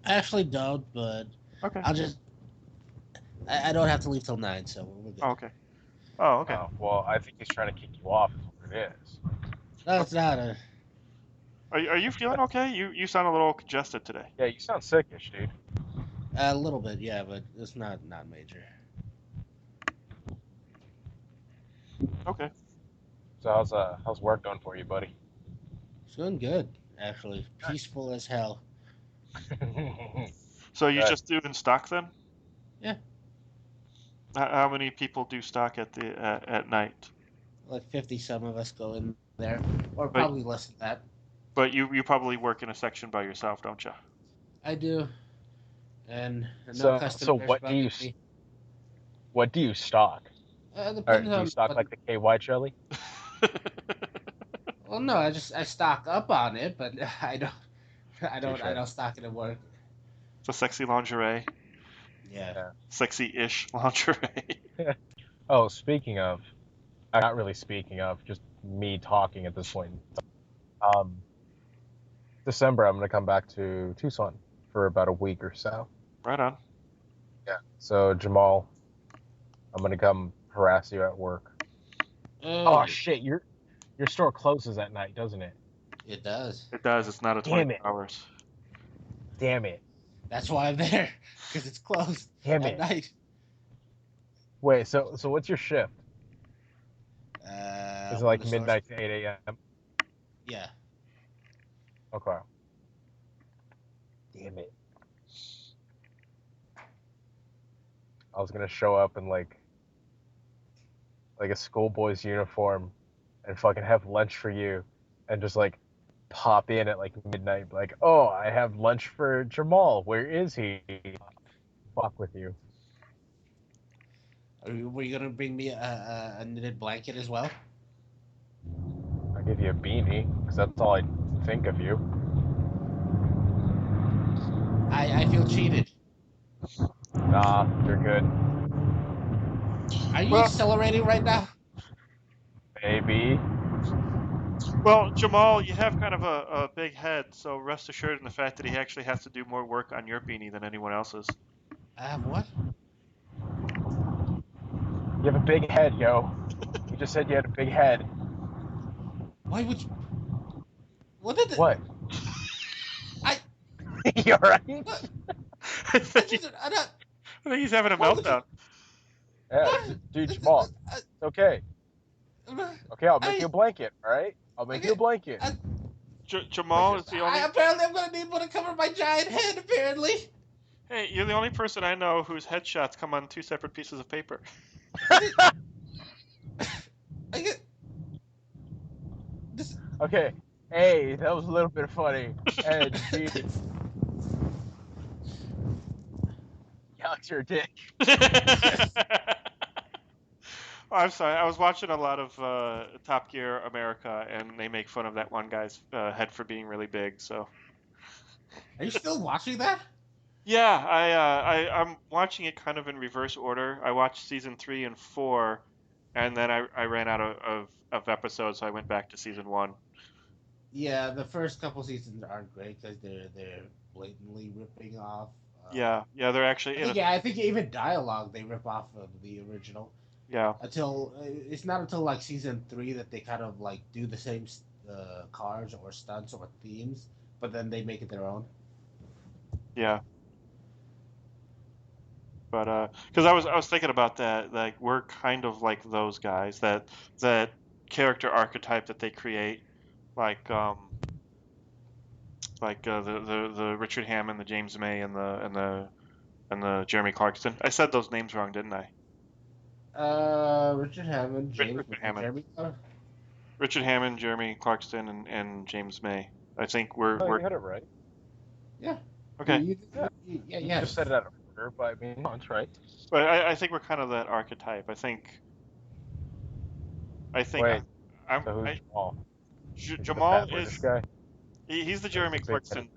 actually don't, but okay. I'll just. I don't have to leave till 9, so we're good. Oh, okay. Oh, okay. Well, I think he's trying to kick you off. Is what it is. No, it's not. Are you feeling okay? You sound a little congested today. Yeah, you sound sickish, dude. A little bit, yeah, but it's not major. Okay. So how's work going for you, buddy? It's doing good, actually. Peaceful as hell. So you just doing stock then? Yeah. How many people do stock at night? Like 50 some of us go in there, or probably less than that. But you probably work in a section by yourself, don't you? I do. And so customers. What do you stock? Depends do you stock like the KY jelly? Well, no, I stock up on it, but I don't stock it at work. It's a sexy lingerie. Yeah. Sexy-ish lingerie. Oh, speaking of, not really speaking of, just me talking at this point. December, I'm gonna come back to Tucson for about a week or so. Right on. Yeah. So Jamal, I'm gonna come harass you at work. Oh shit! Your store closes at night, doesn't it? It does. It does. It's not a 24 hours. Damn it. That's why I'm there, because it's closed at night. Wait, so what's your shift? Is it like midnight to 8 a.m.? Yeah. Okay. Damn it. I was gonna show up in like a schoolboy's uniform and fucking have lunch for you and just like pop in at like midnight, like, oh, I have lunch for Jamal. Where is he? Fuck with you. Were you gonna bring me a knitted blanket as well? I give you a beanie because that's all I think of you. I feel cheated. Nah, you're good. Are you Well, accelerating right now? Baby. well, Jamal, you have kind of a big head, so rest assured in the fact that he actually has to do more work on your beanie than anyone else's. I have what? You have a big head, yo. You just said you had a big head. Why would you? What did it? What? I You alright? what? I I think, didn't. I don't. I think he's having a Why would you? meltdown. Yeah, What? dude, Jamal. It's okay. Okay, I'll make you a I blanket, alright? I'll make you okay. a blanket. I, Jamal is the only. apparently I'm gonna need one to cover my giant head. Apparently. Hey, you're the only person I know whose headshots come on 2 separate pieces of paper. I did. I get this. Okay. A, that was a little bit funny. And B, Alex, you're a dick. I'm sorry. I was watching a lot of Top Gear America, and they make fun of that one guy's head for being really big. So Are you still watching that? yeah, I'm watching it kind of in reverse order. I watched season 3 and 4, and then I ran out of episodes, so I went back to season 1. Yeah, the first couple seasons aren't great because they're blatantly ripping off. Yeah, they're actually in a I think even dialogue they rip off of the original. yeah. Until it's not until like season 3 that they kind of like do the same cars or stunts or themes, but then they make it their own. Yeah, but because I was thinking about that, like we're kind of like those guys that character archetype that they create, like the Richard Hammond, the James May, and the Jeremy Clarkson. I said those names wrong, didn't I? Richard Hammond, James, Richard Hammond, Jeremy. Richard Hammond, Jeremy Clarkson, and James May. I think Oh, we're you had it right. Yeah. okay. Yeah. You just said it out of order, but I mean, no, it's right. But I think we're kind of that archetype. I think Wait, I'm so who's Jamal? He's the Jamal fat British is guy? he's the Or Jeremy he's the big-headed Clarkson.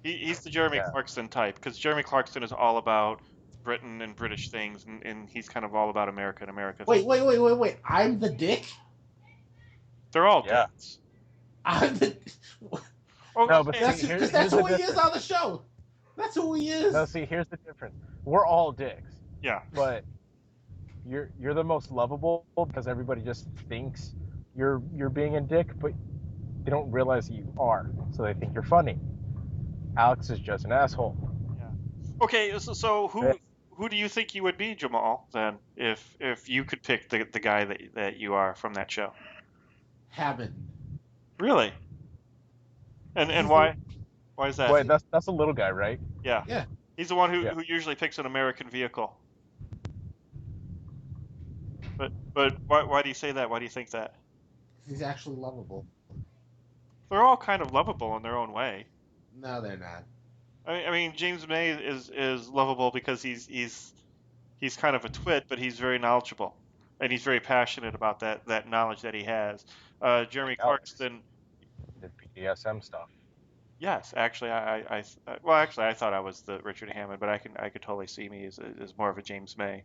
British guy? He's the Jeremy Yeah. Clarkson type because Jeremy Clarkson is all about Britain and British things, and he's kind of all about America and America things. Wait. I'm the dick. They're all Yeah. dicks. I'm the. Oh, No, but That's see, because here's that's the who he is difference. on the show. That's who he is. No, see, here's the difference. We're all dicks, yeah. but you're the most lovable because everybody just thinks you're being a dick, but they don't realize that you are, so they think you're funny. Alex is just an asshole. Okay, so who do you think you would be, Jamal? Then, if you could pick the guy that you are from that show, Hammond. really? And He's why is that? Wait, that's a little guy, right? Yeah, Yeah. he's the one who Yeah. who usually picks an American vehicle. But why do you say that? Why do you think that? He's actually lovable. They're all kind of lovable in their own way. No, they're not. I mean James May is lovable because he's kind of a twit, but he's very knowledgeable, and he's very passionate about that knowledge that he has. Jeremy Like Alex. Clarkson, Did BDSM stuff. yes, actually, well, actually, I thought I was the Richard Hammond, but I could totally see me as more of a James May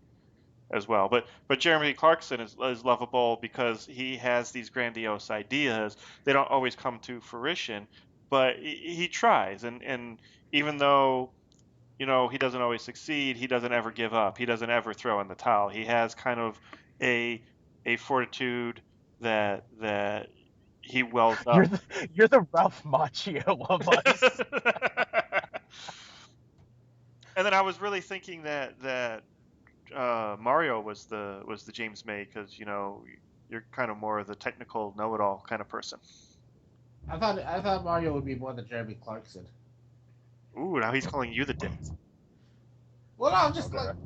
as well. But Jeremy Clarkson is lovable because he has these grandiose ideas. They don't always come to fruition, but he tries, and even though he doesn't always succeed, he doesn't ever give up. He doesn't ever throw in the towel. He has kind of a fortitude that he wells up. You're the Ralph Macchio of us. And then I was really thinking that Mario was the James May because you're kind of more of the technical know-it-all kind of person. I thought Mario would be more than Jeremy Clarkson. Ooh, now he's calling you the dick. Well, no, I'm just Okay.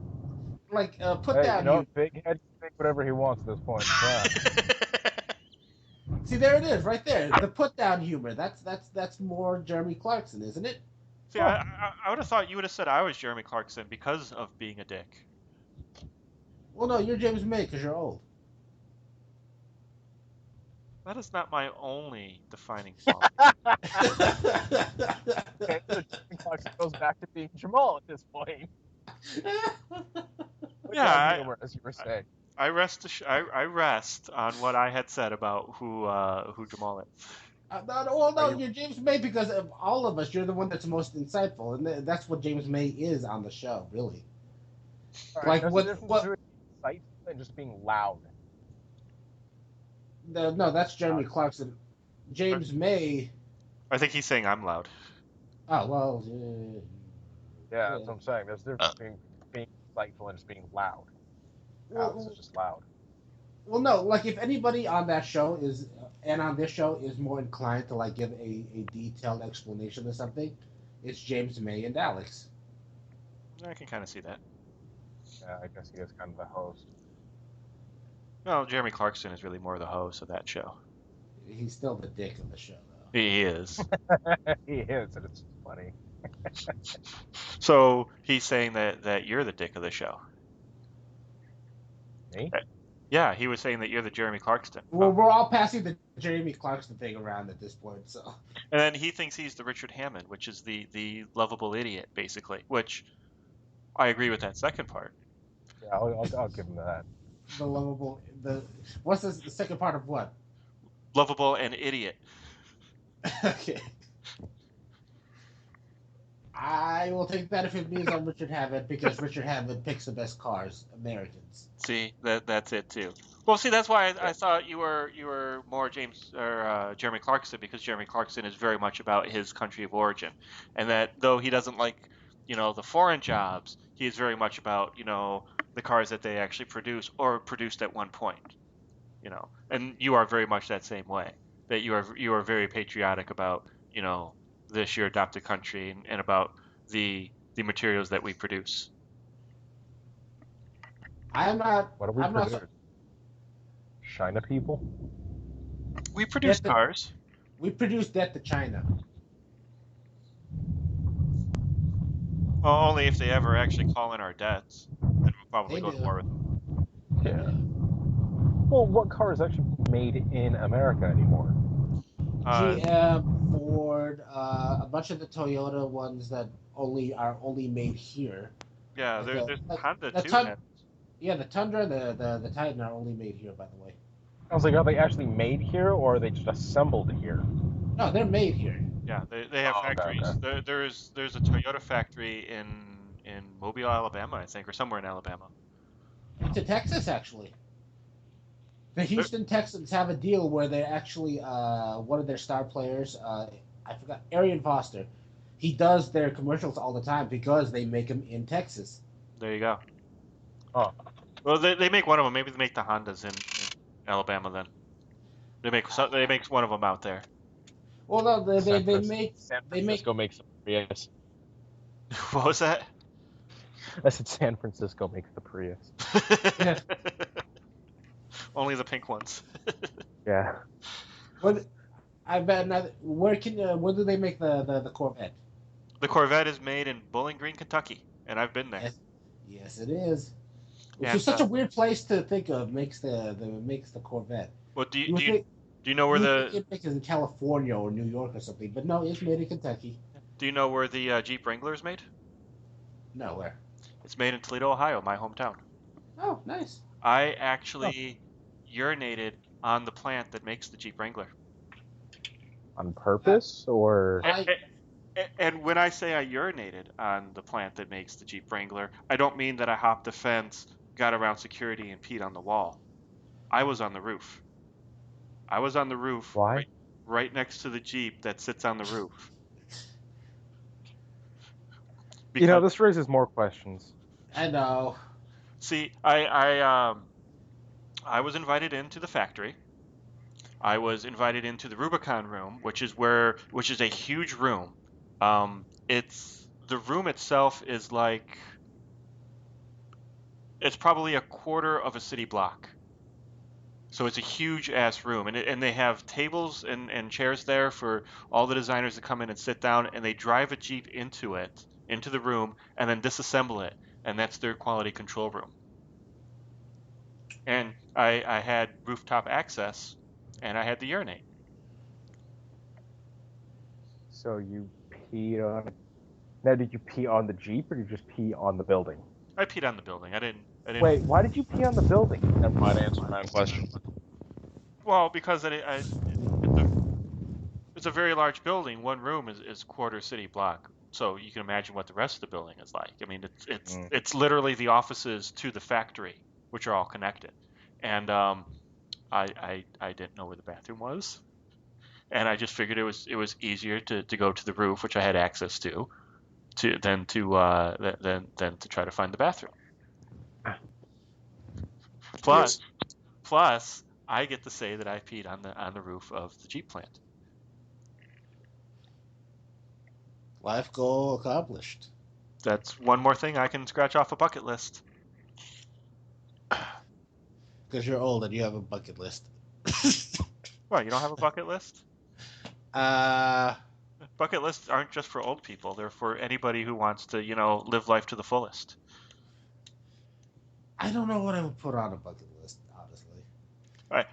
put Hey, down you know, you. Big Head can think whatever he wants at this point. Yeah. See, there it is, right there. The put down humor. That's more Jeremy Clarkson, isn't it? See, I would have thought you would have said I was Jeremy Clarkson because of being a dick. Well, no, you're James May because you're old. That is not my only defining quality. Okay, so Jimmy Clarkson goes back to being Jamal at this point. Yeah, Humor, as you were saying. I rest on what I had said about who Jamal is. No, you're James May because of all of us. You're the one that's most insightful, and that's what James May is on the show, really. All right, Like there's a difference what? between insightful and just being loud. No, that's Jeremy Clarkson. James May. I think he's saying I'm loud. Oh well. Yeah, that's what I'm saying. There's a difference between being insightful and just being loud. Alex is just loud. Well, no, like if anybody on that show is and on this show is more inclined to like give a detailed explanation of something, it's James May and Alex. I can kind of see that. Yeah, I guess he is kind of the host. Well, Jeremy Clarkson is really more the host of that show. He's still the dick of the show, though. He is. He is, and it's funny. So he's saying that you're the dick of the show. Me? Yeah, he was saying that you're the Jeremy Clarkson. Well, we're all passing the Jeremy Clarkson thing around at this point, so. And then he thinks he's the Richard Hammond, which is the lovable idiot, basically. Which I agree with that second part. Yeah, I'll give him that. The lovable. What's the second part of what? Lovable and idiot. Okay. I will take that if it means I'm Richard Hammond because Richard Hammond picks the best cars, Americans. See, that's it too. Well, see, that's why I thought you were more Jeremy Clarkson, because Jeremy Clarkson is very much about his country of origin, and that though he doesn't like, the foreign jobs, he is very much about, the cars that they actually produce or produced at one point, and you are very much that same way, that you are very patriotic about, this your adopted country and about the materials that we produce. I'm not. What do we produce? China people? We produce cars. We produce debt to China. Well, only if they ever actually call in our debts, then we'll probably go to war with them. Yeah. Well, what car is actually made in America anymore? GM, Ford, a bunch of the Toyota ones that are only made here. Yeah, Like there's Honda too. Yeah, the Tundra, the Titan are only made here, by the way. I was like, are they actually made here, or are they just assembled here? No, they're made here. Yeah, they have factories. Okay. There's a Toyota factory in Mobile, Alabama, I think, or somewhere in Alabama. It's in Texas, actually. The Houston Texans have a deal where they're actually one of their star players, I forgot, Arian Foster. He does their commercials all the time because they make them in Texas. There you go. Oh. Well, they make one of them. Maybe they make the Hondas in Alabama then. They make one of them out there. Well, no, they make San Francisco makes the Prius. What was that? I said San Francisco makes the Prius. Yeah. Only the pink ones. Yeah. But I bet not. Where do they make the Corvette? The Corvette is made in Bowling Green, Kentucky, and I've been there. Yes, it is. Which And, is such a weird place to think of. Makes the Corvette. Well, do you know where it makes it in California or New York or something? But no, it's made in Kentucky. Do you know where the Jeep Wrangler is made? No, where? It's made in Toledo, Ohio, my hometown. Oh, nice. I actually urinated on the plant that makes the Jeep Wrangler. On purpose, or? And when I say I urinated on the plant that makes the Jeep Wrangler, I don't mean that I hopped the fence, got around security, and peed on the wall. I was on the roof. I was on the roof. Why? Right next to the Jeep that sits on the roof. Because, this raises more questions. I know. See, I was invited into the factory. I was invited into the Rubicon room, which is a huge room. The room itself is like, it's probably a quarter of a city block. So it's a huge ass room, and they have tables and chairs there for all the designers to come in and sit down, and they drive a Jeep into the room, and then disassemble it, and that's their quality control room. And I had rooftop access, and I had the urinate. So you peed on. Now, did you pee on the Jeep or did you just pee on the building? I peed on the building. I didn't. Wait, why did you pee on the building? Never mind, answer my question. Well, because it's a very large building. One room is quarter city block, so you can imagine what the rest of the building is like. I mean, it's literally the offices to the factory, which are all connected. And I didn't know where the bathroom was, and I just figured it was easier to go to the roof, which I had access to than to try to find the bathroom. Plus, I get to say that I peed on the roof of the Jeep plant. Life goal accomplished. That's one more thing I can scratch off a bucket list. Because you're old and you have a bucket list. Well, you don't have a bucket list? Bucket lists aren't just for old people. They're for anybody who wants to, live life to the fullest. I don't know what I would put on a bucket list, honestly.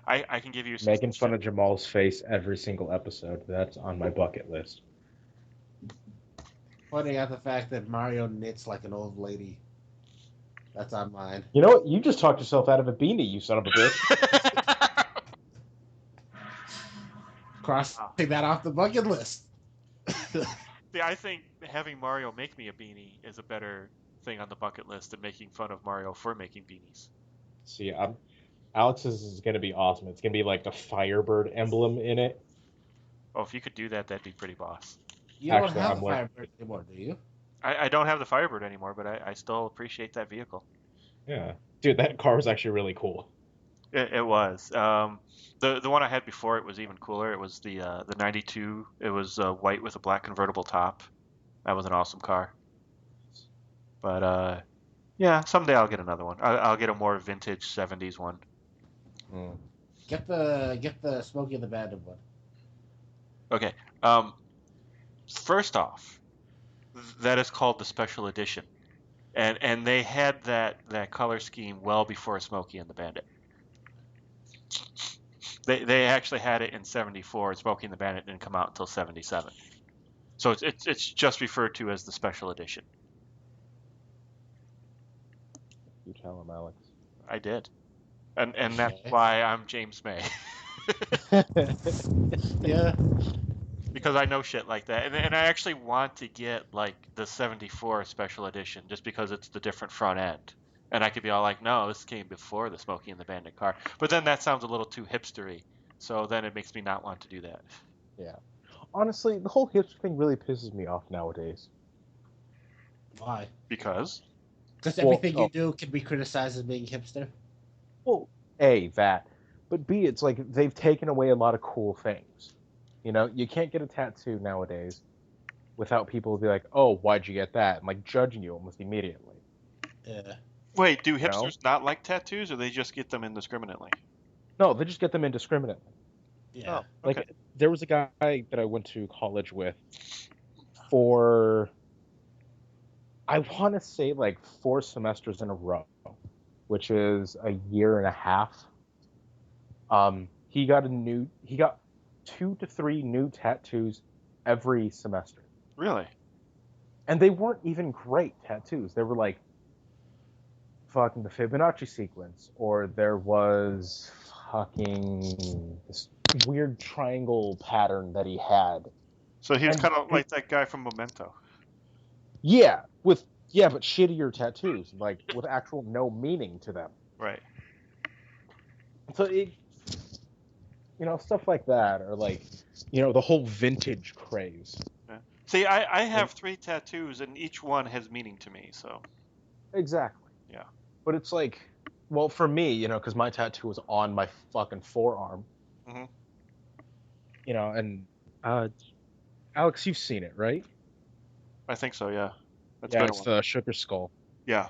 I can give you some Making fun of Jamal's face every single episode. That's on my bucket list. Pointing out the fact that Mario knits like an old lady. That's on mine. You know what? You just talked yourself out of a beanie, you son of a bitch. Crossing that off the bucket list. See, I think having Mario make me a beanie is a better thing on the bucket list than making fun of Mario for making beanies. See, Alex's is going to be awesome. It's going to be like the Firebird emblem in it. Oh, if you could do that, that'd be pretty boss. You don't have the Firebird anymore, do you? I don't have the Firebird anymore, but I still appreciate that vehicle. Yeah. Dude, that car was actually really cool. It was. The one I had before it was even cooler. It was the 92. It was white with a black convertible top. That was an awesome car. But yeah, someday I'll get another one. I'll get a more vintage 70s one. Mm. Get the Smokey and the Bandit one. Okay. First off, that is called the special edition, and they had that color scheme well before Smokey and the Bandit. They actually had it in '74. Smokey and the Bandit didn't come out until '77, so it's just referred to as the special edition. You tell him, Alex. I did, and that's why I'm James May. Yeah. Because I know shit like that, and I actually want to get like the '74 special edition just because it's the different front end, and I could be all like, no, this came before the Smokey and the Bandit car, but then that sounds a little too hipstery, so then it makes me not want to do that. Yeah. Honestly, the whole hipster thing really pisses me off nowadays. Why? Because Everything you do can be criticized as being hipster. Well, A, that, but B, it's like they've taken away a lot of cool things. You know, you can't get a tattoo nowadays without people be like, oh, why'd you get that? And like judging you almost immediately. Yeah. wait, do hipsters not like tattoos, or they just get them indiscriminately? No, they just get them indiscriminately. Yeah. Oh, okay. Like, there was a guy that I went to college with for, I want to say, like 4 semesters in a row, which is a year and a half. He got 2 to 3 new tattoos every semester. Really? And they weren't even great tattoos. They were like fucking the Fibonacci sequence, or there was fucking this weird triangle pattern that he had. So he was kind of like that guy from Memento. Yeah, but shittier tattoos, like with actual no meaning to them. Right. So it, stuff like that, or like, the whole vintage craze. Yeah. See, I have 3 tattoos, and each one has meaning to me. So. Exactly. Yeah. But it's like, well, for me, because my tattoo was on my fucking forearm. Mm-hmm. And Alex, you've seen it, right? I think so. Yeah. It's the sugar skull. Yeah.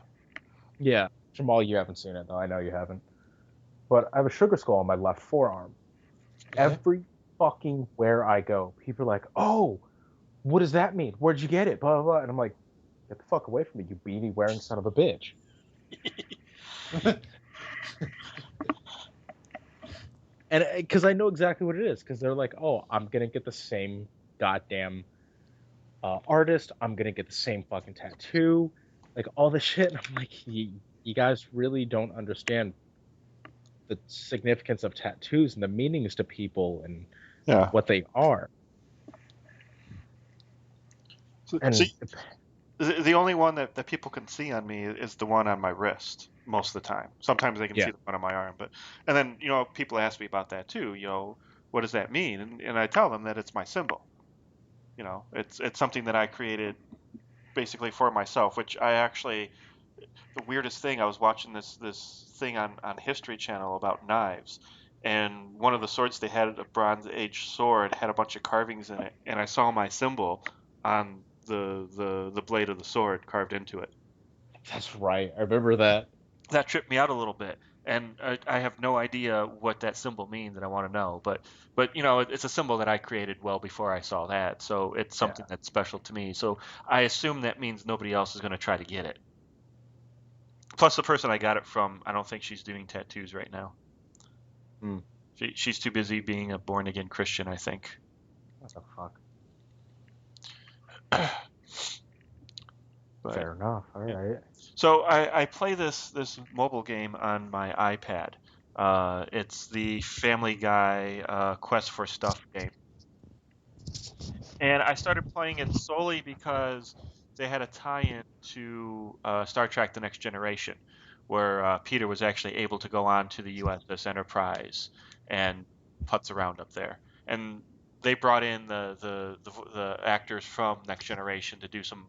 Yeah. Jamal, you haven't seen it though. I know you haven't. But I have a sugar skull on my left forearm. Okay. Every fucking where I go, people are like, "Oh, what does that mean? Where'd you get it?" Blah blah blah. And I'm like, "Get the fuck away from me, you beanie wearing son of a bitch." And because I know exactly what it is, because they're like, oh, I'm gonna get the same goddamn artist, I'm gonna get the same fucking tattoo, like all this shit. And I'm like, you guys really don't understand the significance of tattoos and the meanings to people and Yeah. what they are. And See, the only one that people can see on me is the one on my wrist most of the time. Sometimes they can see the one on my arm, and then people ask me about that too. What does that mean? And I tell them that it's my symbol. It's something that I created basically for myself. Which I actually, the weirdest thing, I was watching this thing on History Channel about knives, and one of the swords they had, a Bronze Age sword, had a bunch of carvings in it, and I saw my symbol on the blade of the sword carved into it. That's right. I remember that. That tripped me out a little bit, and I have no idea what that symbol means, and I want to know. But it's a symbol that I created well before I saw that, so it's something that's special to me. So I assume that means nobody else is going to try to get it. Plus, the person I got it from, I don't think she's doing tattoos right now. She's too busy being a born again Christian, I think. What the fuck? But, fair enough. All right. So I play this mobile game on my iPad. It's the Family Guy Quest for Stuff game. And I started playing it solely because they had a tie-in to Star Trek: The Next Generation, where Peter was actually able to go on to the USS Enterprise and putz around up there. And they brought in the actors from Next Generation to do some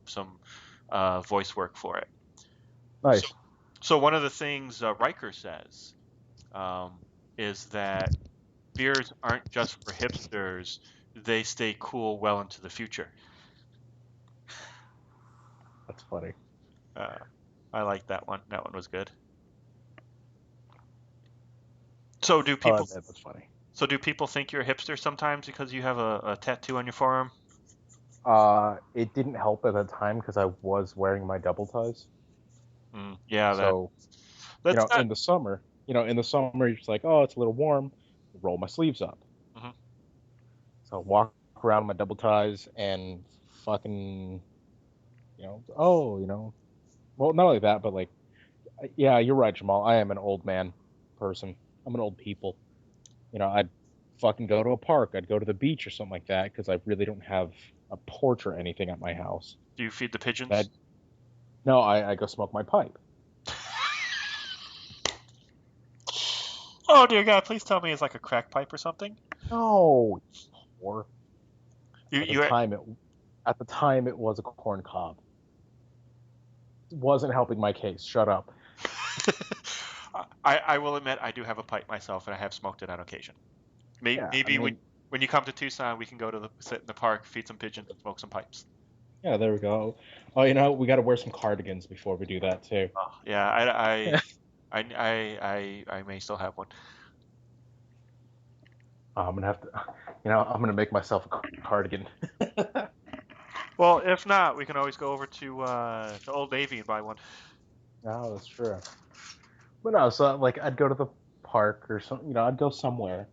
voice work for it. Nice. So one of the things Riker says is that beers aren't just for hipsters; they stay cool well into the future. That's funny. I like that one. That one was good. So do people? That's funny. So do people think you're a hipster sometimes because you have a tattoo on your forearm? It didn't help at the time because I was wearing my double ties. Yeah. So, in the summer, you're just like, oh, it's a little warm. Roll my sleeves up. Mm-hmm. So walk around my double ties and fucking, well, not only that, but like, yeah, you're right, Jamal. I am an old man person. I'm an old people. I'd fucking go to a park. I'd go to the beach or something like that because I really don't have a porch or anything at my house. Do you feed the pigeons? No, I go smoke my pipe. Oh dear God! Please tell me it's like a crack pipe or something. No, or at the time it was a corn cob. It wasn't helping my case. Shut up. I will admit I do have a pipe myself, and I have smoked it on occasion. Maybe when you come to Tucson, we can go to sit in the park, feed some pigeons, and smoke some pipes. Yeah, there we go. Oh, we got to wear some cardigans before we do that too. Oh, yeah, I may still have one. I'm gonna have to, I'm gonna make myself a cardigan. Well, if not, we can always go over to Old Navy and buy one. No, that's true. But no, so like I'd go to the park or something, I'd go somewhere,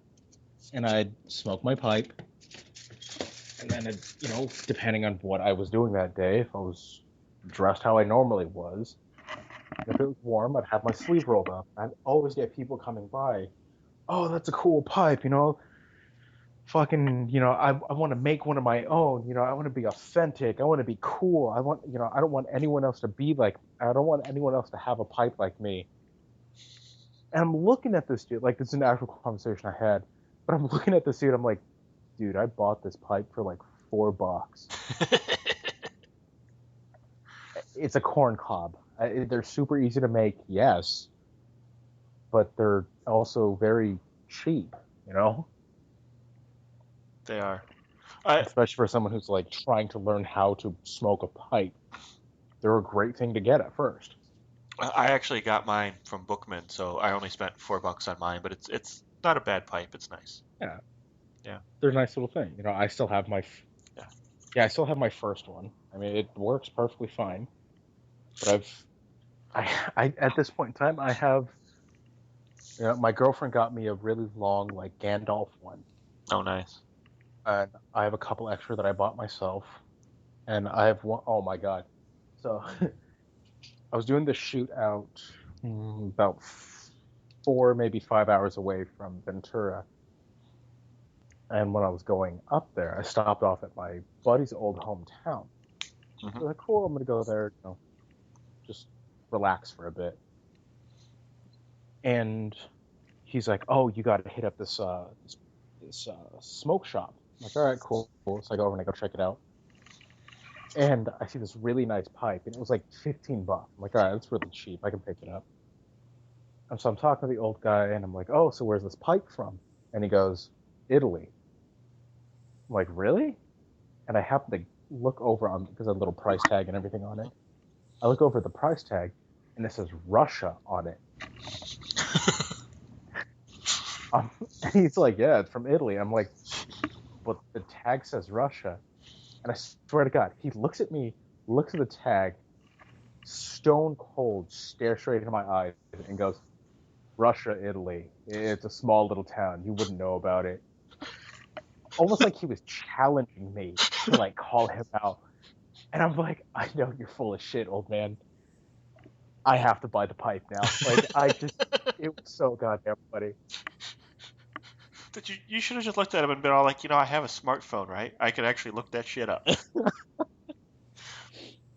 and I'd smoke my pipe, and then depending on what I was doing that day, if I was dressed how I normally was, if it was warm, I'd have my sleeve rolled up. I'd always get people coming by. Oh, that's a cool pipe, fucking, I want to make one of my own, I want to be authentic, I want to be cool, I don't want anyone else to be like, I don't want anyone else to have a pipe like me. And I'm looking at this dude, like, this is an actual conversation I had, but I'm looking at this dude, I'm like, dude, I bought this pipe for like $4. It's a corn cob. They're super easy to make, yes, but they're also very cheap, They are. Especially for someone who's like trying to learn how to smoke a pipe. They're a great thing to get at first. I actually got mine from Bookman, so I only spent $4 on mine, but it's not a bad pipe. It's nice. Yeah. Yeah. They're a nice little thing. I still have my I still have my first one. I mean, it works perfectly fine. But I at this point in time I have Yeah, my girlfriend got me a really long, like Gandalf one, Oh, nice. and I have a couple extra that I bought myself, and I have one. Oh my god! So I was doing this shoot out about 4, maybe 5 hours away from Ventura, and when I was going up there, I stopped off at my buddy's old hometown. I was Hmm. like, cool, I'm gonna go there, just relax for a bit. And he's like, "Oh, you got to hit up this smoke shop." I'm like, "All right, cool." So I go over and I go check it out, and I see this really nice pipe, and it was like $15. I'm like, "All right, that's really cheap. I can pick it up." And so I'm talking to the old guy, and I'm like, "Oh, so where's this pipe from?" And he goes, "Italy." I'm like, "Really?" And I happen to look over on because there's a little price tag and everything on it. I look over at the price tag, and it says Russia on it. And he's like, "Yeah, it's from Italy." I'm like, "But the tag says Russia." And I swear to God, he looks at me, looks at the tag, stone cold, stares straight into my eyes, and goes, "Russia, Italy. It's a small little town. You wouldn't know about it." Almost like he was challenging me to like call him out. And I'm like, "I know you're full of shit, old man. I have to buy the pipe now." Like it was so goddamn funny. You should have just looked at him and been all like, I have a smartphone, right? I could actually look that shit up.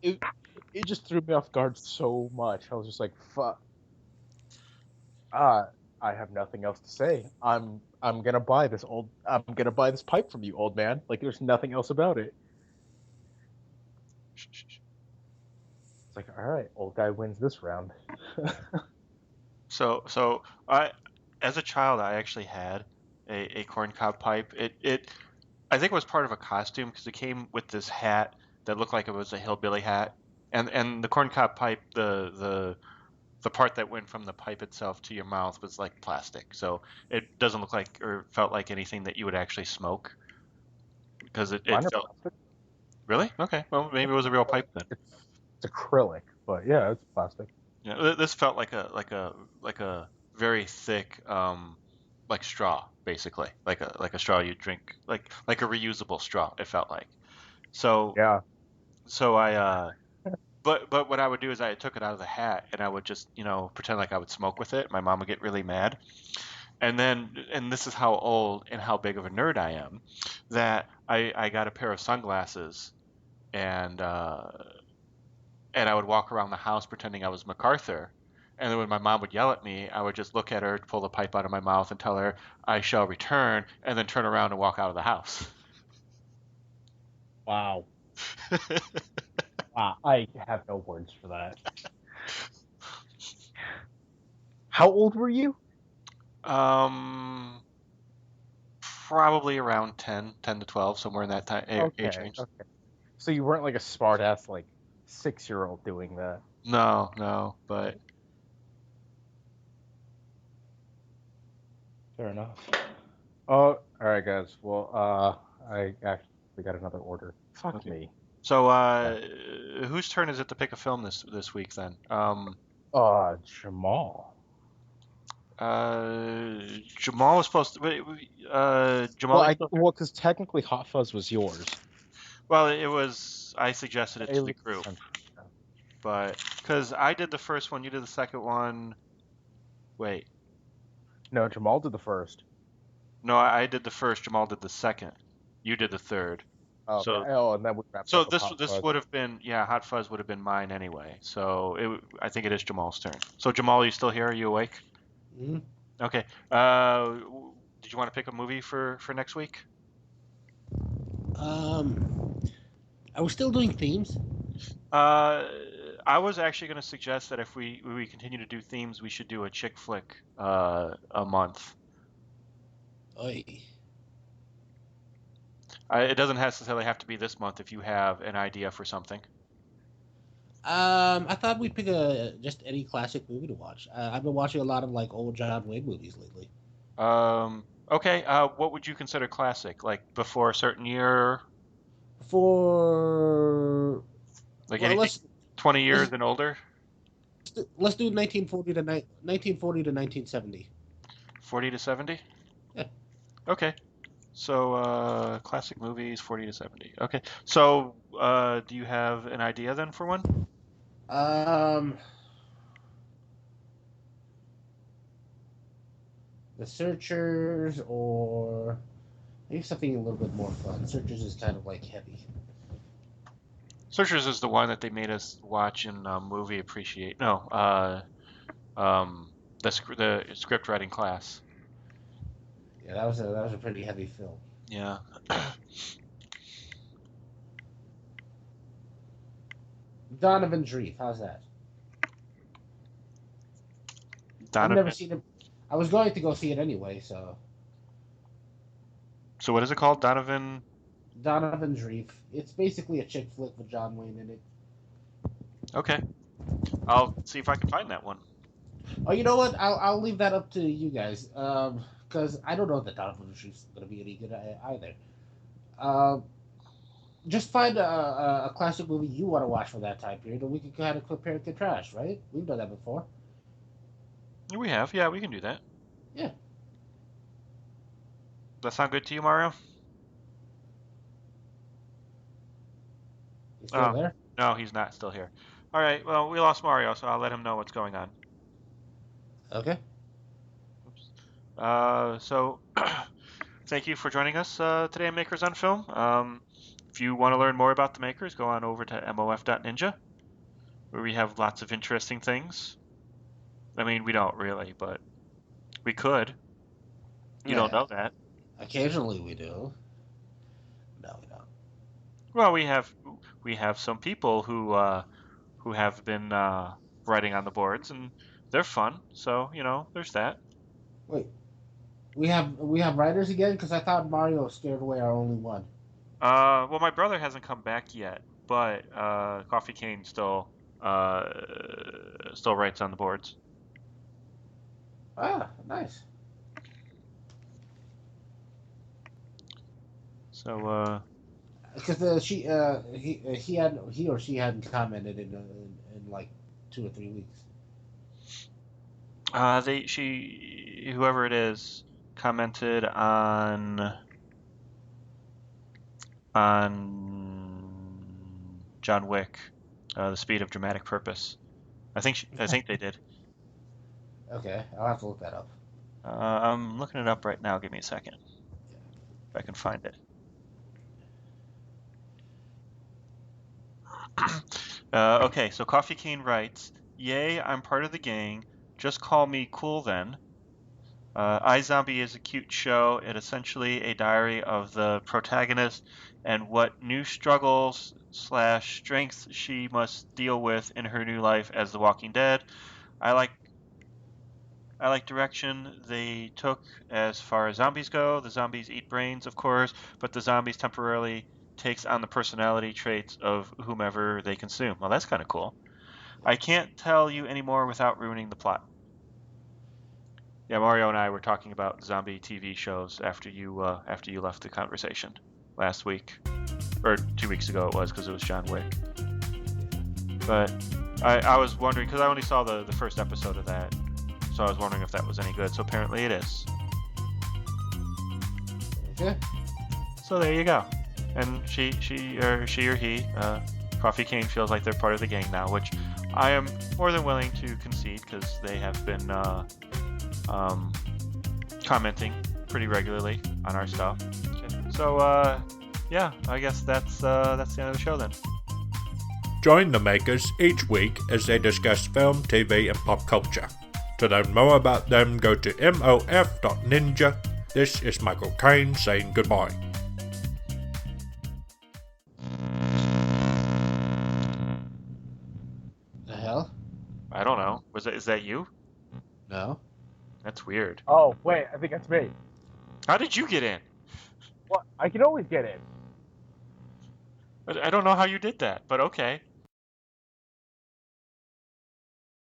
It it just threw me off guard so much. I was just like, "Fuck." Uh, I have nothing else to say. I'm gonna buy this pipe from you, old man. Like there's nothing else about it. It's like, all right, old guy wins this round. So as a child, I actually had a corncob pipe. I think it was part of a costume because it came with this hat that looked like it was a hillbilly hat, and the corncob pipe, the part that went from the pipe itself to your mouth was like plastic, so it doesn't look like or felt like anything that you would actually smoke because it Mine are felt plastic. really okay. Well, maybe it was a real pipe then. It's acrylic, but yeah, it's plastic. Yeah, this felt like a very thick like straw basically, like a straw you drink, like a reusable straw. It felt like so Yeah. so I but what I would do is I took it out of the hat and I would just pretend like I would smoke with it. My mom would get really mad, and this is how old and how big of a nerd I am, that I got a pair of sunglasses and and I would walk around the house pretending I was MacArthur. And then when my mom would yell at me, I would just look at her, pull the pipe out of my mouth, and tell her, "I shall return," and then turn around and walk out of the house. Wow. Wow. I have no words for that. How old were you? um, Probably around 10 to 12, somewhere in that time age Okay. range. Okay. So you weren't like a smart ass like 6-year-old doing that. No, no, but Fair enough. Oh, all right, guys. Well, I actually got another order. Fuck okay. me. So, Yeah. whose turn is it to pick a film this week then? Jamal. Jamal was supposed to. Well, Jamal, you still here? because technically Hot Fuzz was yours. Well, it was. I suggested it to the Alien group, Central. but because I did the first one, you did the second one. Wait, No, Jamal did the first. no, I did the first. Jamal did the second. You did the third. Okay. So, Oh, and then we wrapped so up with this Hot would have been, yeah, Hot Fuzz would have been mine anyway. So I think it is Jamal's turn. So Jamal, are you still here? Are you awake? Mhm. Okay. Did you want to pick a movie for next week? Um, are we still doing themes? Uh, I was actually going to suggest that if we continue to do themes, we should do a chick flick a month. Oi. It doesn't necessarily have to be this month if you have an idea for something. I thought we'd pick a just any classic movie to watch. I've been watching a lot of like old John Wayne movies lately. Okay. What would you consider classic? Like before a certain year, For like well, anything 20 years let's and older? let's do 1940 to 1970. 40 to 70? Yeah. Okay. So, classic movies, 40 to 70. Okay. So, do you have an idea then for one? The Searchers, or maybe something a little bit more fun. Searchers is kind of like heavy. Searchers is the one that they made us watch in movie appreciate. No, the script writing class. Yeah, that was a pretty heavy film. Yeah. Donovan's Reef. How's that? I've Donovan. never seen it. I was going to go see it anyway, so So what is it called? Donovan. Donovan's Reef. It's basically a chick flick with John Wayne in it. Okay. I'll see if I can find that one. Oh, you know what? I'll leave that up to you guys. Because I don't know that Donovan's Reef is going to be any good either. Just find a classic movie you want to watch from that time period, and we can kind of compare and contrast, right? We've done that before. We have. Yeah, we can do that. Yeah. Does that sound good to you, Mario? You still there? No, he's not still here. All right. Well, we lost Mario, so I'll let him know what's going on. Okay. So thank you for joining us today on Makers on Film. If you want to learn more about the makers, go on over to mof.ninja, where we have lots of interesting things. I mean, we don't really, but we could. You don't know that. Occasionally we do. No, we don't. Well, we have some people who have been writing on the boards, and they're fun. So there's that. Wait, we have writers again? Because I thought Mario scared away our only one. Well, my brother hasn't come back yet, but Coffee Cane still writes on the boards. Ah, nice. So Because he or she hadn't commented in like 2 or 3 weeks. whoever it is commented on John Wick, The Speed of Dramatic Purpose. I think they did. Okay, I'll have to look that up. I'm looking it up right now. Give me a second, if I can find it. Okay, so Coffee Cane writes, "Yay, I'm part of the gang. Just call me cool then. iZombie is a cute show. It's essentially a diary of the protagonist and what new struggles / strengths she must deal with in her new life as The Walking Dead. I like direction they took as far as zombies go. The zombies eat brains, of course, but the zombies temporarily takes on the personality traits of whomever they consume." Well, that's kind of cool. "I can't tell you anymore without ruining the plot." Yeah, Mario and I were talking about zombie TV shows after you left the conversation last week, or 2 weeks ago it was, because it was John Wick. But I was wondering, because I only saw the first episode of that, so I was wondering if that was any good. So apparently it is. Okay. So there you go. And she or he, Coffee Cane, feels like they're part of the gang now, which I am more than willing to concede, because they have been commenting pretty regularly on our stuff. Okay. So yeah, I guess that's the end of the show then. Join the makers each week as they discuss film, TV, and pop culture. To learn more about them, go to mof.ninja. This is Michael Caine saying goodbye. The hell? I don't know. Is that you? No. That's weird. Oh, wait, I think that's me. How did you get in? Well, I can always get in. I don't know how you did that, but okay.